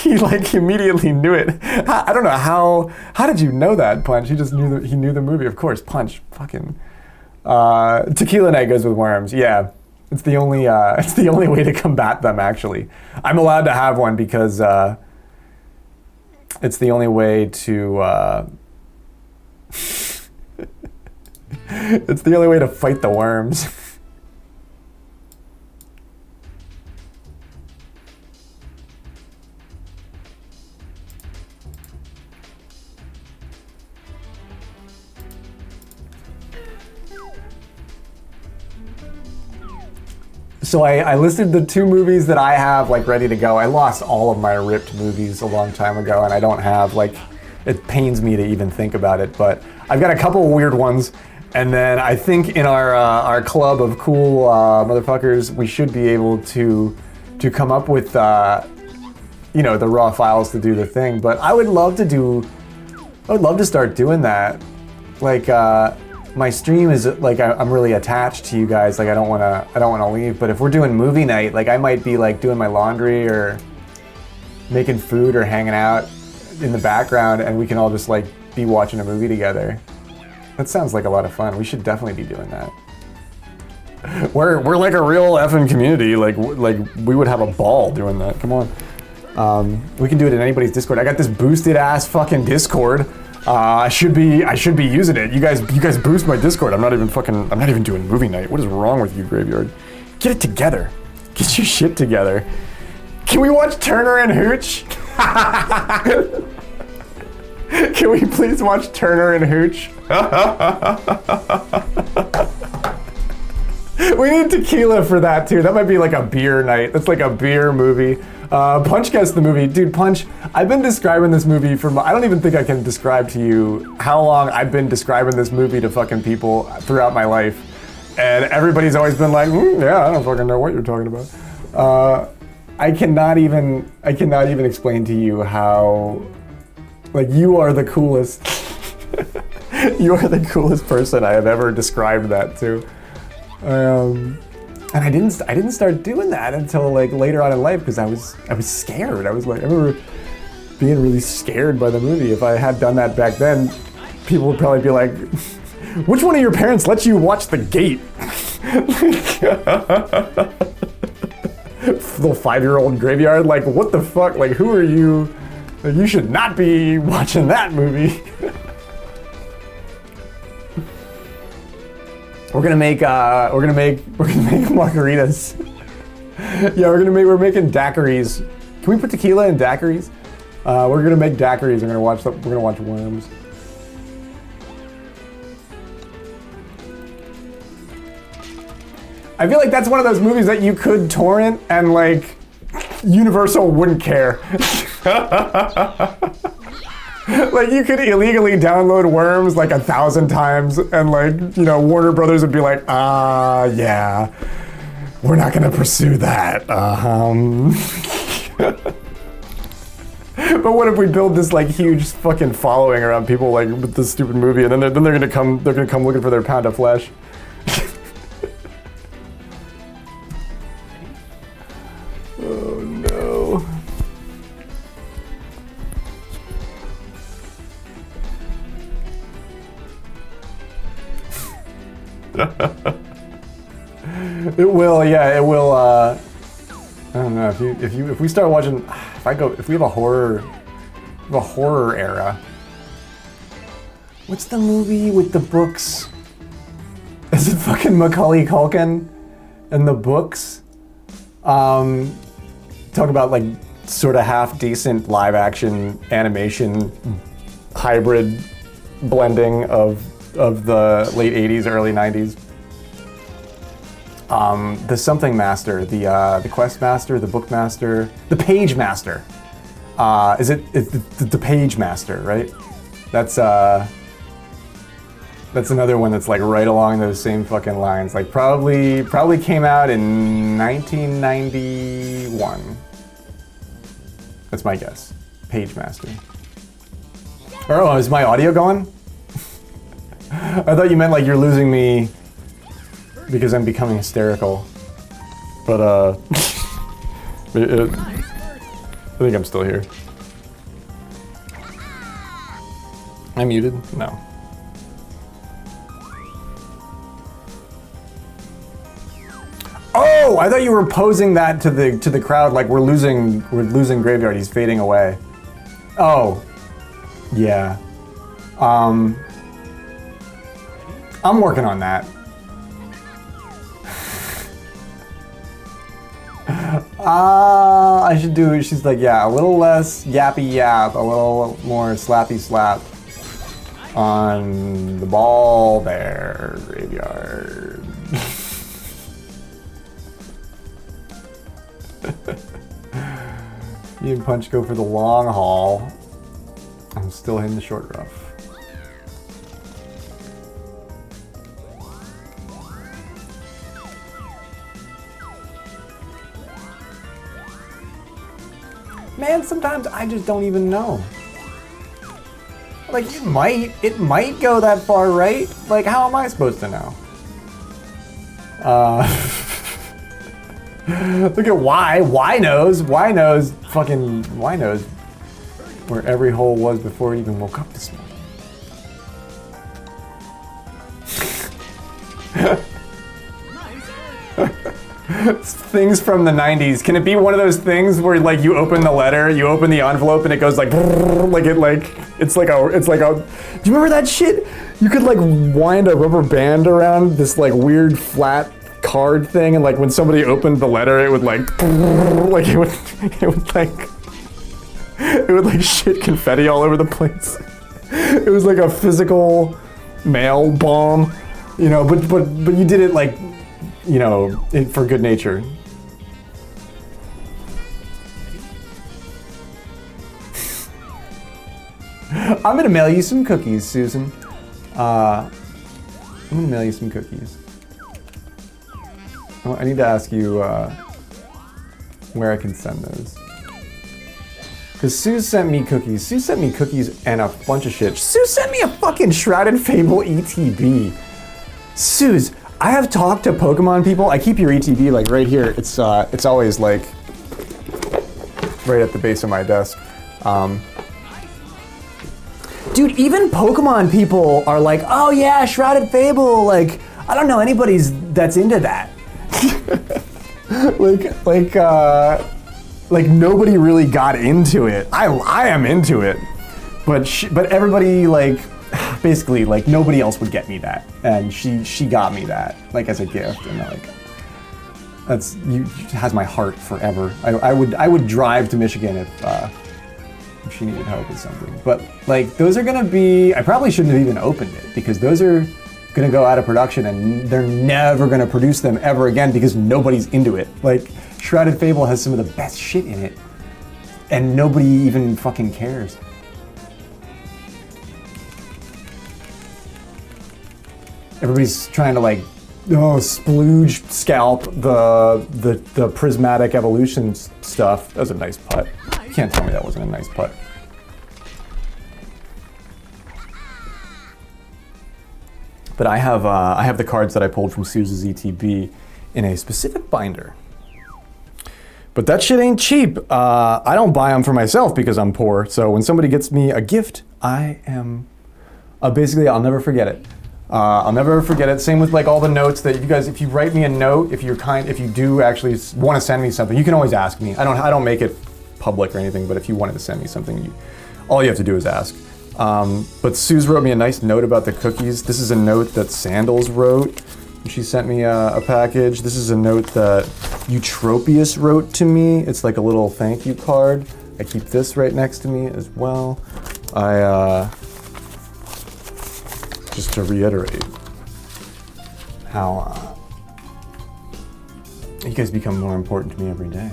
He like immediately knew it. I don't know how did you know that, Punch? He just knew he knew the movie. Of course, Punch. Fucking tequila night goes with worms. Yeah, it's the only way to combat them. Actually, I'm allowed to have one because it's the only way to. It's the only way to fight the worms. So I listed the 2 movies that I have like ready to go. I lost all of my ripped movies a long time ago, and I don't have like, it pains me to even think about it, but I've got a couple of weird ones. And then I think in our club of cool motherfuckers, we should be able to come up with the raw files to do the thing. But I would love to start doing that. Like my stream is like I'm really attached to you guys. Like I don't wanna leave. But if we're doing movie night, like I might be like doing my laundry or making food or hanging out in the background, and we can all just like be watching a movie together. That sounds like a lot of fun. We should definitely be doing that. We're like a real effing community. Like we would have a ball doing that. Come on. We can do it in anybody's Discord. I got this boosted ass fucking Discord. I should be using it. You guys boost my Discord. I'm not even doing movie night. What is wrong with you, Graveyard? Get it together. Get your shit together. Can we watch Turner and Hooch? Can we please watch Turner and Hooch? We need tequila for that too. That might be like a beer night. That's like a beer movie. Punch guessed the movie. Dude, Punch, I've been describing this movie I don't even think I can describe to you how long I've been describing this movie to fucking people throughout my life. And everybody's always been like, yeah, I don't fucking know what you're talking about. I cannot even explain to you how, like, you are the coolest. You are the coolest person I have ever described that to. And I didn't start doing that until like later on in life because I was scared. I remember being really scared by the movie. If I had done that back then, people would probably be like, which one of your parents lets you watch The Gate? Little 5-year-old Graveyard, like what the fuck? Like who are you? Like, you should not be watching that movie. We're gonna make margaritas. Yeah, we're making daiquiris. Can we put tequila in daiquiris? We're gonna make daiquiris. We're gonna watch Worms. I feel like that's one of those movies that you could torrent and like Universal wouldn't care. Like you could illegally download Worms like 1,000 times and like, you know, Warner Brothers would be like, yeah, we're not gonna pursue that. But what if we build this like huge fucking following around people like with this stupid movie, and then they're gonna come looking for their pound of flesh. Oh no. It will, yeah, it will. I don't know if we start watching. If we have a horror era. What's the movie with the books? Is it fucking Macaulay Culkin and the books? Talk about like sort of half decent live action animation hybrid blending of the late 80s, early 90s. The something master, the quest master, the book master, the page master. It's the page master, right? That's another one that's like right along those same fucking lines. Like probably came out in 1991. That's my guess. Page master. Oh, is my audio going? I thought you meant like you're losing me because I'm becoming hysterical. But I think I'm still here. I'm muted? No. Oh, I thought you were posing that to the crowd like we're losing Graveyard. He's fading away. Oh, yeah. I'm working on that. I should do. She's like, yeah, a little less yappy yap, a little more slappy slap on the ball there, Graveyard. Me and Punch go for the long haul. I'm still hitting the short rough. Man, sometimes I just don't even know. Like, it might go that far, right? Like, how am I supposed to know? Look at Y. Y knows fucking Y knows where every hole was before he even woke up this morning. Things from the 90s. Can it be one of those things where like you open the letter, you open the envelope, and it goes like it's like a. Do you remember that shit? You could like wind a rubber band around this like weird flat card thing, and like when somebody opened the letter, it would like it would like shit confetti all over the place. It was like a physical mail bomb, you know. But you did it like, you know, for good nature. I'm gonna mail you some cookies, Susan. I'm gonna mail you some cookies. Oh, I need to ask you where I can send those. Because Sue sent me cookies. Sue sent me cookies and a bunch of shit. Sue sent me a fucking Shrouded Fable ETB. Suze, I have talked to Pokemon people. I keep your ETB like right here. It's always like right at the base of my desk. Dude, even Pokemon people are like, oh yeah, Shrouded Fable. Like, I don't know anybody that's into that. like nobody really got into it. I am into it, but everybody like. Basically, like nobody else would get me that, and she got me that like as a gift, and like That's has my heart forever. I would drive to Michigan if she needed help with something. But like those are gonna be, I probably shouldn't have even opened it because those are gonna go out of production and they're never gonna produce them ever again because nobody's into it. Like Shrouded Fable has some of the best shit in it and nobody even fucking cares. Everybody's trying to like, splooge scalp the prismatic evolution stuff. That was a nice putt. You can't tell me that wasn't a nice putt. But I have the cards that I pulled from Suze's ETB in a specific binder. But that shit ain't cheap. I don't buy them for myself because I'm poor. So when somebody gets me a gift, I am basically I'll never forget it. I'll never forget it. Same with like all the notes that you guys, if you write me a note, if you do actually want to send me something, you can always ask me. I don't make it public or anything, but if you wanted to send me something, all you have to do is ask. But Suze wrote me a nice note about the cookies. This is a note that Sandals wrote. She sent me a package. This is a note that Eutropius wrote to me. It's like a little thank you card. I keep this right next to me as well. Just to reiterate how you guys become more important to me every day.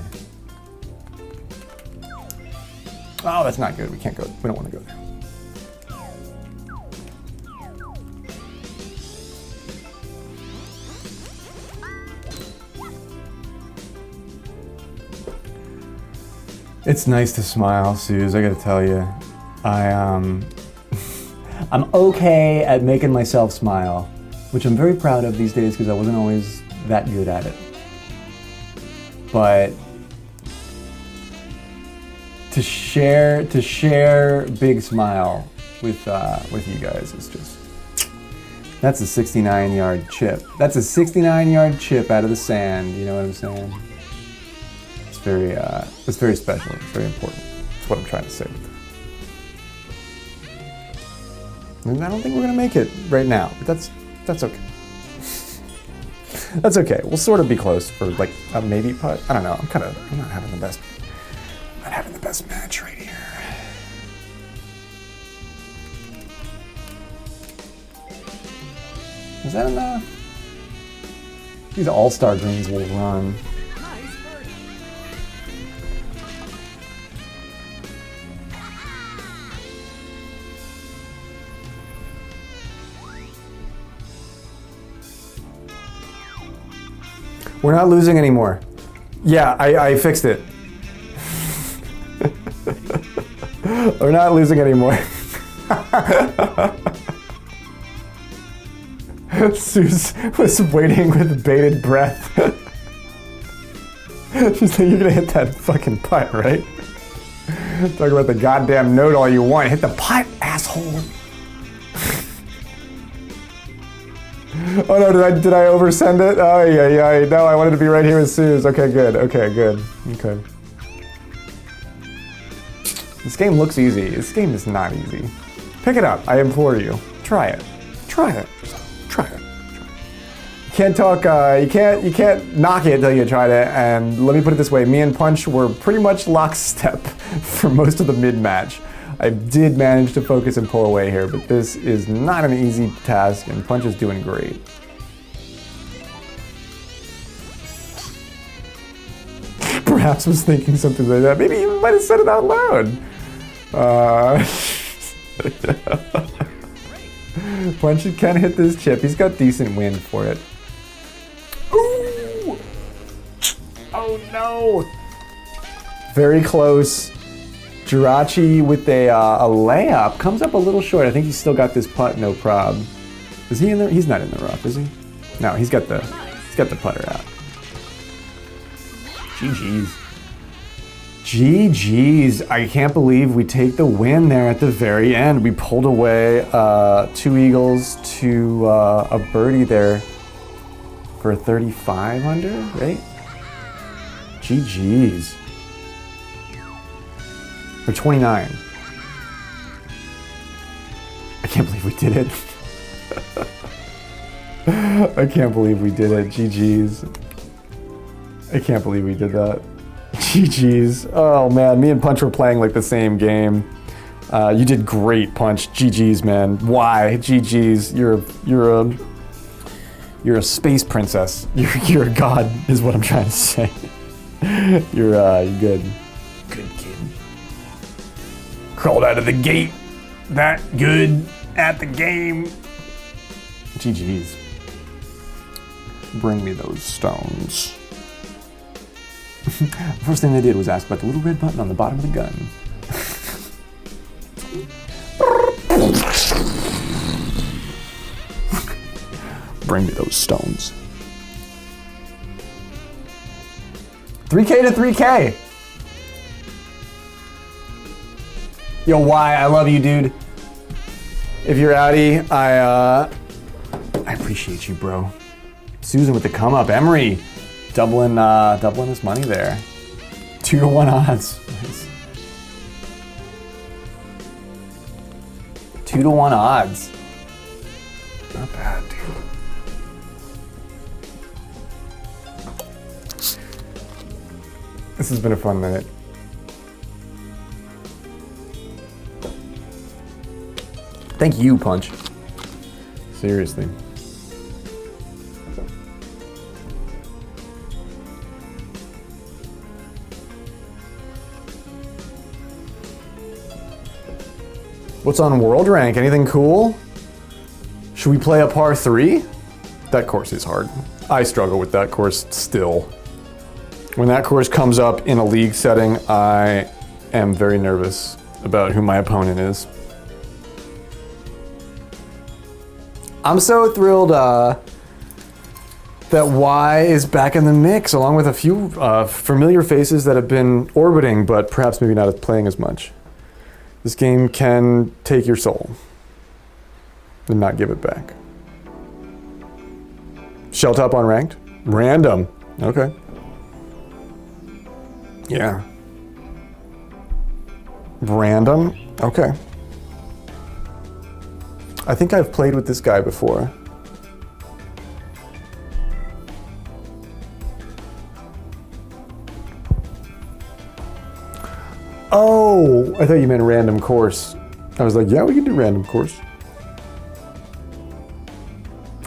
Oh, that's not good. We can't go. We don't want to go there. It's nice to smile, Suze. I gotta tell you, I'm okay at making myself smile, which I'm very proud of these days because I wasn't always that good at it. But to share big smile with you guys is just, that's a 69-yard chip. That's a 69-yard chip out of the sand. You know what I'm saying? It's very special. It's very important. That's what I'm trying to say with that. And I don't think we're gonna make it right now, but that's okay. That's okay. We'll sort of be close for like a maybe putt. I don't know. I'm not having the best match right here. Is that enough? These all-star greens will run. We're not losing anymore. Yeah, I fixed it. We're not losing anymore. Suze was waiting with bated breath. She's like, you're gonna hit that fucking putt, right? Talk about the goddamn note all you want. Hit the putt, asshole. Oh no, did I oversend it? Oh yeah. No, I wanted to be right here with Suze. Okay, good. Okay. This game looks easy. This game is not easy. Pick it up, I implore you. Try it. You can't talk, you can't knock it until you tried it, and let me put it this way, me and Punch were pretty much lockstep for most of the mid-match. I did manage to focus and pull away here, but this is not an easy task, and Punch is doing great. Perhaps was thinking something like that. Maybe you might have said it out loud. Punch can hit this chip. He's got decent wind for it. Ooh! Oh no! Very close. Jirachi with a layup comes up a little short. I think he's still got this putt, no prob. Is he in there? He's not in the rough, is he? No, he's got the putter out. GG's. I can't believe we take the win there at the very end. We pulled away 2 eagles to a birdie there for a 35 under, right? GG's. For 29. I can't believe we did it. I can't believe we did it. GG's. I can't believe we did that. GG's. Oh man, me and Punch were playing like the same game. You did great, Punch. GG's, man. Why? GG's. You're a space princess. You're a god, is what I'm trying to say. You're good. Good kid. Crawled out of the gate. That good at the game. GG's. Bring me those stones. The first thing they did was ask about the little red button on the bottom of the gun. Bring me those stones. 3K to 3K. Yo, why? I love you, dude. If you're outie, I appreciate you, bro. Susan with the come up. Emery, doubling his money there. 2-1 odds. Nice. 2-1 odds. Not bad, dude. This has been a fun minute. Thank you, Punch. Seriously. What's on World Rank? Anything cool? Should we play a par 3? That course is hard. I struggle with that course still. When that course comes up in a league setting, I am very nervous about who my opponent is. I'm so thrilled that Y is back in the mix, along with a few familiar faces that have been orbiting, but perhaps maybe not playing as much. This game can take your soul and not give it back. Shell top on ranked? Random. Okay. Yeah. Random? Okay. I think I've played with this guy before. Oh, I thought you meant random course. I was like, yeah, we can do random course.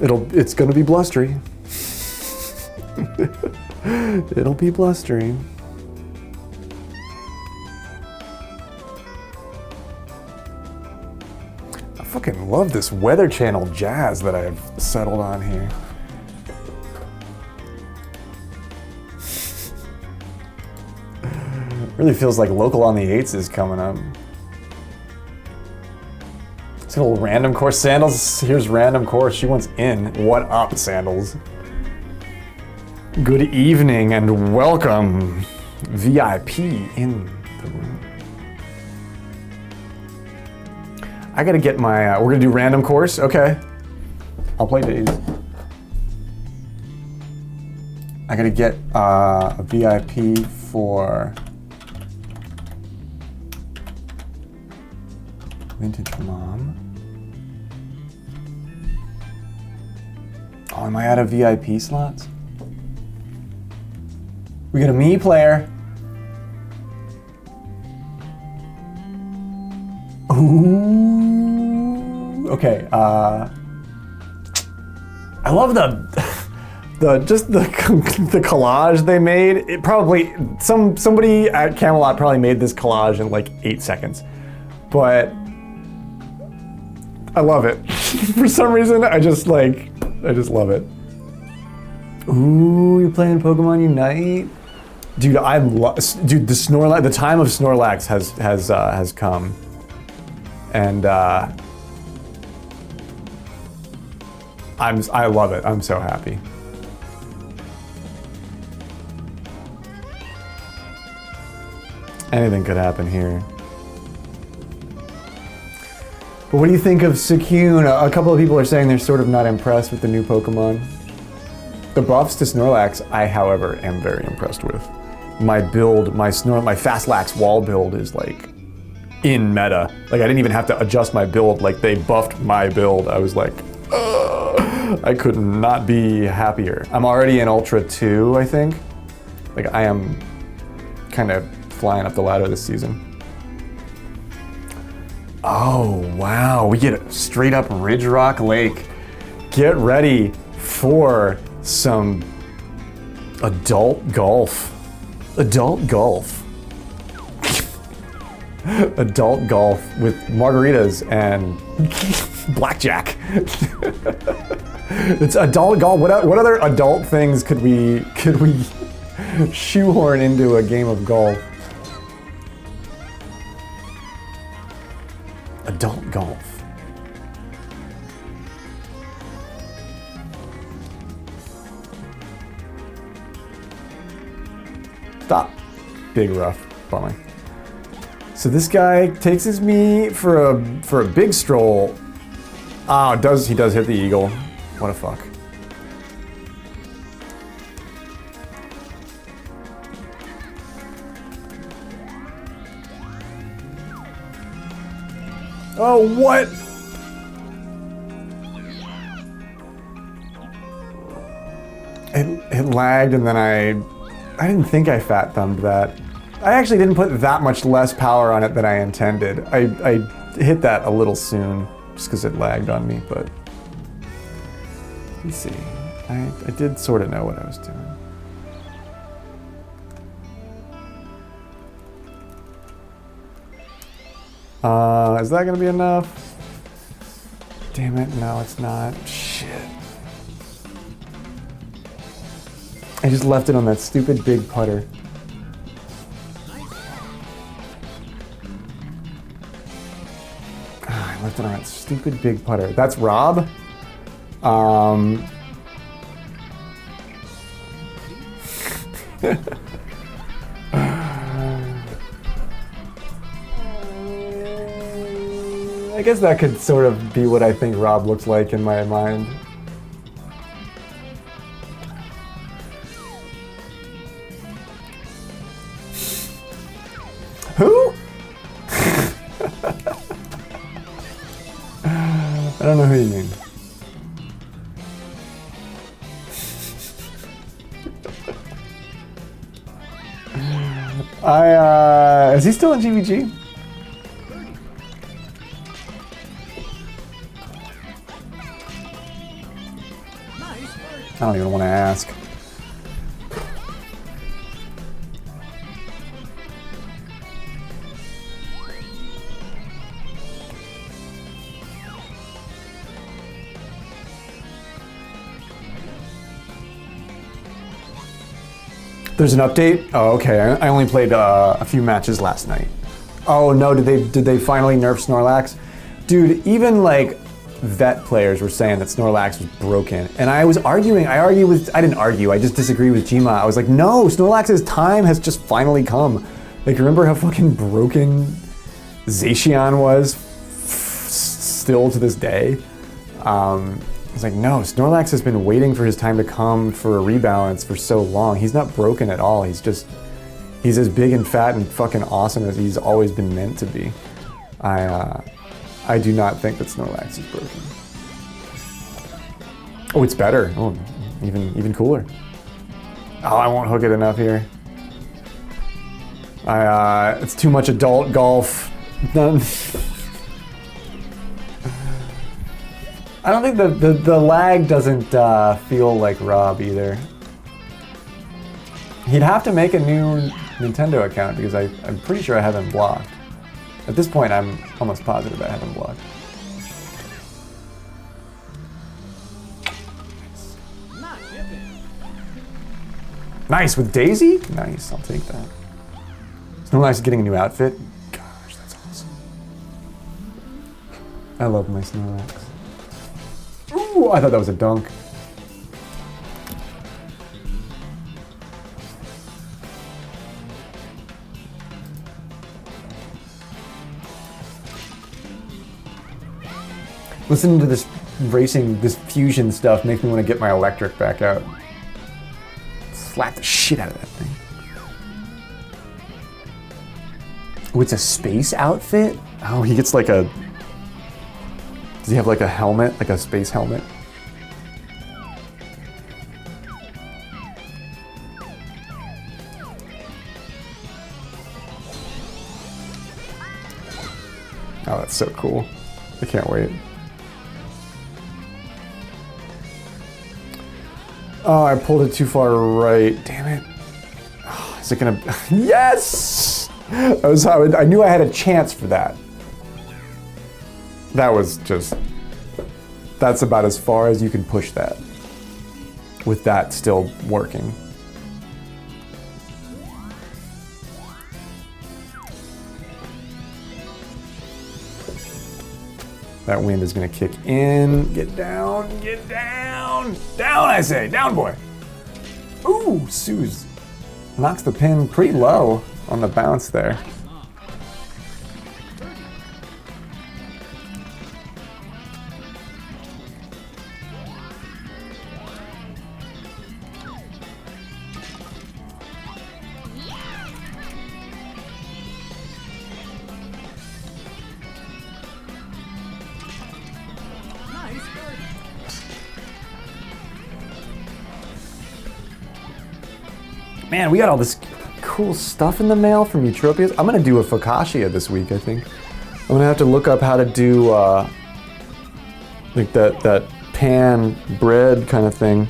It's gonna be blustery. It'll be blustery. I fucking love this Weather Channel jazz that I've settled on here. Really feels like Local on the 8s is coming up. It's a little random course. Sandals, here's random course. She wants in. What up, Sandals? Good evening and welcome. VIP in the room. I gotta get my, we're gonna do random course? Okay. I'll play days. I gotta get a VIP for Vintage Mom. Oh, am I out of VIP slots? We got a me player. Ooh. Okay. I love the collage they made. It probably somebody at Camelot probably made this collage in like 8 seconds, but I love it. For some reason, I just love it. Ooh, you're playing Pokemon Unite? Dude, the Snorlax, the time of Snorlax has come. And I love it. I'm so happy. Anything could happen here. But what do you think of Suicune? A couple of people are saying they're sort of not impressed with the new Pokemon. The buffs to Snorlax, I, however, am very impressed with. My build, my Fastlax wall build is like in meta. Like I didn't even have to adjust my build. Like they buffed my build. I was like, ugh. I could not be happier. I'm already in Ultra 2, I think. Like, I am kind of flying up the ladder this season. Oh, wow. We get straight up Ridge Rock Lake. Get ready for some adult golf. Adult golf. Adult golf with margaritas and blackjack. It's adult golf. What other adult things could we shoehorn into a game of golf? Adult golf. Stop. Big rough. Bummer. So this guy takes me for a big stroll. Oh, he does hit the eagle. What a fuck. Oh, what? It lagged, and then I didn't think I fat thumbed that. I actually didn't put that much less power on it than I intended. I hit that a little soon just because it lagged on me, but let's see. I did sort of know what I was doing. Is that gonna be enough? Damn it, no it's not. Shit. I just left it on that stupid big putter. I left it on that stupid big putter. That's Rob. I guess that could sort of be what I think Rob looks like in my mind. Who? I don't know who you mean. Is he still in GVG? I don't even want to ask. There's an update? Oh, okay. I only played a few matches last night. Oh no, did they finally nerf Snorlax? Dude, even like vet players were saying that Snorlax was broken. And I was arguing, I didn't argue, I just disagreed with Gma. I was like, no, Snorlax's time has just finally come. Like, remember how fucking broken Zacian was still to this day? I was like, no, Snorlax has been waiting for his time to come for a rebalance for so long. He's not broken at all. He's as big and fat and fucking awesome as he's always been meant to be. I do not think that Snorlax is broken. Oh, it's better. Oh, even cooler. Oh, I won't hook it enough here. It's too much adult golf. I don't think the lag doesn't feel like Rob either. He'd have to make a new Nintendo account because I'm pretty sure I have him blocked. At this point, I'm almost positive I have him blocked. Nice, with Daisy? Nice, I'll take that. Snorlax is getting a new outfit. Gosh, that's awesome. I love my Snorlax. Ooh, I thought that was a dunk. Listening to this racing, this fusion stuff makes me want to get my electric back out. Slap the shit out of that thing. Oh, it's a space outfit? Oh, he gets like a... Does he have like a helmet, like a space helmet? it's so cool. I can't wait. Oh, I pulled it too far right. Damn it. Oh, is it gonna... Yes! I knew I had a chance for that. That was just... That's about as far as you can push that. With that still working. That wind is gonna kick in. Get down, get down. Down, I say, down boy. Ooh, Suze knocks the pin pretty low on the bounce there. Man, we got all this cool stuff in the mail from Eutropias. I'm gonna do a focaccia this week, I think. I'm gonna have to look up how to do like that pan bread kind of thing.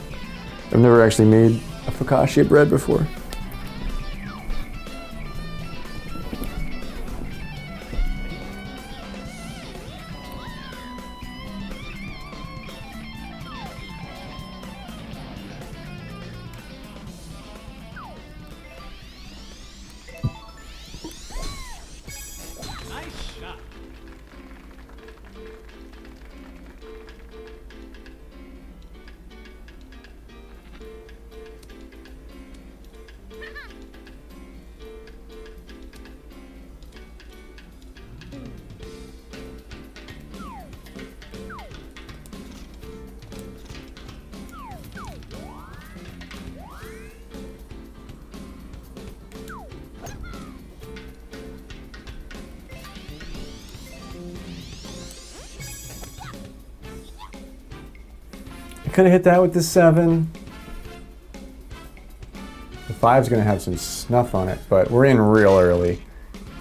I've never actually made a focaccia bread before. Could have hit that with the 7. The 5's gonna have some snuff on it, but we're in real early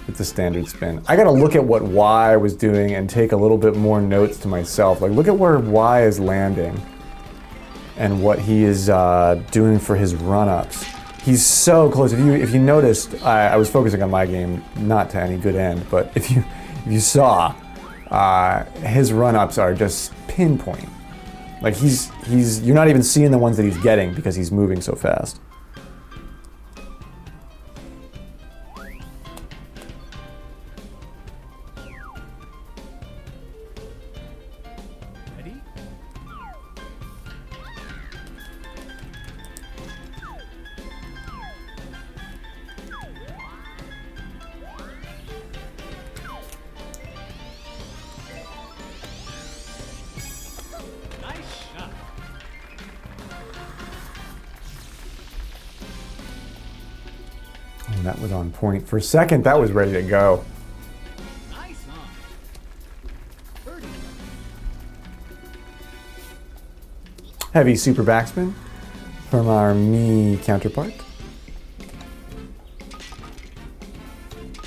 with the standard spin. I gotta look at what Y was doing and take a little bit more notes to myself. Like, look at where Y is landing and what he is doing for his run-ups. He's so close. If you noticed, I was focusing on my game, not to any good end, but if you saw, his run-ups are just pinpoint. Like you're not even seeing the ones that he's getting because he's moving so fast. Ready? That was on point. For a second, that was ready to go. Nice on. Birdie. Heavy super backspin from our me counterpart.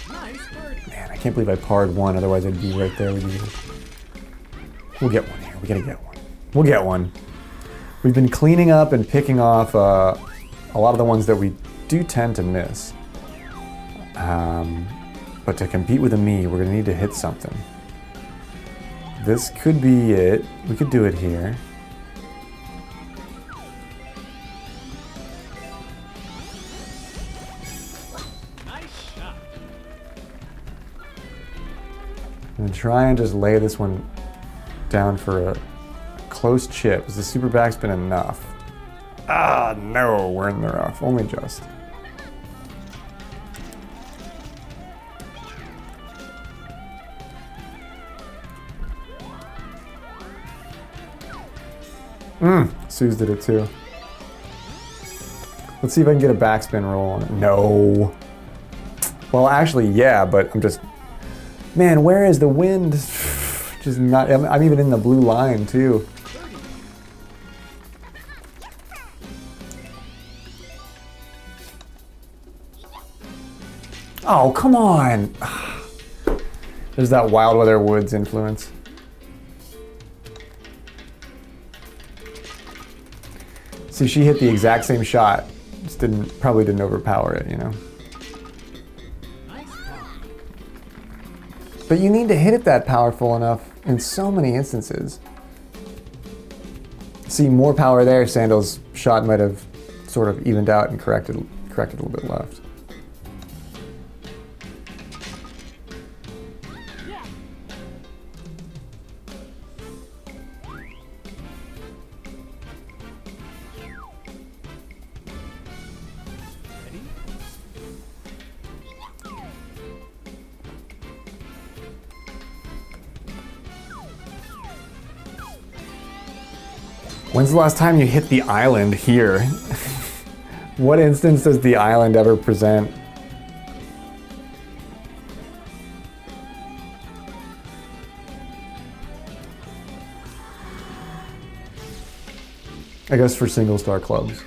Nice birdie. Man, I can't believe I parred 1, otherwise I'd be right there with you. We'll get one here. We gotta get one. We'll get one. We've been cleaning up and picking off a lot of the ones that we do tend to miss. But to compete with a me, we're gonna need to hit something. This could be it. We could do it here. Nice shot. I'm gonna try and just lay this one down for a close chip. Is the super backspin enough? Ah, no, we're in the rough. Only just. Suze did it too. Let's see if I can get a backspin roll on it. No. Well, actually, yeah, but I'm just... Man, where is the wind? Just not... I'm even in the blue line too. Oh, come on. There's that Wild Weather Woods influence. See, she hit the exact same shot. Just probably didn't overpower it, you know? Nice pawn. But you need to hit it that powerful enough in so many instances. See, more power there, Sandal's shot might have sort of evened out and corrected a little bit left. Ready? When's the last time you hit the island here? What instance does the island ever present? I guess for single star clubs.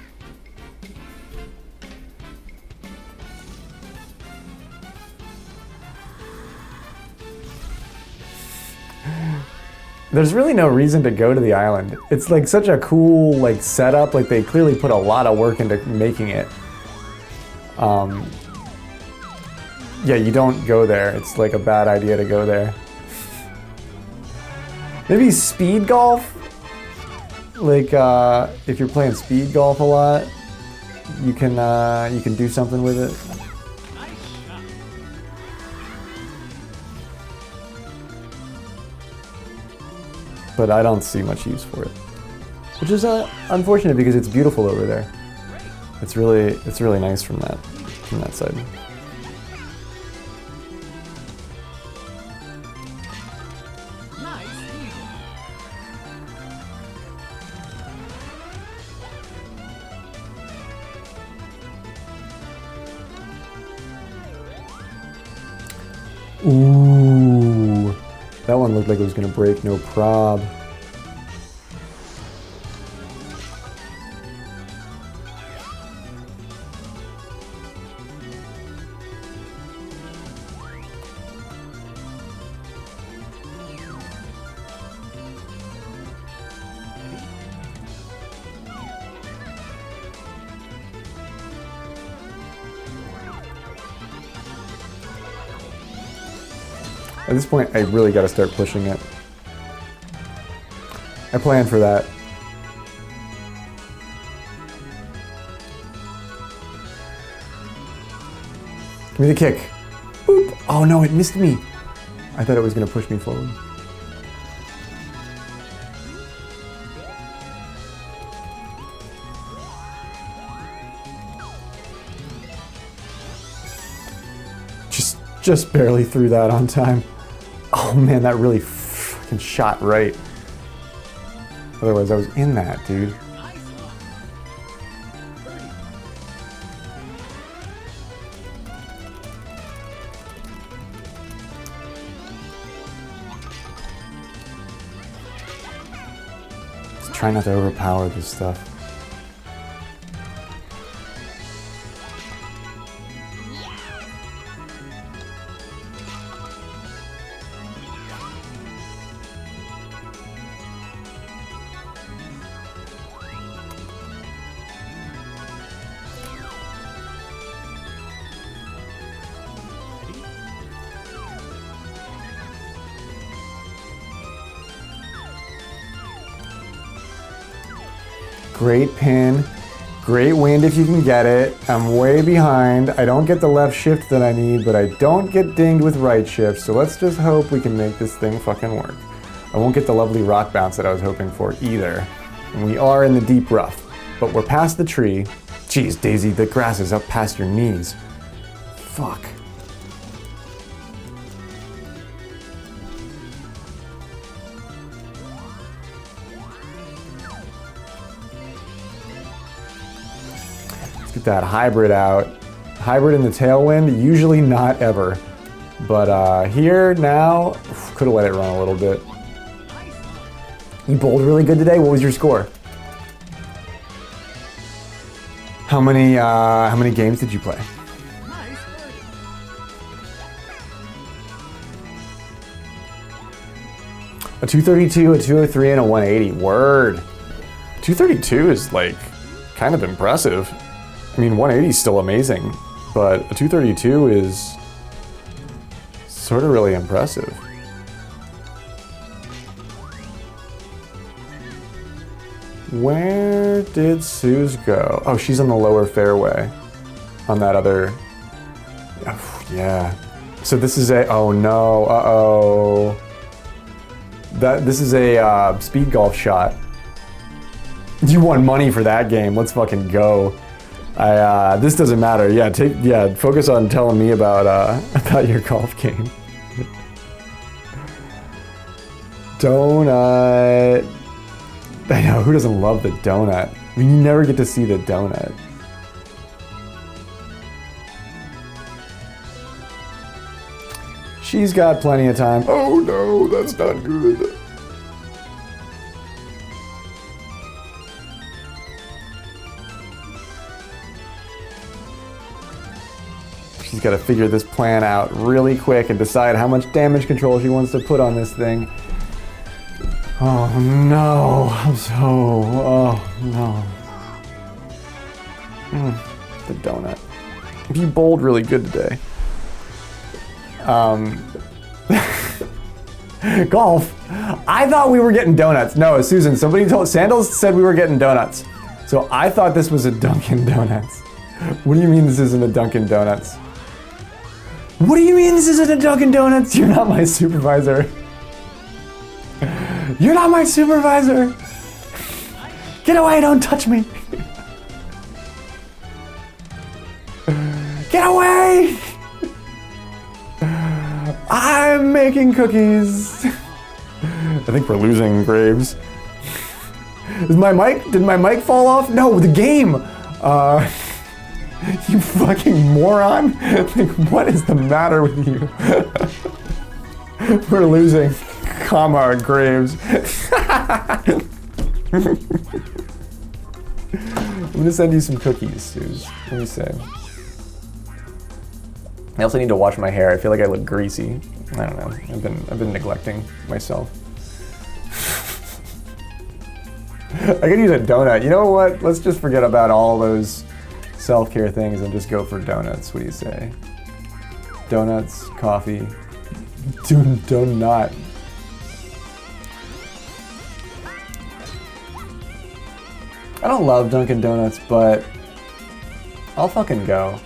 There's really no reason to go to the island. It's like such a cool like setup. Like they clearly put a lot of work into making it. Yeah, you don't go there. It's like a bad idea to go there. Maybe speed golf? Like if you're playing speed golf a lot, you can do something with it. Nice shot. But I don't see much use for it, which is unfortunate because it's beautiful over there. It's really nice from that side. Nice eagle. Ooh, that one looked like it was gonna break, no prob. At this point, I really got to start pushing it. I planned for that. Give me the kick. Boop. Oh no, it missed me. I thought it was going to push me forward. Just barely threw that on time. Oh man, that really fucking shot right. Otherwise, I was in that, dude. Nice one. 30. Just try not to overpower this stuff. Great pin, great wind if you can get it. I'm way behind. I don't get the left shift that I need, but I don't get dinged with right shift, so let's just hope we can make this thing fucking work. I won't get the lovely rock bounce that I was hoping for either. And we are in the deep rough, but we're past the tree. Jeez, Daisy, the grass is up past your knees. Fuck. Get that hybrid out. Hybrid in the tailwind, usually not ever. But here, now, could have let it run a little bit. You bowled really good today? What was your score? How many games did you play? Nice birdie. A 232, a 203, and a 180. Word. 232 is like kind of impressive. I mean, 180 is still amazing, but a 232 is sort of really impressive. Where did Suze go? Oh, she's on the lower fairway on that other. Oh, yeah. So this is a. Oh no. Uh-oh. This is a speed golf shot. You won money for that game. Let's fucking go. This doesn't matter. Yeah, focus on telling me about about your golf game. Donut. I know, who doesn't love the donut? I mean, you never get to see the donut. She's got plenty of time. Oh no, that's not good. She's got to figure this plan out really quick and decide how much damage control she wants to put on this thing. Oh no, oh no. The donut. You bowled really good today. Golf? I thought we were getting donuts. No, Susan, Sandals said we were getting donuts. So I thought this was a Dunkin' Donuts. What do you mean this isn't a Dunkin' Donuts? What do you mean this isn't a Dunkin' Donuts? You're not my supervisor. You're not my supervisor! Get away, don't touch me! Get away! I'm making cookies! I think we're losing, Graves. Did my mic fall off? No, the game! You fucking moron! Like, what is the matter with you? We're losing. Comma, Graves. I'm gonna send you some cookies, Suze. Let me say. I also need to wash my hair. I feel like I look greasy. I don't know. I've been neglecting myself. I could use a donut. You know what? Let's just forget about all those self-care things and just go for donuts. What do you say? Donuts, coffee. Donut. I don't love Dunkin' Donuts, but I'll fucking go.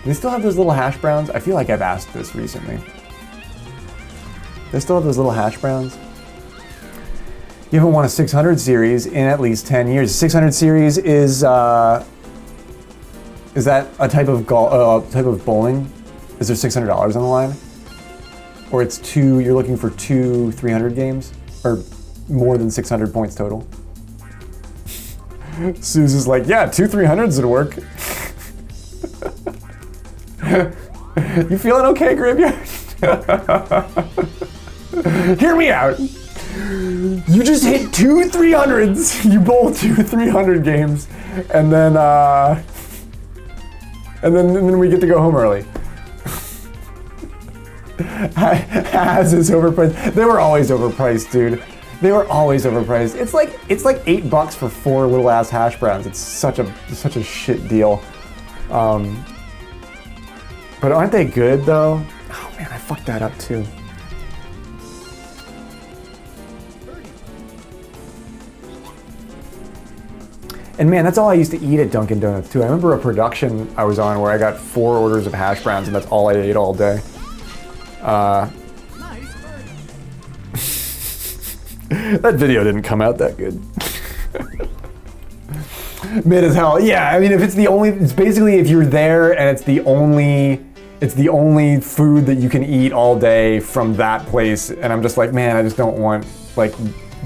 Do they still have those little hash browns? I feel like I've asked this recently. They still have those little hash browns? You haven't won a 600 series in at least 10 years. 600 series is that a type of bowling? Is there $600 on the line? Or you're looking for two 300 games? Or more than 600 points total? Suze like, yeah, 2 300s would work. You feeling okay, Graveyard? Hear me out. You just hit 2 300s. You bowl 2 300 games, and then we get to go home early. As is overpriced. They were always overpriced, dude. They were always overpriced. It's like $8 for 4 little ass hash browns. It's such a shit deal. But aren't they good though? Oh man, I fucked that up too. And man, that's all I used to eat at Dunkin' Donuts too. I remember a production I was on where I got 4 orders of hash browns and that's all I ate all day. That video didn't come out that good. Mid as hell. Yeah, I mean, if it's basically if you're there and it's the only food that you can eat all day from that place, and I'm just like, man, I just don't want like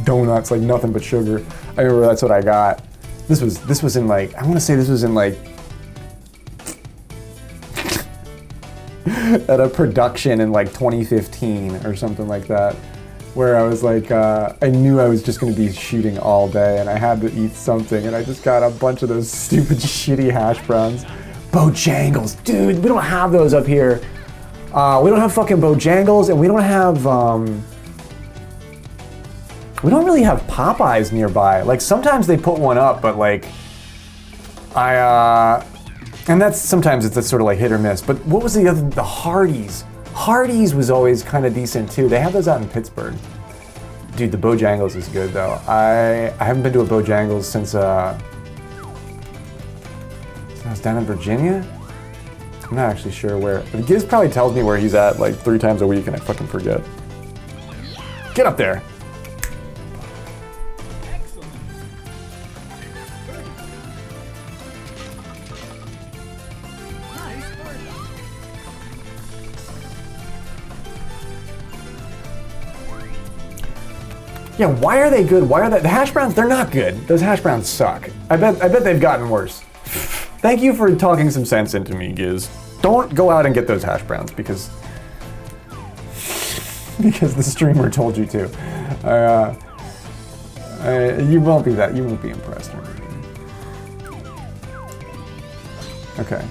donuts, like nothing but sugar. I remember that's what I got. This was in like, I want to say this was in like at a production in like 2015 or something like that, where I was like, I knew I was just going to be shooting all day and I had to eat something, and I just got a bunch of those stupid shitty hash browns. Bojangles, dude, we don't have those up here. We don't have fucking Bojangles, and we don't have We don't really have Popeyes nearby. Like sometimes they put one up, but like and that's sometimes it's sort of like hit or miss. But what was the other? The Hardee's. Hardee's was always kind of decent too. They have those out in Pittsburgh. Dude, the Bojangles is good though. I haven't been to a Bojangles since I was down in Virginia. I'm not actually sure where. But Giz probably tells me where he's at like 3 times a week and I fucking forget. Get up there. Excellent. Nice birdie. Yeah, why are they good? Why are the hash browns? They're not good. Those hash browns suck. I bet they've gotten worse. Thank you for talking some sense into me, Giz. Don't go out and get those hash browns because the streamer told you to. You won't be impressed or anything. Okay.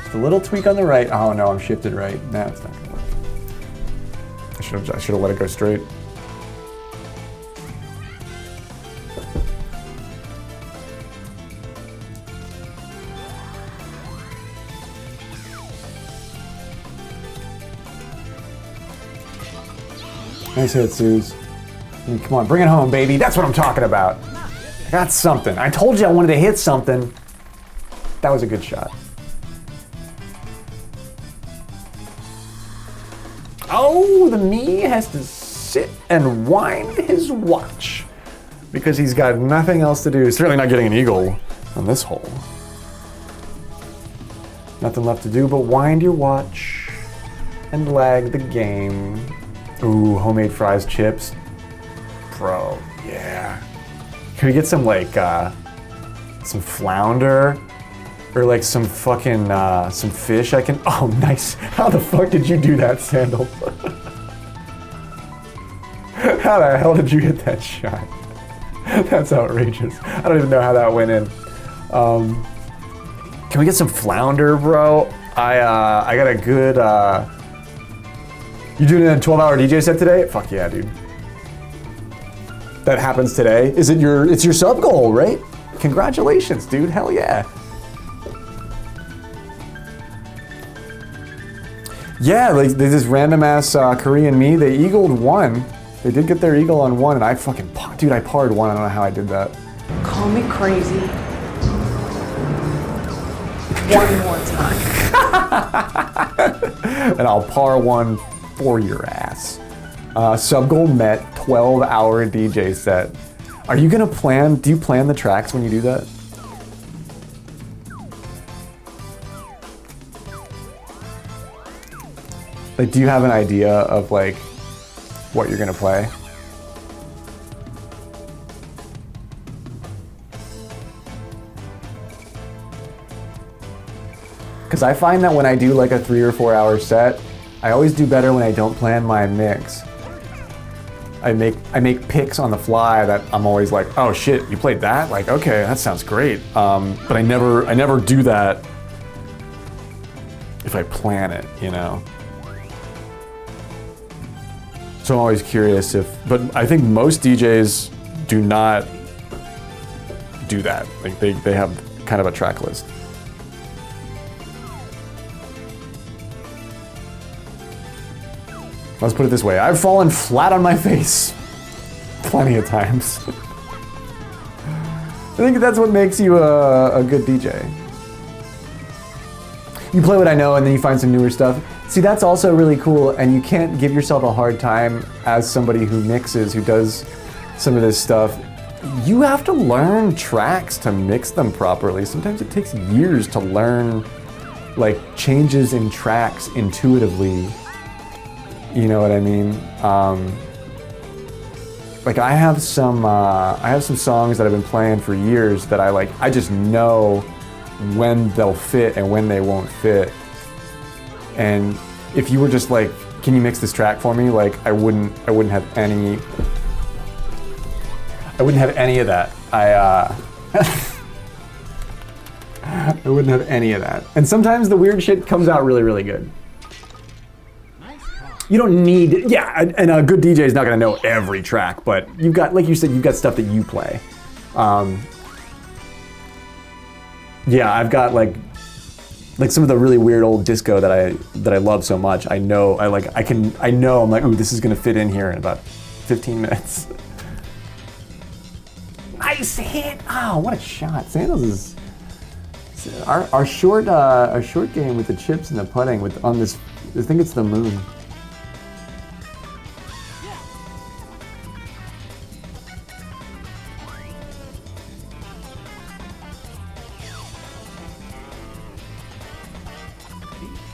Just a little tweak on the right. Oh no, I'm shifted right. Nah, it's not gonna work. I should have let it go straight. Nice hit, Suze. I mean, come on, bring it home, baby. That's what I'm talking about. I got something. I told you I wanted to hit something. That was a good shot. Oh, the me has to sit and wind his watch because he's got nothing else to do. Certainly not getting an eagle on this hole. Nothing left to do but wind your watch and lag the game. Ooh, homemade fries, chips. Bro, yeah. Can we get some like, some flounder? Or like some fucking, some fish I can, oh nice. How the fuck did you do that, Sandal? How the hell did you hit that shot? That's outrageous. I don't even know how that went in. Can we get some flounder, bro? I got a good, you doing a 12-hour DJ set today? Fuck yeah, dude. That happens today. It's your sub goal, right? Congratulations, dude, hell yeah. Yeah, like this random ass Korean me, they eagled one. They did get their eagle on one and I fucking, dude, I parred one. I don't know how I did that. Call me crazy. One more time. And I'll par one for your ass. Sub goal met, 12-hour DJ set. Are you gonna do you plan the tracks when you do that? Like, do you have an idea of like what you're gonna play? Because I find that when I do like a 3 or 4 hour set, I always do better when I don't plan my mix. I make picks on the fly that I'm always like, oh shit, you played that? Like, okay, that sounds great. But I never do that if I plan it, you know? So I'm always curious but I think most DJs do not do that. Like they have kind of a track list. Let's put it this way, I've fallen flat on my face plenty of times. I think that's what makes you a good DJ. You play what I know and then you find some newer stuff. See, that's also really cool, and you can't give yourself a hard time as somebody who mixes, who does some of this stuff. You have to learn tracks to mix them properly. Sometimes it takes years to learn like changes in tracks intuitively. You know what I mean? Like I have some songs that I've been playing for years that I just know when they'll fit and when they won't fit. And if you were just like, can you mix this track for me? Like I wouldn't have any of that. I wouldn't have any of that. And sometimes the weird shit comes out really, really good. Nice call. You don't need, yeah, and a good DJ is not gonna know every track, but you've got, like you said, you've got stuff that you play. Yeah, I've got like some of the really weird old disco that I love so much. I know, I'm like, ooh, this is gonna fit in here in about 15 minutes. Nice hit! Oh, what a shot! Sandals is our short game with the chips and the putting on this. I think it's the moon.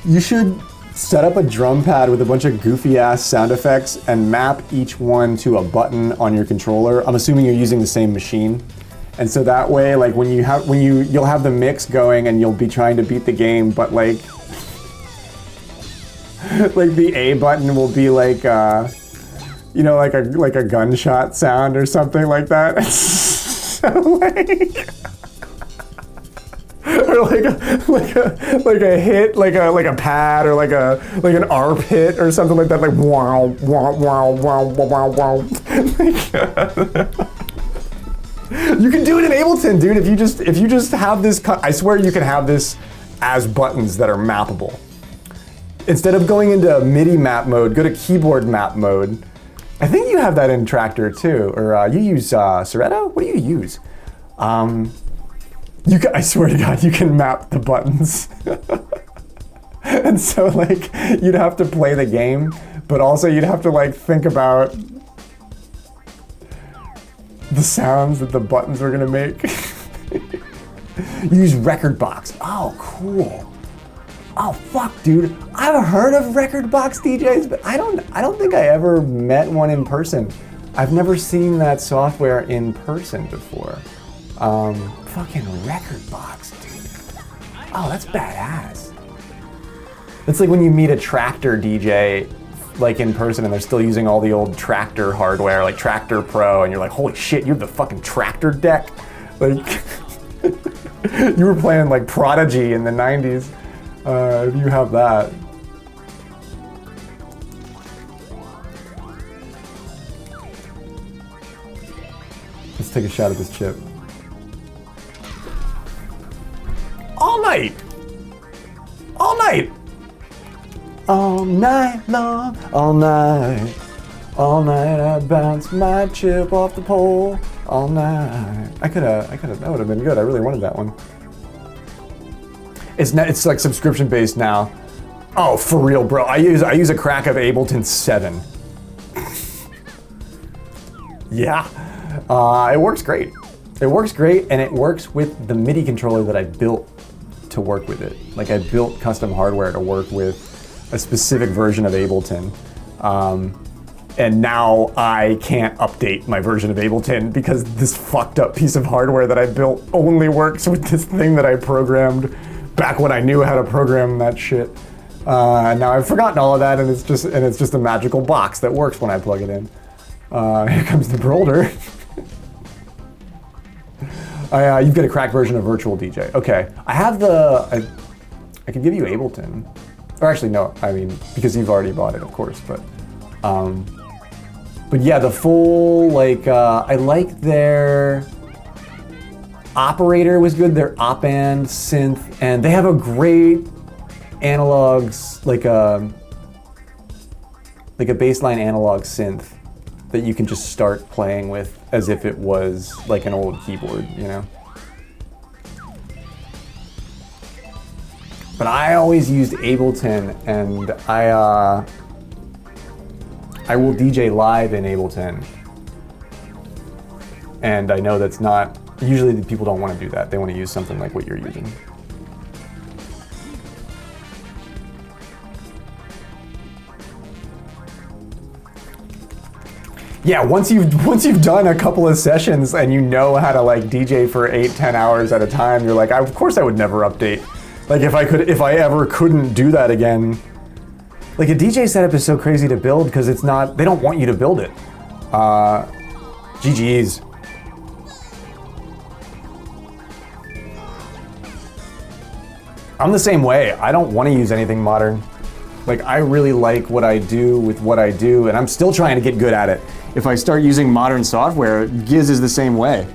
You should set up a drum pad with a bunch of goofy ass sound effects and map each one to a button on your controller. I'm assuming you're using the same machine. And so that way, like you'll have the mix going and you'll be trying to beat the game, but like the A button will be like like a gunshot sound or something like that. So like or like a hit, like a pad, or like an ARP hit or something like that, like wow wow wow wow wow wow. You can do it in Ableton, dude. If you just have this, I swear you can have this as buttons that are mappable. Instead of going into MIDI map mode, go to keyboard map mode. I think you have that in Tractor too, or you use Soretto? What do you use? I swear to God, you can map the buttons. And so like, you'd have to play the game, but also you'd have to like think about the sounds that the buttons are gonna make. Use Rekordbox. Oh, cool. Oh fuck, dude. I've heard of Rekordbox DJs, but I don't think I ever met one in person. I've never seen that software in person before. Fucking Rekordbox, dude. Oh, that's badass. It's like when you meet a Tractor DJ, like in person, and they're still using all the old Tractor hardware, like Tractor Pro, and you're like, holy shit, you have the fucking Tractor deck? Like, you were playing like Prodigy in the 90s. If you have that. Let's take a shot at this chip. All night! All night! All night long, all night. All night I bounce my chip off the pole. All night. I could've, that would've been good. I really wanted that one. It's like subscription based now. Oh, for real, bro. I use a crack of Ableton 7. Yeah. It works great. It works great, and it works with the MIDI controller that I built to work with it. Like, I built custom hardware to work with a specific version of Ableton. And now I can't update my version of Ableton because this fucked up piece of hardware that I built only works with this thing that I programmed back when I knew how to program that shit. Now I've forgotten all of that, and it's just a magical box that works when I plug it in. Here comes the Brolder. You've got a cracked version of Virtual DJ. Okay, I have I can give you Ableton. Or actually, no, I mean, because you've already bought it, of course, but yeah, the full, like, I like their operator was good, their op-amp synth, and they have a great analogs, like a baseline analog synth that you can just start playing with as if it was like an old keyboard, you know? But I always used Ableton, and I will DJ live in Ableton. And I know that's not, usually the people don't want to do that. They want to use something like what you're using. Yeah, once you've done a couple of sessions and you know how to like DJ for 8-10 hours at a time, you're like, of course I would never update. Like if I ever couldn't do that again. Like a DJ setup is so crazy to build because it's not, they don't want you to build it. GG's. I'm the same way. I don't want to use anything modern. Like, I really like what I do with what I do, and I'm still trying to get good at it. If I start using modern software, Giz is the same way.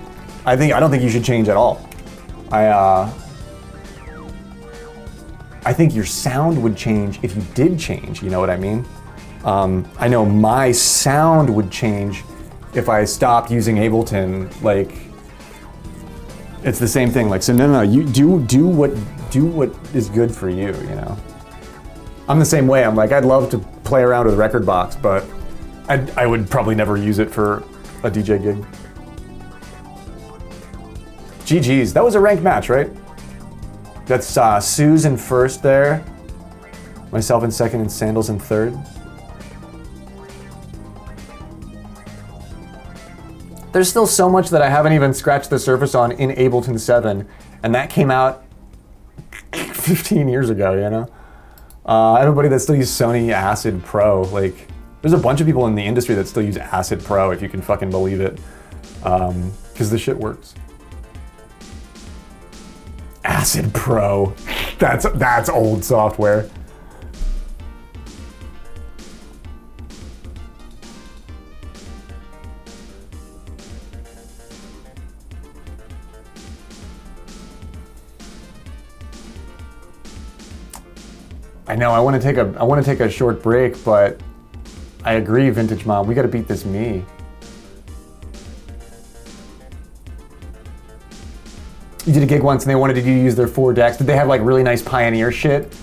I don't think you should change at all. I think your sound would change if you did change, you know what I mean? I know my sound would change if I stopped using Ableton. Like, it's the same thing. Like, so no, you do what is good for you, you know? I'm the same way. I'm like, I'd love to play around with Rekordbox, but I would probably never use it for a DJ gig. GG's, that was a ranked match, right? That's Suze in first there, myself in second, and Sandals in third. There's still so much that I haven't even scratched the surface on in Ableton 7, and that came out 15 years ago, you know? Everybody that still uses Sony Acid Pro, like, there's a bunch of people in the industry that still use Acid Pro, if you can fucking believe it, because the shit works. Acid Pro, that's old software. I know I want to take a short break, but I agree, Vintage Mom. We got to beat this me. You did a gig once and they wanted you to use their 4 decks. Did they have like really nice Pioneer shit?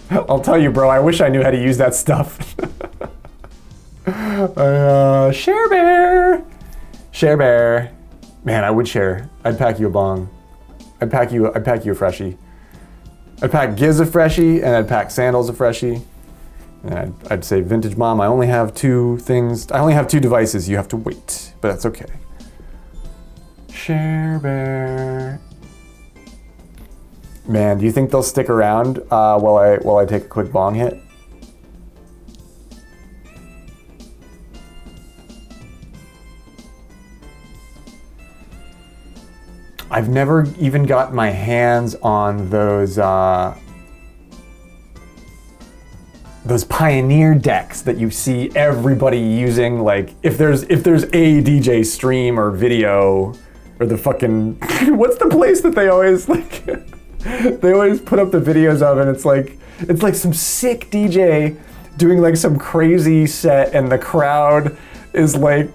I'll tell you, bro. I wish I knew how to use that stuff. Share Bear. Man, I would share. I'd pack you a bong. I'd pack you a freshie. I'd pack Giz a freshie, and I'd pack Sandals a freshie. And I'd say, Vintage Mom, I only have 2 devices. You have to wait, but that's okay. Share Bear. Man, do you think they'll stick around while I take a quick bong hit? I've never even got my hands on those Pioneer decks that you see everybody using. Like, if there's a DJ stream or video, or the fucking what's the place that they always like they always put up the videos of, and it's like some sick DJ doing like some crazy set, and the crowd is like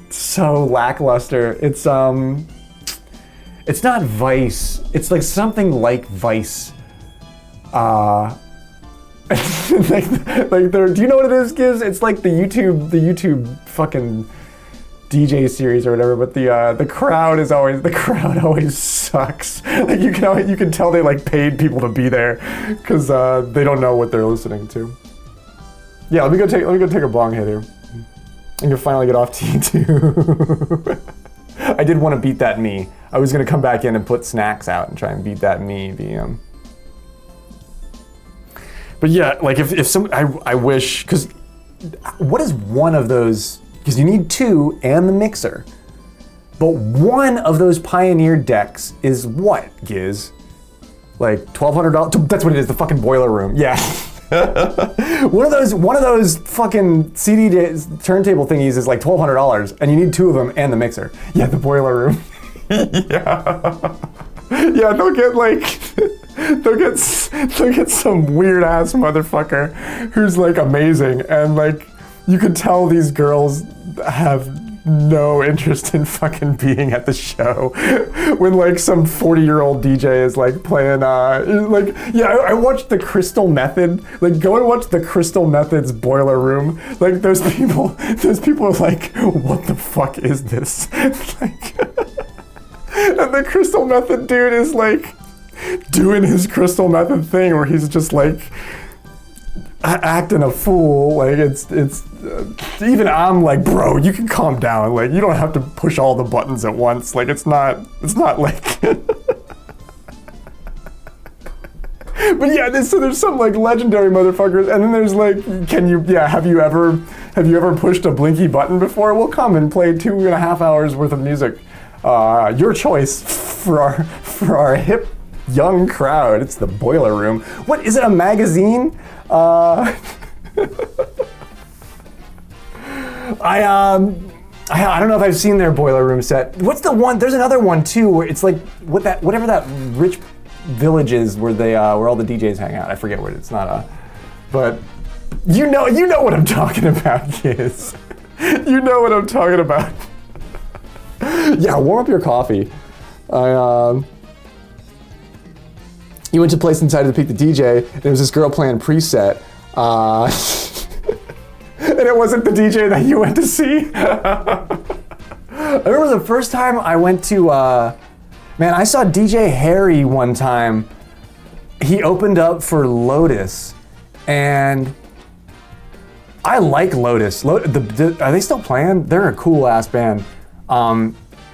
so lackluster. It's not Vice. It's like something like Vice. like do you know what it is, Giz? It's like the YouTube fucking DJ series or whatever. But the crowd always sucks. Like you can tell they like paid people to be there because they don't know what they're listening to. Yeah, let me go take a bong hit here. I can finally get off T2. I did want to beat that me. I was gonna come back in and put snacks out and try and beat that me VM. But yeah, like if some, I wish, because what is one of those, because you need 2 and the mixer, but one of those Pioneer decks is what, Giz? Like $1,200? That's what it is, the fucking boiler room. Yeah. one of those fucking CD turntable thingies is like $1,200, and you need 2 of them and the mixer. Yeah, the boiler room. Yeah. Yeah, they'll get some weird ass motherfucker who's like amazing, and like you could tell these girls have no interest in fucking being at the show when like some 40-year-old DJ is like playing like, yeah, I watched the Crystal Method. Like, go and watch the Crystal Method's Boiler Room. Like those people are like, what the fuck is this? Like, and the Crystal Method dude is like doing his Crystal Method thing where he's just like acting a fool. Like it's even I'm like, bro, you can calm down. Like you don't have to push all the buttons at once. Like it's not like. But yeah, so there's some like legendary motherfuckers, and then there's like, have you ever pushed a blinky button before? We'll come and play 2.5 hours worth of music. Your choice for our hip young crowd. It's the Boiler Room. What is it? A magazine? I don't know if I've seen their Boiler Room set. What's the one? There's another one too where it's like whatever that rich village is where they where all the DJs hang out. I forget what it's not but you know what I'm talking about, kids. You know what I'm talking about. Yeah, warm up your coffee. You went to a place inside to pick the DJ, and there was this girl playing preset. And it wasn't the DJ that you went to see. I remember the first time I went to, man, I saw DJ Harry one time. He opened up for Lotus, and I like Lotus. Are they still playing? They're a cool ass band.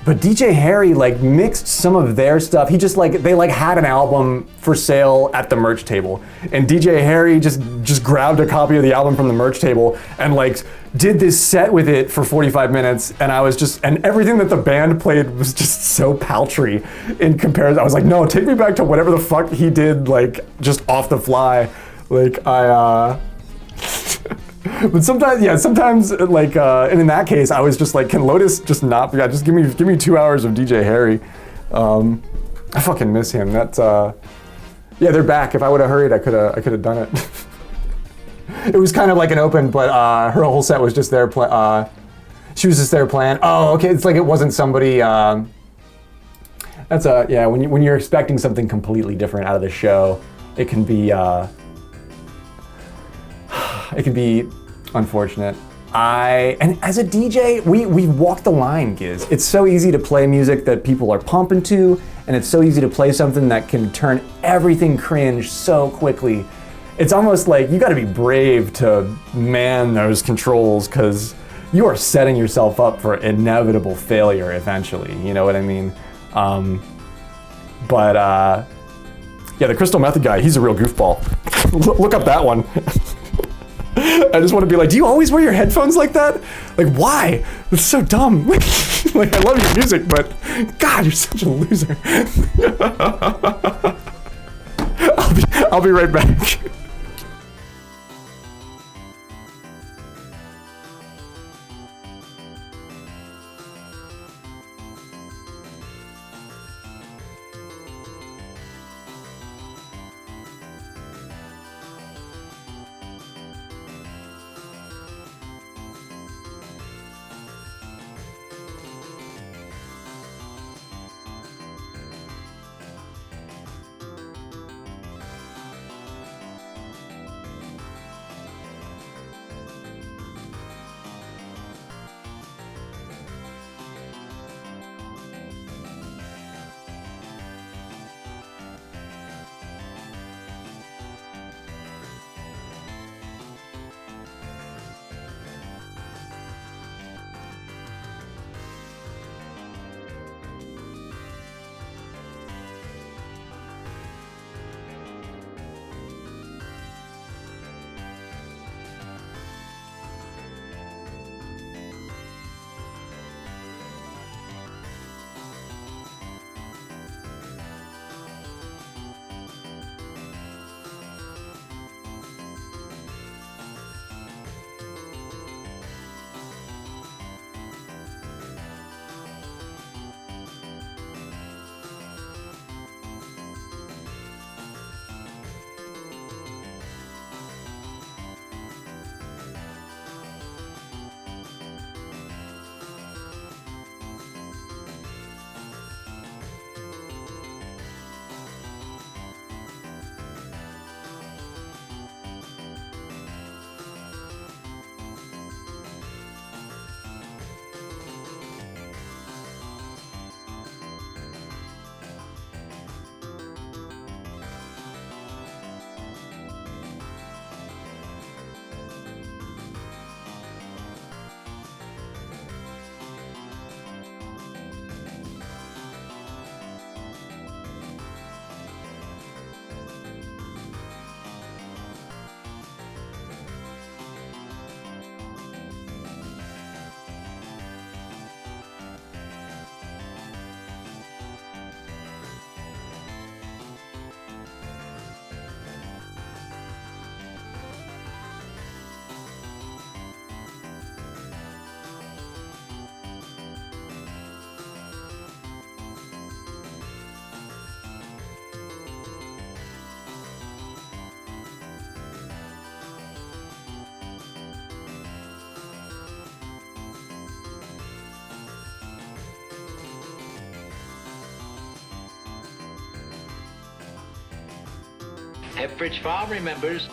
But DJ Harry like mixed some of their stuff. He just they had an album for sale at the merch table, and DJ Harry just grabbed a copy of the album from the merch table and like did this set with it for 45 minutes. And and everything that the band played was just so paltry in comparison. I was like, no, take me back to whatever the fuck he did, like just off the fly. Like But sometimes like, and in that case, I was just like, can Lotus just not? Yeah, just give me 2 hours of DJ Harry. I fucking miss him. That's yeah, they're back. If I would have hurried, I could have done it. It was kind of like an open, but her whole set was just there. She was just there playing. Oh, okay. It's like it wasn't somebody. That's yeah. When you're expecting something completely different out of the show, it can be. It can be unfortunate. And as a DJ, we walk the line, Giz. It's so easy to play music that people are pumping to, and it's so easy to play something that can turn everything cringe so quickly. It's almost like you gotta be brave to man those controls, because you are setting yourself up for inevitable failure eventually, you know what I mean? Yeah, the Crystal Method guy, he's a real goofball. Look up that one. I just want to be like, do you always wear your headphones like that? Like, why? It's so dumb. Like, I love your music, but God, you're such a loser. I'll be right back. Pepperidge Farm remembers.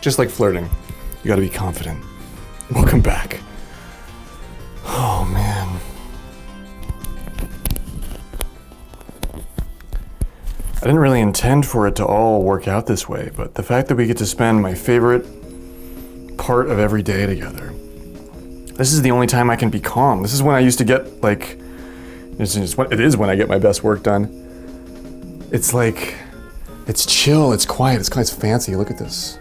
Just like flirting, you gotta be confident. Welcome back. Oh man. I didn't really intend for it to all work out this way, but the fact that we get to spend my favorite part of every day together. This is the only time I can be calm. This is when I used to get like, it is when I get my best work done. It's like, it's chill, it's quiet, it's fancy. Look at this.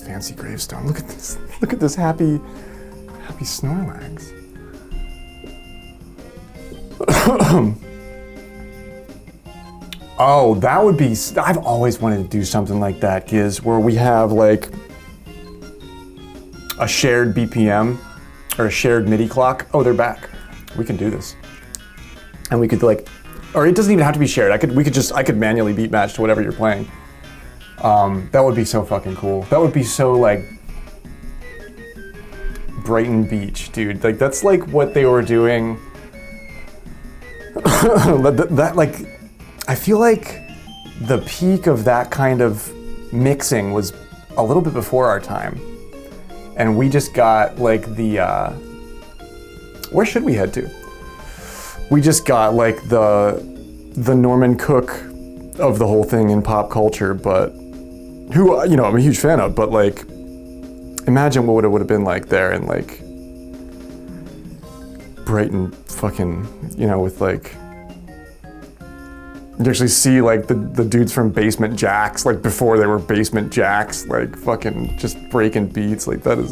Fancy gravestone. Look at this. Look at this happy Snorlax. Oh, that would be. I've always wanted to do something like that, Giz, where we have like a shared BPM or a shared MIDI clock. Oh, they're back. We can do this, and we could like, or it doesn't even have to be shared. I could manually beat match to whatever you're playing. That would be so fucking cool. That would be so like Brighton Beach, dude. Like that's like what they were doing. that like, I feel like the peak of that kind of mixing was a little bit before our time, and we just got like the. Where should we head to? We just got like the Norman Cook of the whole thing in pop culture, but. Who, you know, I'm a huge fan of, but like, imagine what it would have been like there in like Brighton fucking, you know, with like, you actually see like the dudes from Basement Jacks, like before they were Basement Jacks, like fucking just breaking beats. Like that is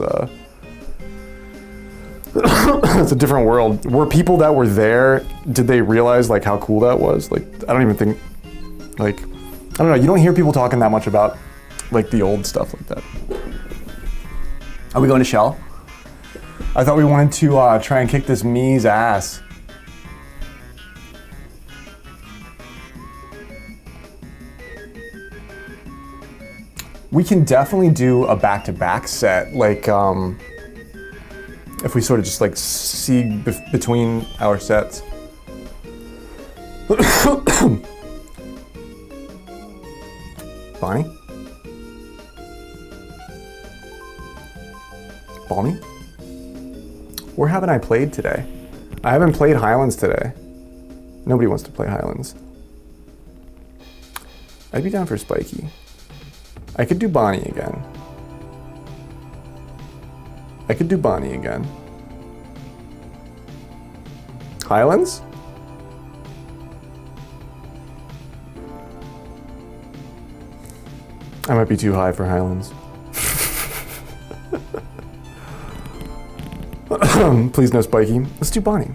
it's a different world. Were people that were there, did they realize like how cool that was? Like, I don't even think, like, I don't know, you don't hear people talking that much about like the old stuff like that. Are we going to Shell? I thought we wanted to try and kick this Mee's ass. We can definitely do a back-to-back set, like if we sort of just like see between our sets. Bonnie? Balmy? Where haven't I played today? I haven't played Highlands today. Nobody wants to play Highlands. I'd be down for Spiky. I could do Bonnie again. I could do Bonnie again. Highlands? I might be too high for Highlands. Please no Spiky. Let's do Bonnie.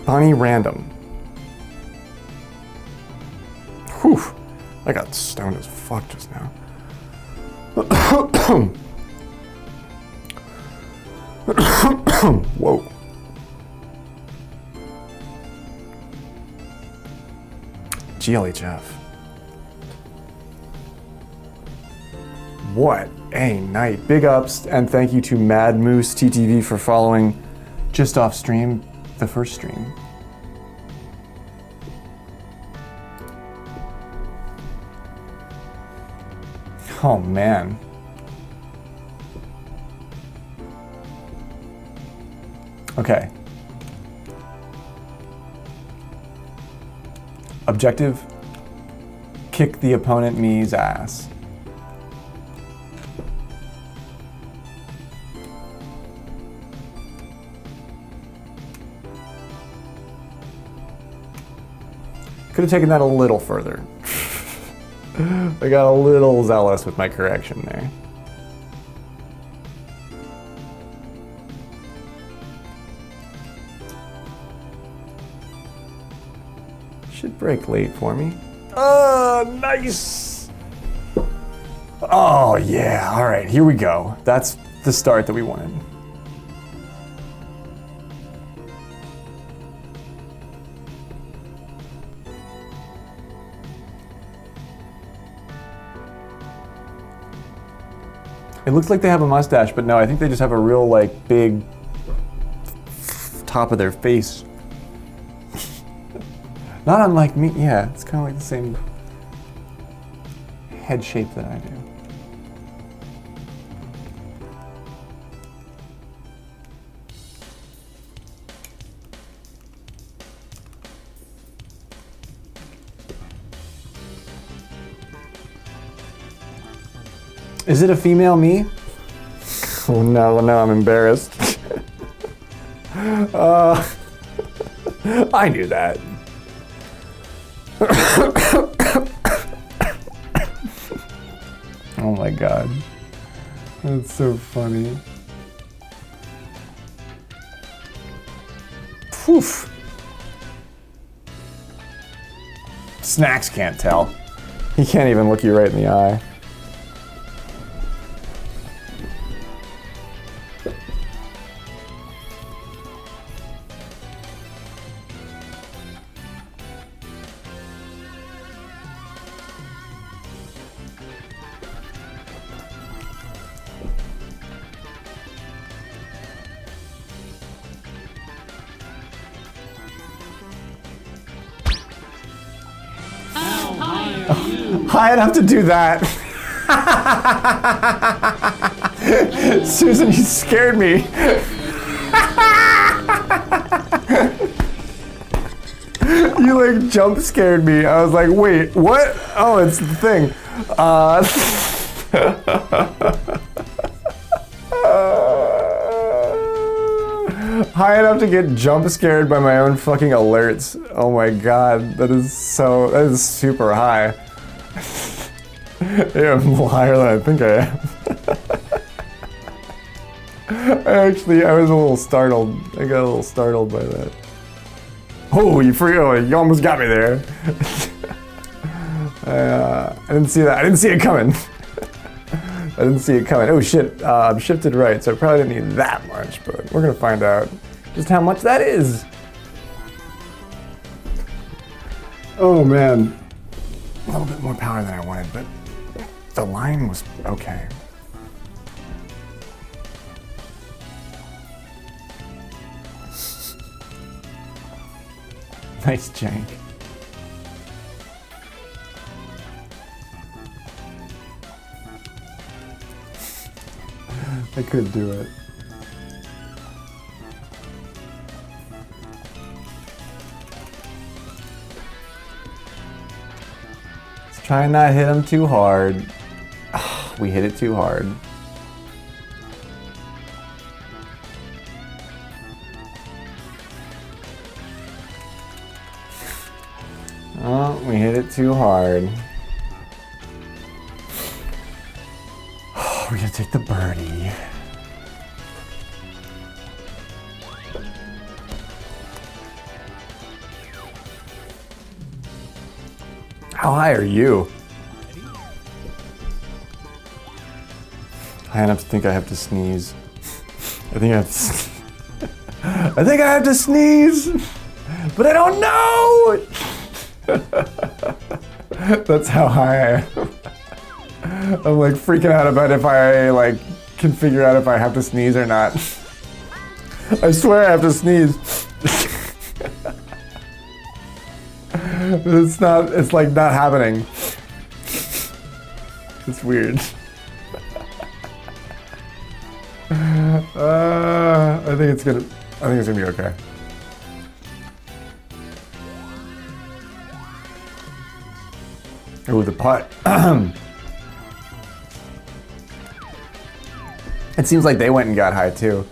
Bonnie random. Whew. I got stoned as fuck just now. Whoa. GLHF. What a night. Big ups and thank you to Mad Moose TTV for following just off stream, the first stream. Oh man. Okay. Objective, kick the opponent me's ass. Could have taken that a little further. I got a little zealous with my correction there. Should break late for me. Oh, nice! Oh yeah, all right, here we go. That's the start that we wanted. It looks like they have a mustache, but no, I think they just have a real, like, big top of their face. Not unlike me, yeah, it's kind of like the same head shape that I do. Is it a female me? Oh no, I'm embarrassed. I knew that. Oh my god. That's so funny. Poof. Snacks can't tell. He can't even look you right in the eye. High enough to do that. Susan, you scared me. You like jump scared me. I was like, wait, what? Oh, it's the thing. High enough to get jump scared by my own fucking alerts. Oh my god, that is super high. Yeah, I'm a little higher than I think I am. I was a little startled. I got a little startled by that. Oh, you almost got me there. I didn't see that. I didn't see it coming. I didn't see it coming. Oh shit, I'm shifted right, so I probably didn't need that much, but we're gonna find out just how much that is. Oh man. A little bit more power than I wanted, but the line was okay. Nice jank. I could do it. Let's try and not hit him too hard. Oh, we hit it too hard. Oh, we hit it too hard. Oh, we're gonna take the birdie. How high are you? High enough to think I have to sneeze. I think I have to I think I have to sneeze, but I don't know! That's how high I am. I'm like freaking out about if I like can figure out if I have to sneeze or not. I swear I have to sneeze. But it's like not happening. It's weird. I think it's gonna be okay. Oh, the putt. It seems like they went and got high too.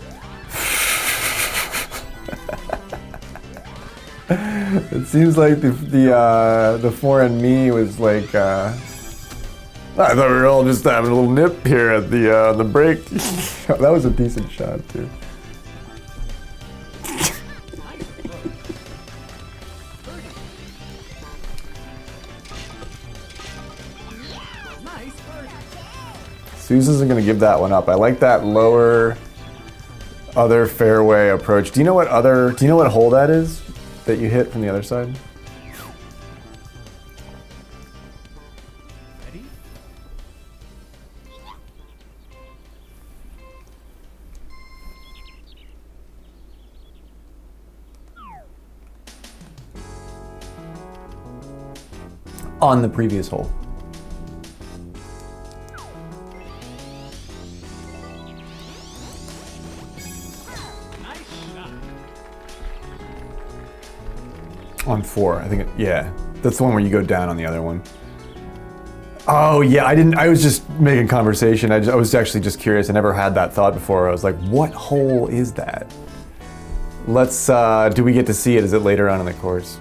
It seems like the foreign me was like, I thought we were all just having a little nip here at the break. That was a decent shot too. Nice birdie. Susan's gonna give that one up. I like that lower other fairway approach. Do you know what hole that is that you hit from the other side? Ready? On the previous hole. Nice shot. On 4, I think. Yeah, that's the one where you go down on the other one. Oh yeah, I was just making conversation. I was actually just curious. I never had that thought before. I was like, what hole is that? Let's. Do we get to see it? Is it later on in the course?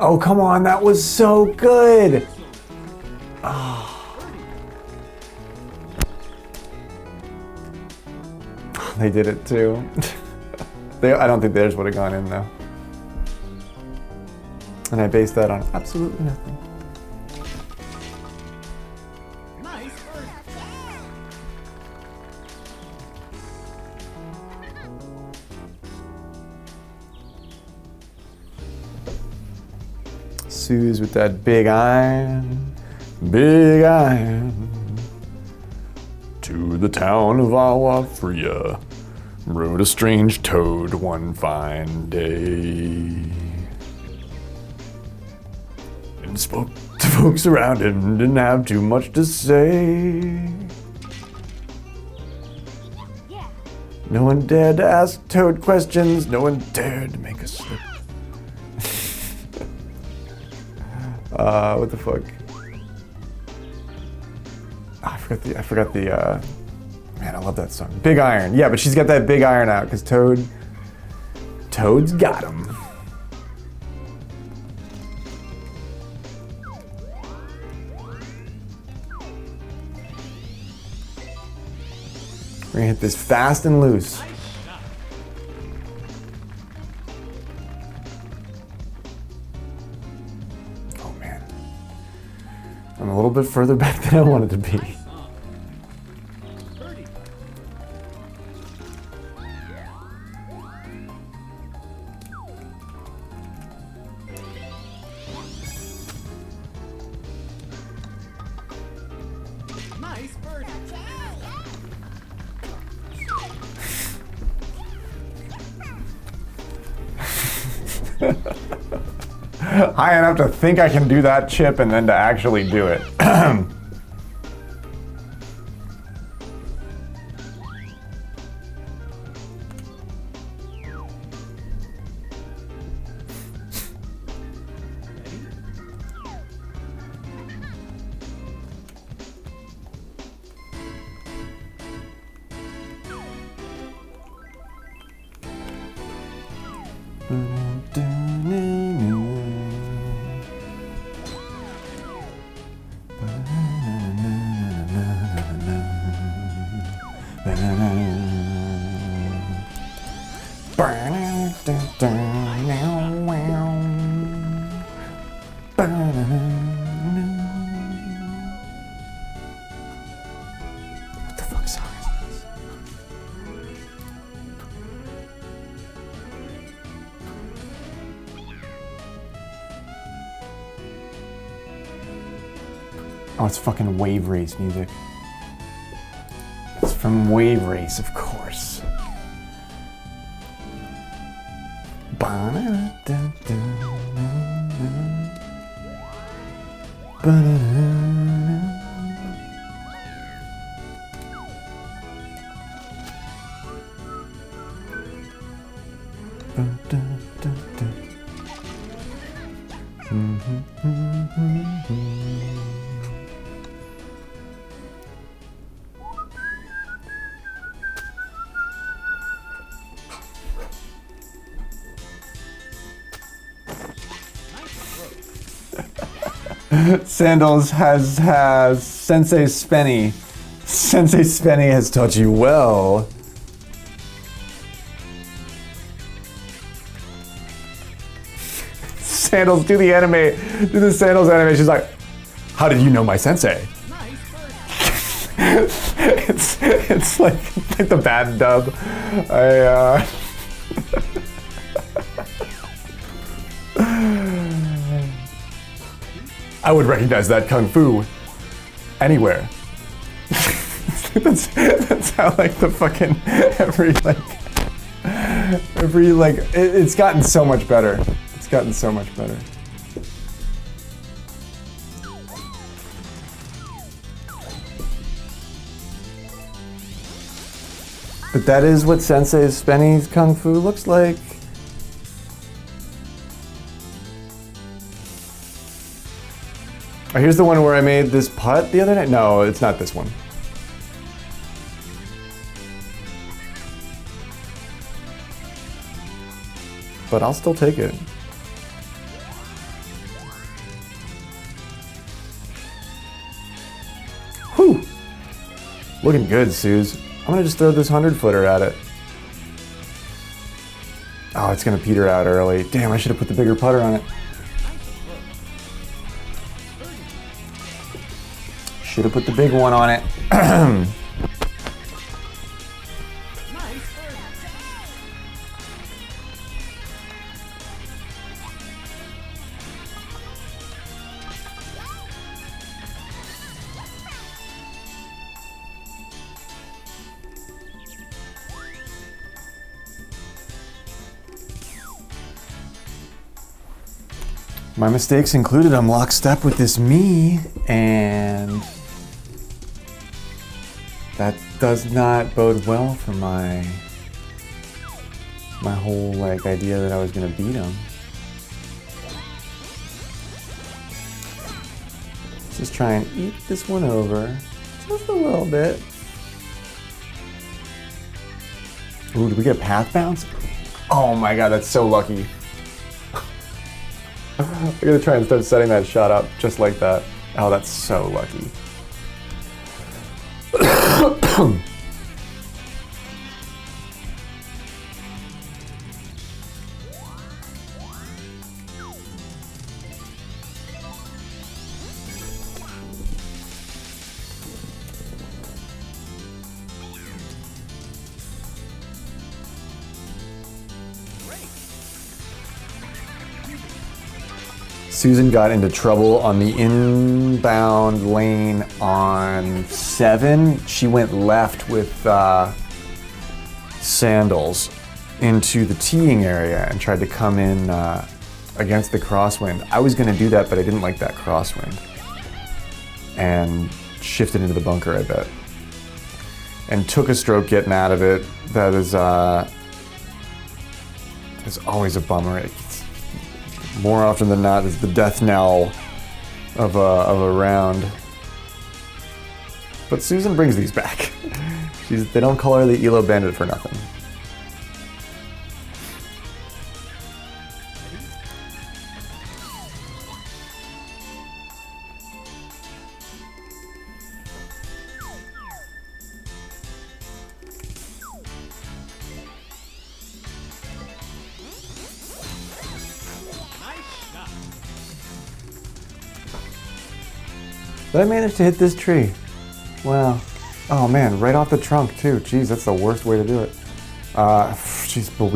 Oh, come on, that was so good. Oh. They did it too. I don't think theirs would have gone in though. And I based that on absolutely nothing. Nice birdie. Sue's with that big iron, big iron. To the town of Awafria rode a strange toad one fine day. And spoke to folks around him, didn't have too much to say. No one dared to ask Toad questions, no one dared to make a slip. What the fuck? Oh, I forgot the, man, I love that song. Big Iron. Yeah, but she's got that big iron out because Toad's got him. We're gonna hit this fast and loose. Oh man. I'm a little bit further back than I wanted to be. Birdie. Nice birdie. High enough to think I can do that chip and then to actually do it. Oh, it's fucking Wave Race music. It's from Wave Race, of course. Sandals has Sensei Spenny. Sensei Spenny has taught you well. Sandals, do the anime. Do the Sandals anime. She's like, how did you know my sensei? Nice birdie. it's like the bad dub. I would recognize that kung fu anywhere. that's how like the fucking every it's gotten so much better. It's gotten so much better. But that is what Sensei Spenny's kung fu looks like. Oh, here's the one where I made this putt the other night. No, it's not this one. But I'll still take it. Whew! Looking good, Suze. I'm gonna just throw this 100-footer at it. Oh, it's gonna peter out early. Damn, I should have put the bigger putter on it. Should have put the big one on it. Nice birdie. My mistakes included I'm lockstep with this me, and that does not bode well for my whole like idea that I was gonna beat him. Let's just try and eat this one over just a little bit. Ooh, did we get path bounce? Oh my god, that's so lucky. I'm gonna try and start setting that shot up just like that. Oh, that's so lucky. Susan got into trouble on the inbound lane on 7. She went left with Sandals into the teeing area and tried to come in against the crosswind. I was going to do that, but I didn't like that crosswind. And shifted into the bunker, I bet. And took a stroke getting out of it. That is always a bummer. More often than not, is the death knell of a round. But Susan brings these back. They don't call her the Elo Bandit for nothing. Did I manage to hit this tree? Wow. Oh man, right off the trunk too. Jeez, that's the worst way to do it. Jeez, but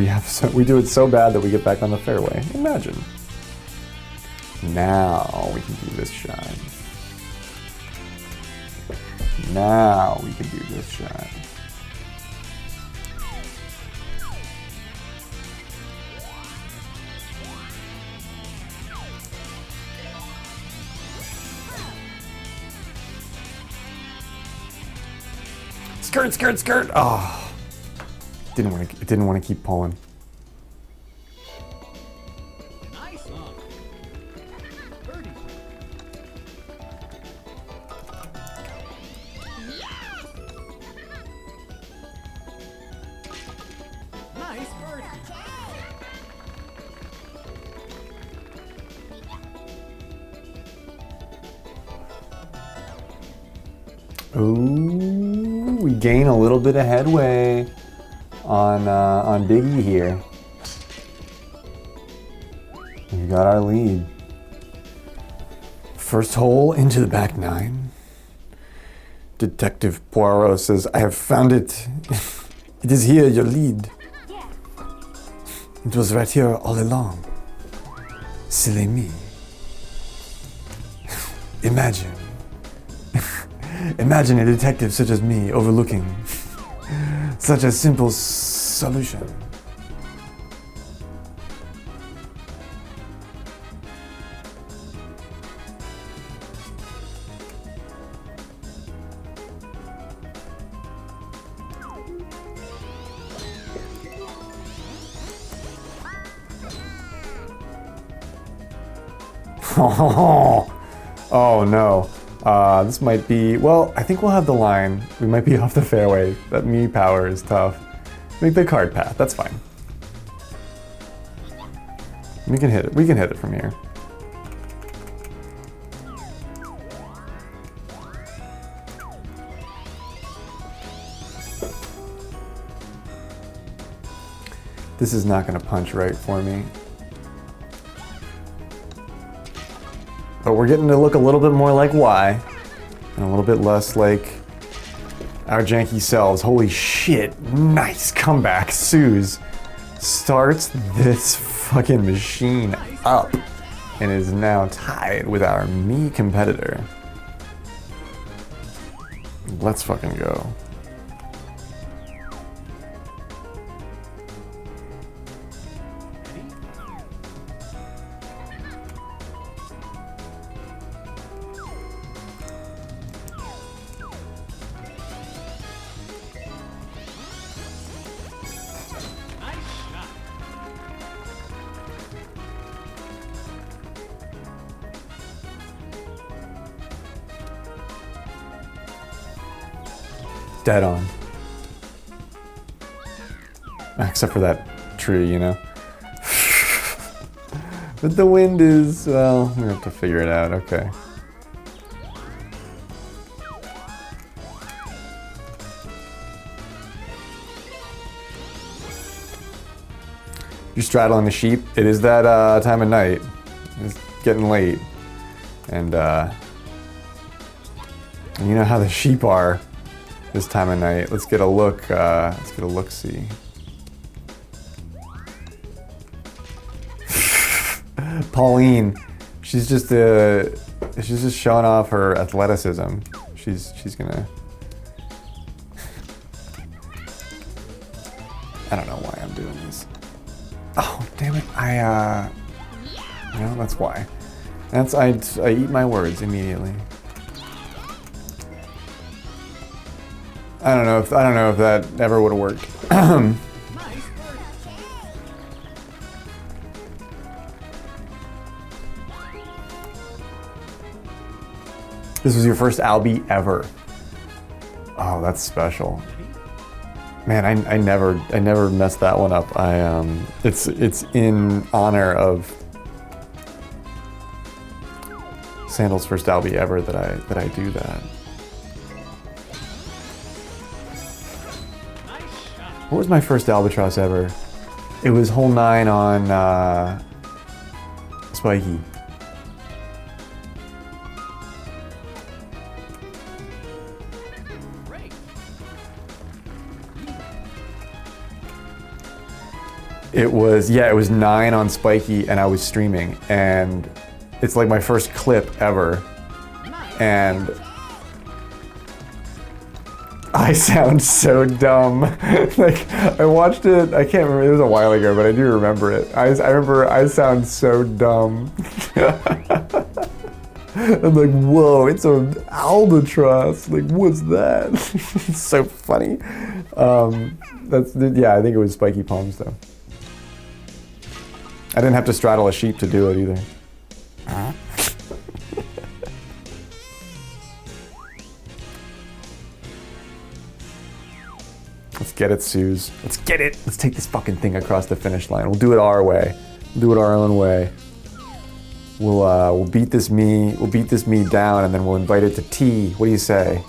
we do it so bad that we get back on the fairway. Imagine. Now we can do this shot. Now we can do this shot. Skirt, skirt, skirt. Oh, didn't want to keep pulling. Nice on. Birdie. Nice birdie. Ooh, we gain a little bit of headway on Biggie here. We got our lead. First hole into the back nine. Detective Poirot says, "I have found it. It is here, your lead. It was right here all along. Silly me. Imagine. Imagine a detective such as me overlooking such a simple solution." Oh no. This might be, well, I think we'll have the line. We might be off the fairway. That me power is tough. Make the card path, that's fine. We can hit it. We can hit it from here. This is not going to punch right for me. But we're getting to look a little bit more like Y, and a little bit less like our janky selves. Holy shit, nice comeback. Suze starts this fucking machine up and is now tied with our me competitor. Let's fucking go. Dead on. Except for that tree, you know? But the wind is, well, we have to figure it out, okay. You're straddling the sheep. It is that time of night. It's getting late. And you know how the sheep are this time of night. Let's get a look. Let's get a look-see. Pauline, she's just showing off her athleticism. She's gonna. I don't know why I'm doing this. Oh damn it! No, that's why. I eat my words immediately. I don't know if that ever would have worked. This was your first Albie ever. Oh, that's special. Man, I never messed that one up. It's in honor of Sandal's first Albie ever that I do that. What was my first albatross ever? It was hole 9 on Spiky. It was 9 on Spiky, and I was streaming, and it's like my first clip ever. And I sound so dumb. Like, I watched it, I can't remember, it was a while ago, but I do remember it. I remember I sound so dumb. I'm like, whoa, it's an albatross. Like, what's that? It's so funny. Yeah, I think it was spiky palms though. I didn't have to straddle a sheep to do it either. Let's get it, Suze. Let's get it. Let's take this fucking thing across the finish line. We'll do it our way. We'll do it our own way. We'll beat this me. We'll beat this me down, and then we'll invite it to tea. What do you say?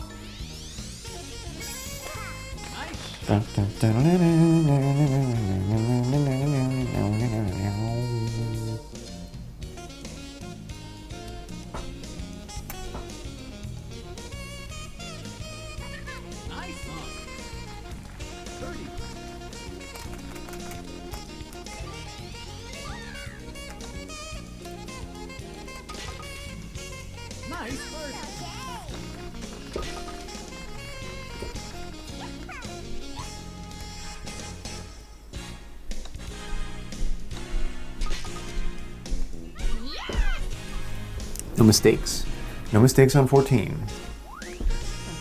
Nice song. Birdie. Nice birdie. No mistakes. No mistakes on 14.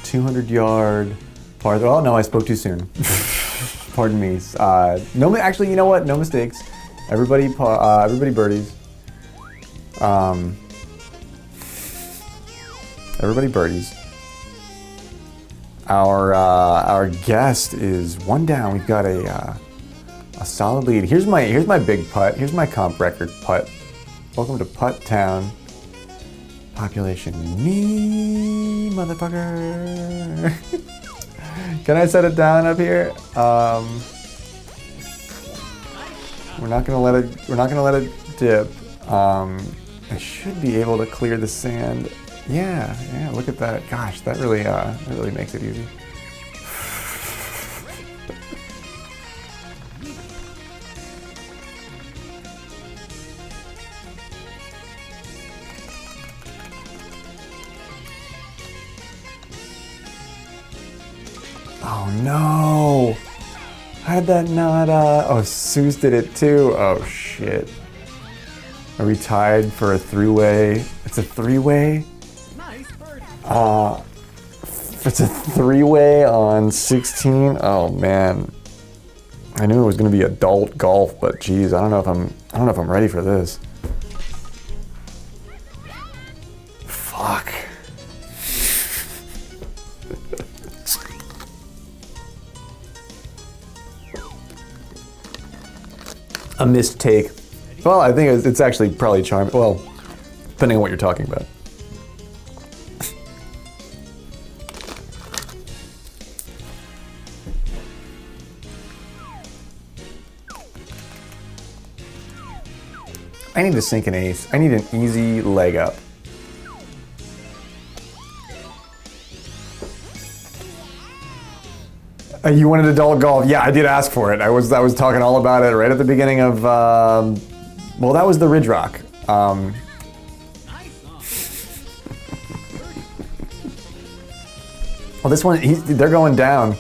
200-yard par. Oh no, I spoke too soon. Pardon me. No, actually, you know what? No mistakes. Everybody birdies. Everybody birdies. Our guest is one down. We've got a solid lead. Here's my big putt. Here's my comp record putt. Welcome to Putt Town. Population me, motherfucker. Can I set it down up here? We're not gonna let it dip. I should be able to clear the sand. Yeah, look at that. Gosh, that really makes it easy. Oh no! How did that not, oh, Seuss did it too. Oh shit. Are we tied for a three-way? It's a three-way? Nice birdie. It's a three-way on 16. Oh man. I knew it was gonna be adult golf, but geez, I don't know if I'm ready for this. Fuck. A mistake. Well, I think it's actually probably charming. Well, depending on what you're talking about. I need to sink an ace. I need an easy leg up. You wanted adult golf? Yeah, I did ask for it. I was talking all about it right at the beginning of. Well, that was the Ridge Rock. Nice song. Well, this one, they're going down.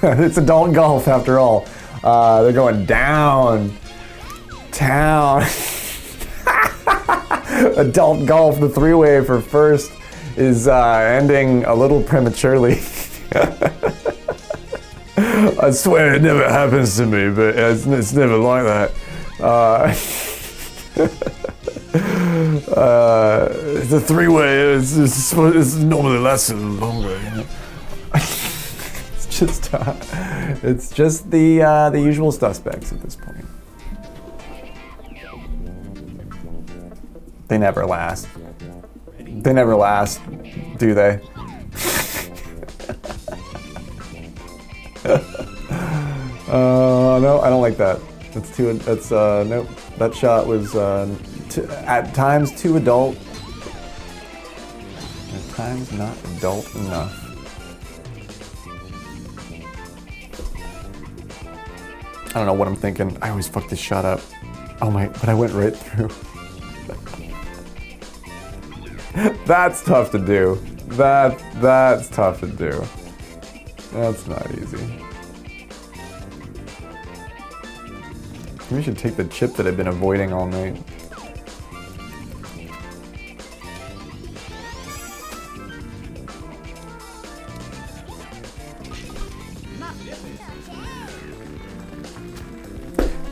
It's adult golf after all. They're going down. Town. Adult golf, the three-way for first is ending a little prematurely. I swear it never happens to me, but it's never like that. The three-way is normally lasts longer. You know? It's just the usual suspects at this point. They never last. They never last, do they? No, I don't like that. Nope. That shot was at times too adult. At times not adult enough. I don't know what I'm thinking. I always fuck this shot up. Oh my, but I went right through. That's tough to do. That's tough to do. That's not easy. Maybe I should take the chip that I've been avoiding all night.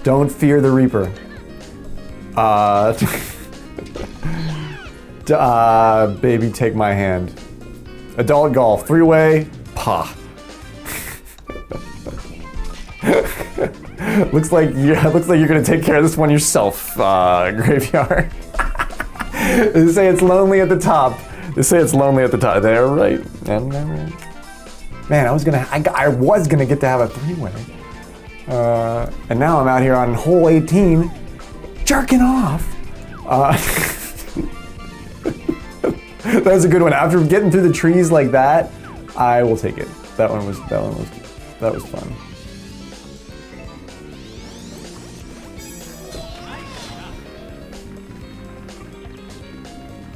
Don't fear the Reaper. Baby, take my hand. Adult golf, three-way, pa. looks like you're gonna take care of this one yourself, Graveyard. They say it's lonely at the top. They say it's lonely at the top. They're right. And they're right. Man, I was gonna get to have a three-way. And now I'm out here on hole 18, jerking off. That was a good one. After getting through the trees like that, I will take it. That was fun.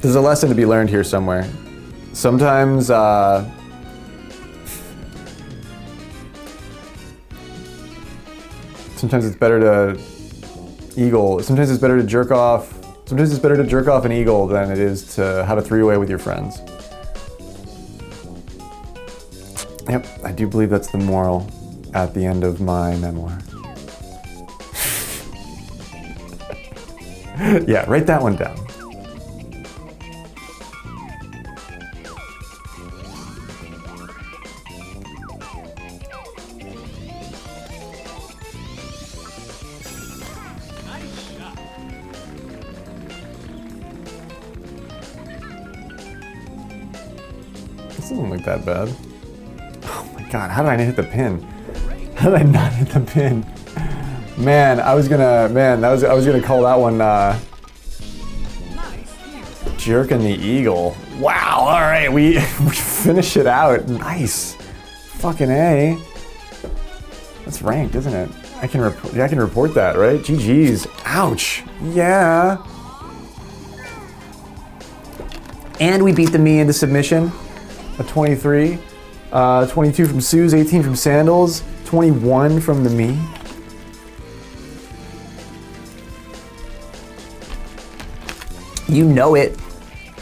There's a lesson to be learned here somewhere. Sometimes, sometimes it's better to eagle. Sometimes it's better to jerk off. Sometimes it's better to jerk off an eagle than it is to have a three-way with your friends. Yep, I do believe that's the moral at the end of my memoir. Yeah, write that one down. This doesn't look that bad. Oh my god, how did I not hit the pin? How did I not hit the pin? Man, I was gonna call that one jerking the eagle. Wow, alright, we finish it out. Nice. Fucking A. That's ranked, isn't it? I can report that, right? GG's. Ouch. Yeah. And we beat the me into submission. A 23, 22 from Suze, 18 from Sandals, 21 from the me. You know it.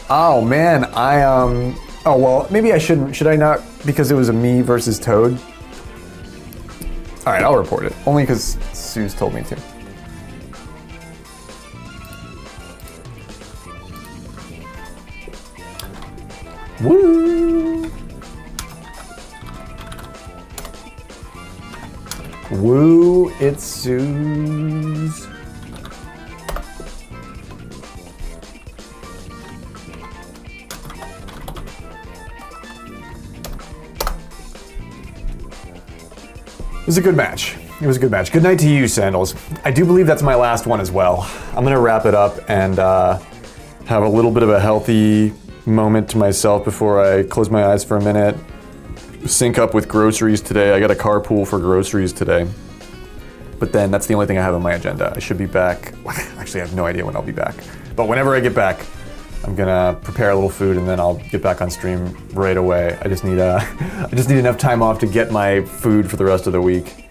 Oh man, oh well, maybe I shouldn't. Should I not? Because it was a me versus Toad. All right, I'll report it. Only because Suze told me to. Woo! Woo, it's Suze. It was a good match. It was a good match. Good night to you, Sandals. I do believe that's my last one as well. I'm gonna wrap it up and have a little bit of a healthy moment to myself before I close my eyes for a minute. Sync up with groceries today. I got a carpool for groceries today. But then that's the only thing I have on my agenda. I should be back. Actually, I have no idea when I'll be back. But whenever I get back, I'm gonna prepare a little food and then I'll get back on stream right away. I just need enough time off to get my food for the rest of the week.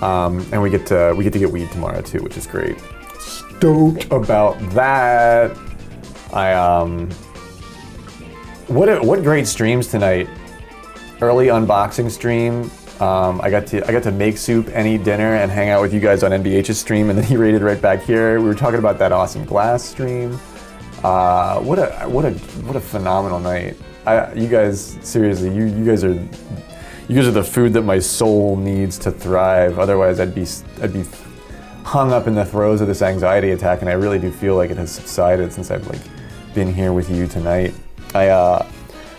And we get to get weed tomorrow too, which is great. Stoked about that. What great streams tonight. Early unboxing stream. I got to make soup and eat dinner and hang out with you guys on NBH's stream, and then he raided right back here. We were talking about that awesome glass stream. What a phenomenal night. You guys, seriously, you guys are the food that my soul needs to thrive. Otherwise, I'd be hung up in the throes of this anxiety attack, and I really do feel like it has subsided since I've been here with you tonight. I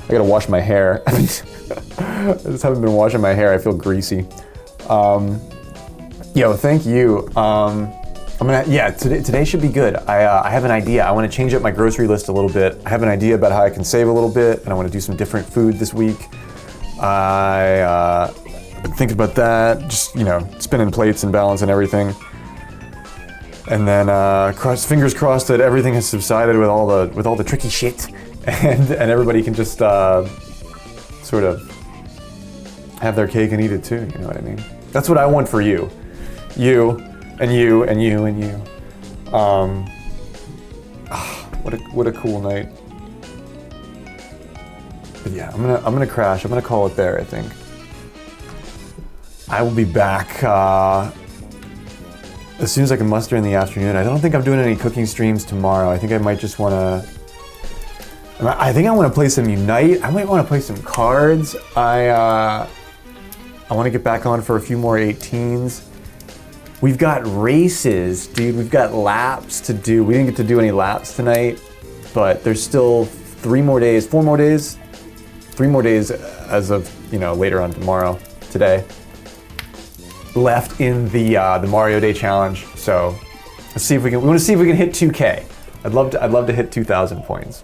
gotta wash my hair. I just haven't been washing my hair. I feel greasy. Yo, thank you. Today should be good. I have an idea. I want to change up my grocery list a little bit. I have an idea about how I can save a little bit, and I want to do some different food this week. I've been thinking about that, just, spinning plates and balancing everything. And then fingers crossed that everything has subsided with all the tricky shit, and everybody can just sort of have their cake and eat it too, you know what I mean? That's what I want for you. You, and you, and you, and you. What a cool night. But yeah, I'm gonna crash. I'm gonna call it there, I think. I will be back as soon as I can muster in the afternoon. I don't think I'm doing any cooking streams tomorrow. I think I might just wanna, I think I wanna play some Unite. I might wanna play some cards. I wanna get back on for a few more 18s. We've got races, dude. We've got laps to do. We didn't get to do any laps tonight, but there's still 3 more days, 4 more days, 3 more days as of, later on tomorrow, today, left in the Mario Day challenge. So let's see if we want to see if we can hit 2K. I'd love to hit 2,000 points.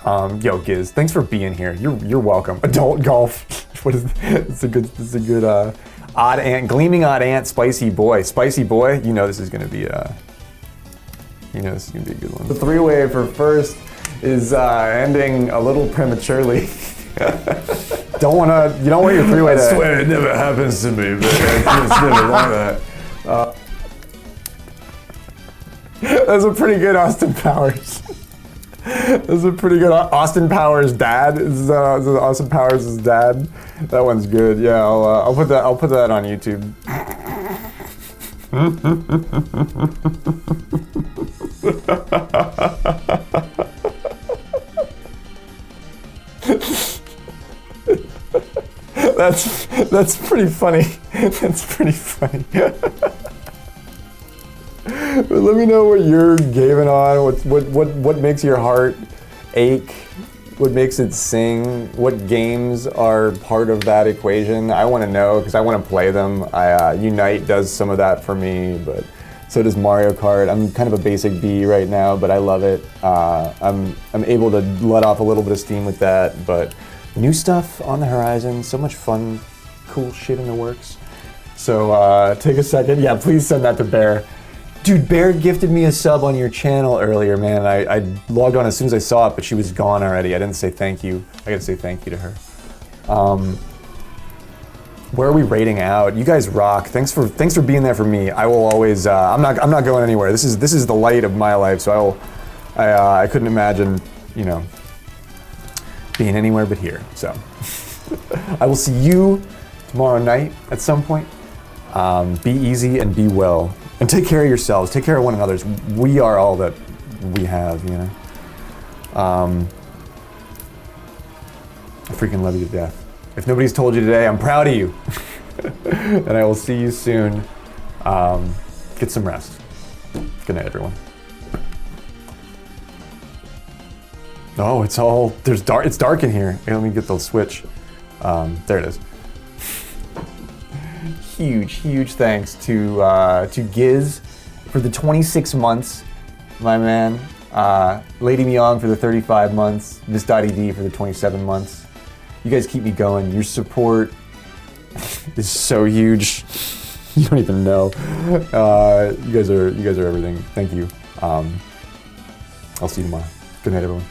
Yo, Giz, thanks for being here. You're welcome. Adult golf. What is it's a good odd ant, gleaming odd ant, spicy boy. Spicy boy, this is gonna be a good one. The 3-way for first is ending a little prematurely. You don't want your 3-way to. I swear it never happens to me, but it's never like that. That's a pretty good Austin Powers. That's a pretty good Austin Powers dad. Is Austin Powers' dad? That one's good. Yeah, I'll put that on YouTube. That's pretty funny. That's pretty funny. But let me know what you're gaming on. What makes your heart ache? What makes it sing? What games are part of that equation? I want to know because I want to play them. Unite does some of that for me, but so does Mario Kart. I'm kind of a basic B right now, but I love it. I'm able to let off a little bit of steam with that, but new stuff on the horizon. So much fun, cool shit in the works. So take a second. Yeah, please send that to Bear. Dude, Bear gifted me a sub on your channel earlier, man. I logged on as soon as I saw it, but she was gone already. I didn't say thank you. I gotta say thank you to her. Where are we rating out? You guys rock. Thanks for being there for me. I will always. I'm not going anywhere. This is the light of my life. So I couldn't imagine, being anywhere but here. So I will see you tomorrow night at some point. Be easy and be well. And take care of yourselves. Take care of one another. We are all that we have, I freaking love you to death. If nobody's told you today, I'm proud of you. And I will see you soon. Get some rest. Good night, everyone. Oh, it's dark in here. Hey, let me get the switch. There it is. Huge thanks to Giz for the 26 months, my man. Lady Myong for the 35 months. Miss Dottie D for the 27 months. You guys keep me going. Your support is so huge. You don't even know. You guys are everything. Thank you. I'll see you tomorrow. Good night, everyone.